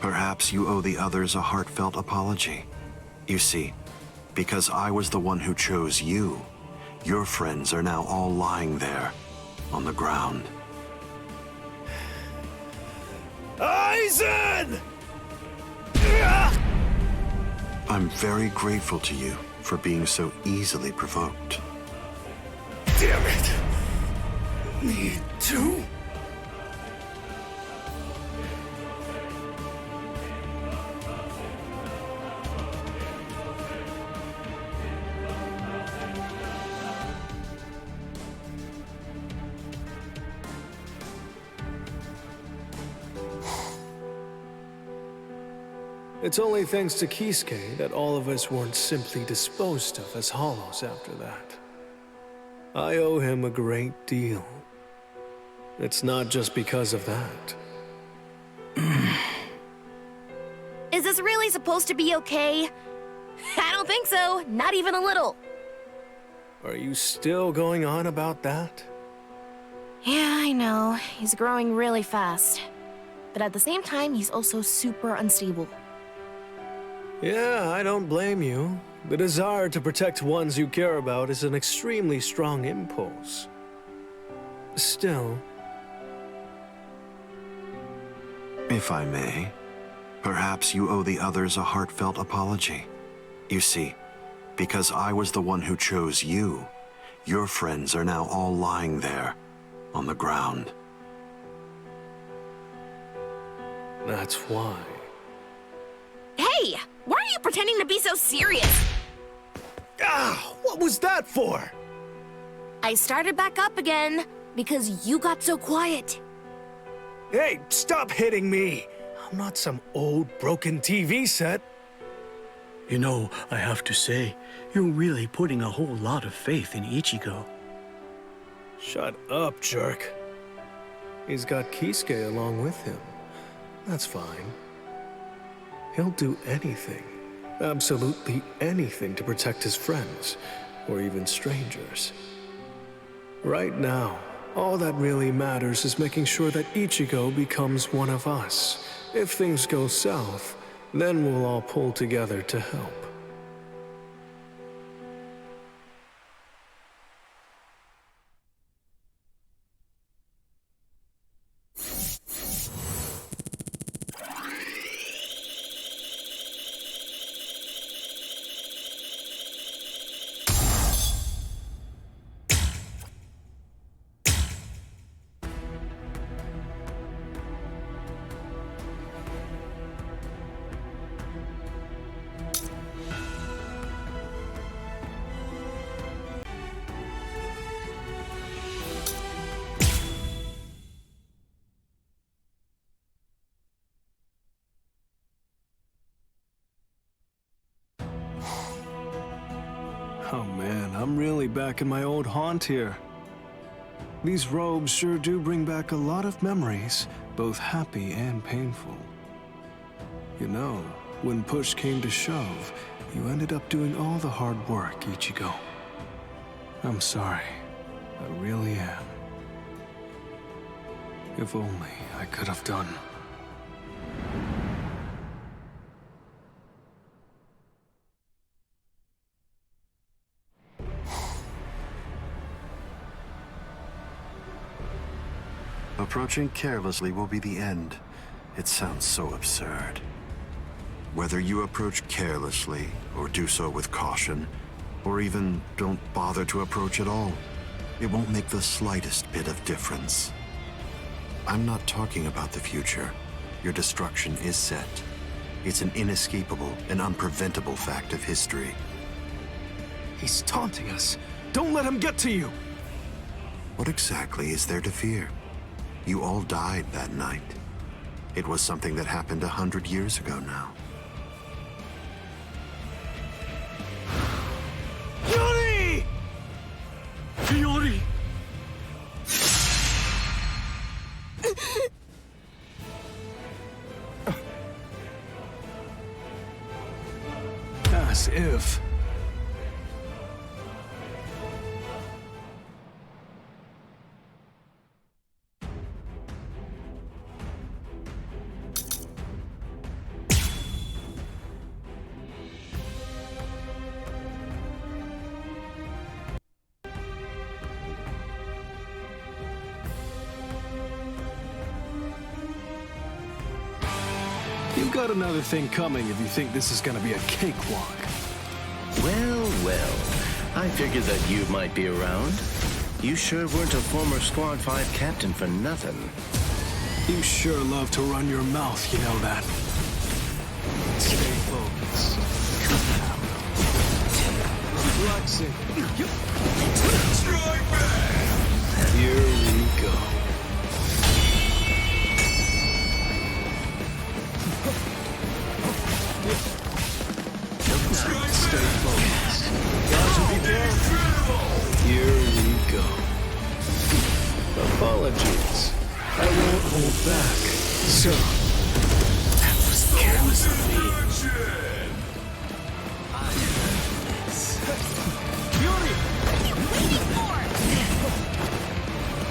perhaps you owe the others a heartfelt apology. You see, because I was the one who chose you, your friends are now all lying there, on the ground. Aizen! I'm very grateful to you for being so easily provoked. Damn it! Me too? It's only thanks to Kisuke that all of us weren't simply disposed of as hollows after that. I owe him a great deal. It's not just because of that. Is this really supposed to be okay? I don't think so, not even a little. Are you still going on about that? Yeah, I know. He's growing really fast. But at the same time, he's also super unstable. Yeah, I don't blame you. The desire to protect ones you care about is an extremely strong impulse. Still... If I may, perhaps you owe the others a heartfelt apology. You see, because I was the one who chose you, your friends are now all lying there, on the ground. That's why. Hey! Why are you pretending to be so serious? Ah! What was that for? I started back up again because you got so quiet. Hey, stop hitting me! I'm not some old, broken TV set. You know, I have to say, you're really putting a whole lot of faith in Ichigo. Shut up, jerk. He's got Kisuke along with him. That's fine. He'll do anything, absolutely anything to protect his friends, or even strangers. Right now, all that really matters is making sure that Ichigo becomes one of us. If things go south, then we'll all pull together to help. Oh man, I'm really back in my old haunt here. These robes sure do bring back a lot of memories, both happy and painful. You know, when push came to shove, you ended up doing all the hard work, Ichigo. I'm sorry. I really am. If only I could have done. Approaching carelessly will be the end. It sounds so absurd. Whether you approach carelessly, or do so with caution, or even don't bother to approach at all, it won't make the slightest bit of difference. I'm not talking about the future. Your destruction is set. It's an inescapable and unpreventable fact of history. He's taunting us. Don't let him get to you! What exactly is there to fear? You all died that night. It was something that happened 100 years ago now. Yuri! Yuri! As if... You got another thing coming if you think this is gonna be a cakewalk. Well, well. I figured that you might be around. You sure weren't a former Squad 5 captain for nothing. You sure love to run your mouth, you know that. Stay focused. Relaxing. Strike back! Here we go. Stay focused. Got to be careful. Here we go. Apologies. I won't hold back. So, that was careless of me. Fury!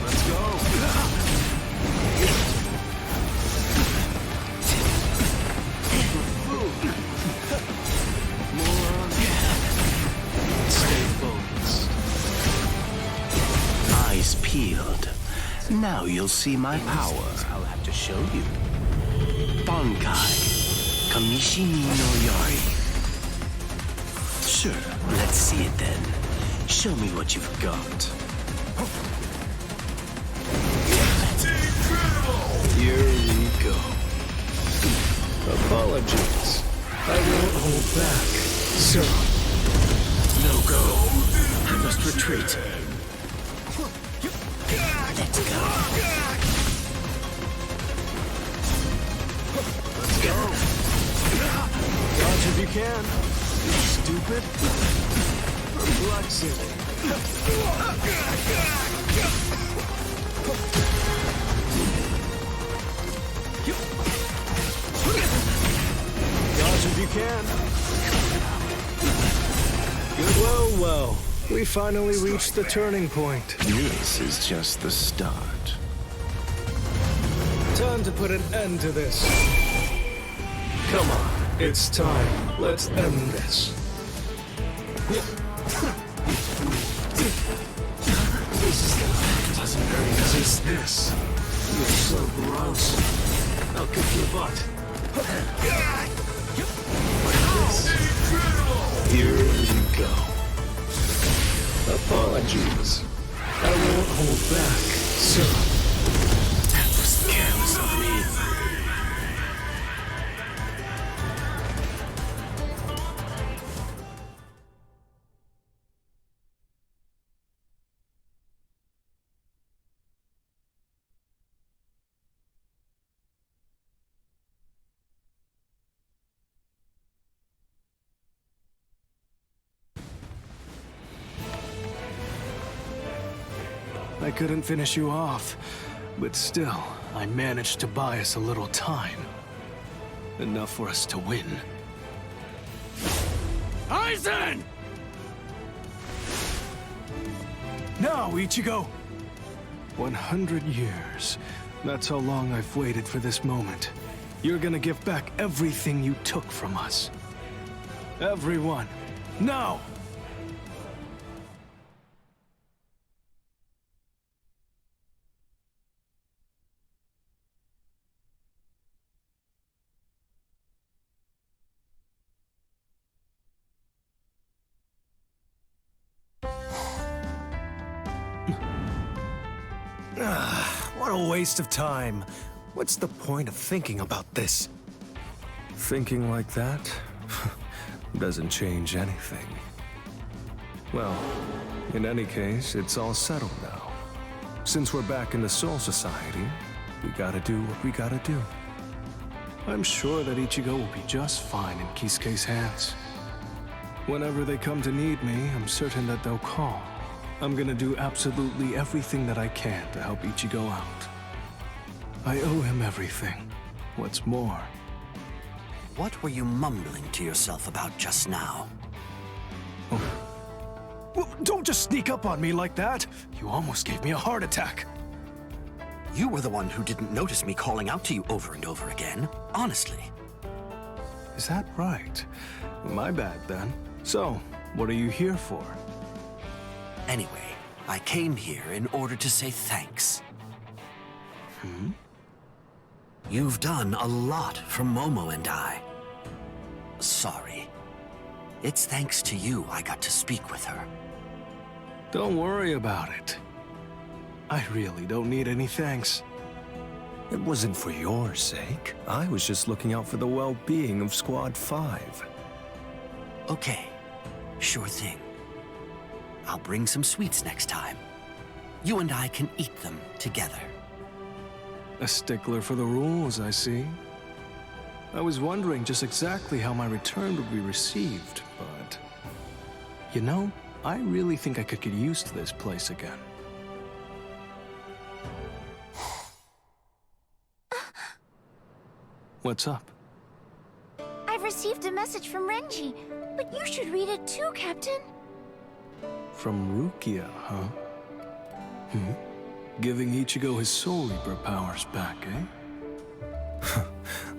Let's go. More on. Stay focused. Eyes peeled. Now you'll see my power. I'll have to show you. Bankai. Kamishimi no Yari. Sure, let's see it then. Show me what you've got. Here we go. Apologies. I won't hold back. So, no go. I must retreat. Let's go. Let's go. Dodge if you can. Stupid. Perplexing. Dodge if you can. Good. Well, well. We finally reached the turning point. This is just the start. Time to put an end to this. Come on, it's time. Let's end this. Doesn't hurt. Resist this. You're so gross. I'll kick your butt. Here we go. Apologies. I won't hold back, sir. That was careless of me. I couldn't finish you off, but still, I managed to buy us a little time. Enough for us to win. Aizen! Now, Ichigo! 100 years. That's how long I've waited for this moment. You're gonna give back everything you took from us. Everyone, now! What a waste of time. What's the point of thinking about this? Thinking like that doesn't change anything. Well, in any case, it's all settled now. Since we're back in the Soul Society, we gotta do what we gotta do. I'm sure that Ichigo will be just fine in Kisuke's hands. Whenever they come to need me, I'm certain that they'll call. I'm gonna do absolutely everything that I can to help Ichigo out. I owe him everything. What's more... What were you mumbling to yourself about just now? Oh. Well, don't just sneak up on me like that! You almost gave me a heart attack! You were the one who didn't notice me calling out to you over and over again. Honestly. Is that right? My bad, then. So, what are you here for? Anyway, I came here in order to say thanks. You've done a lot for Momo and I. Sorry. It's thanks to you I got to speak with her. Don't worry about it. I really don't need any thanks. It wasn't for your sake. I was just looking out for the well-being of Squad 5. Okay, sure thing. I'll bring some sweets next time. You and I can eat them together. A stickler for the rules, I see. I was wondering just exactly how my return would be received, but... You know, I really think I could get used to this place again. What's up? I've received a message from Renji, but you should read it too, Captain. From Rukia, huh? Giving Ichigo his Soul Reaper powers back, eh?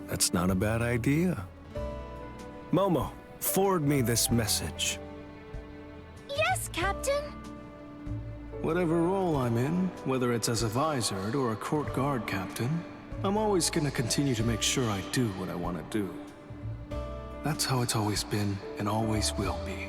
That's not a bad idea. Momo, forward me this message. Yes, Captain. Whatever role I'm in, whether it's as a visored or a court guard captain, I'm always gonna continue to make sure I do what I want to do. That's how it's always been and always will be.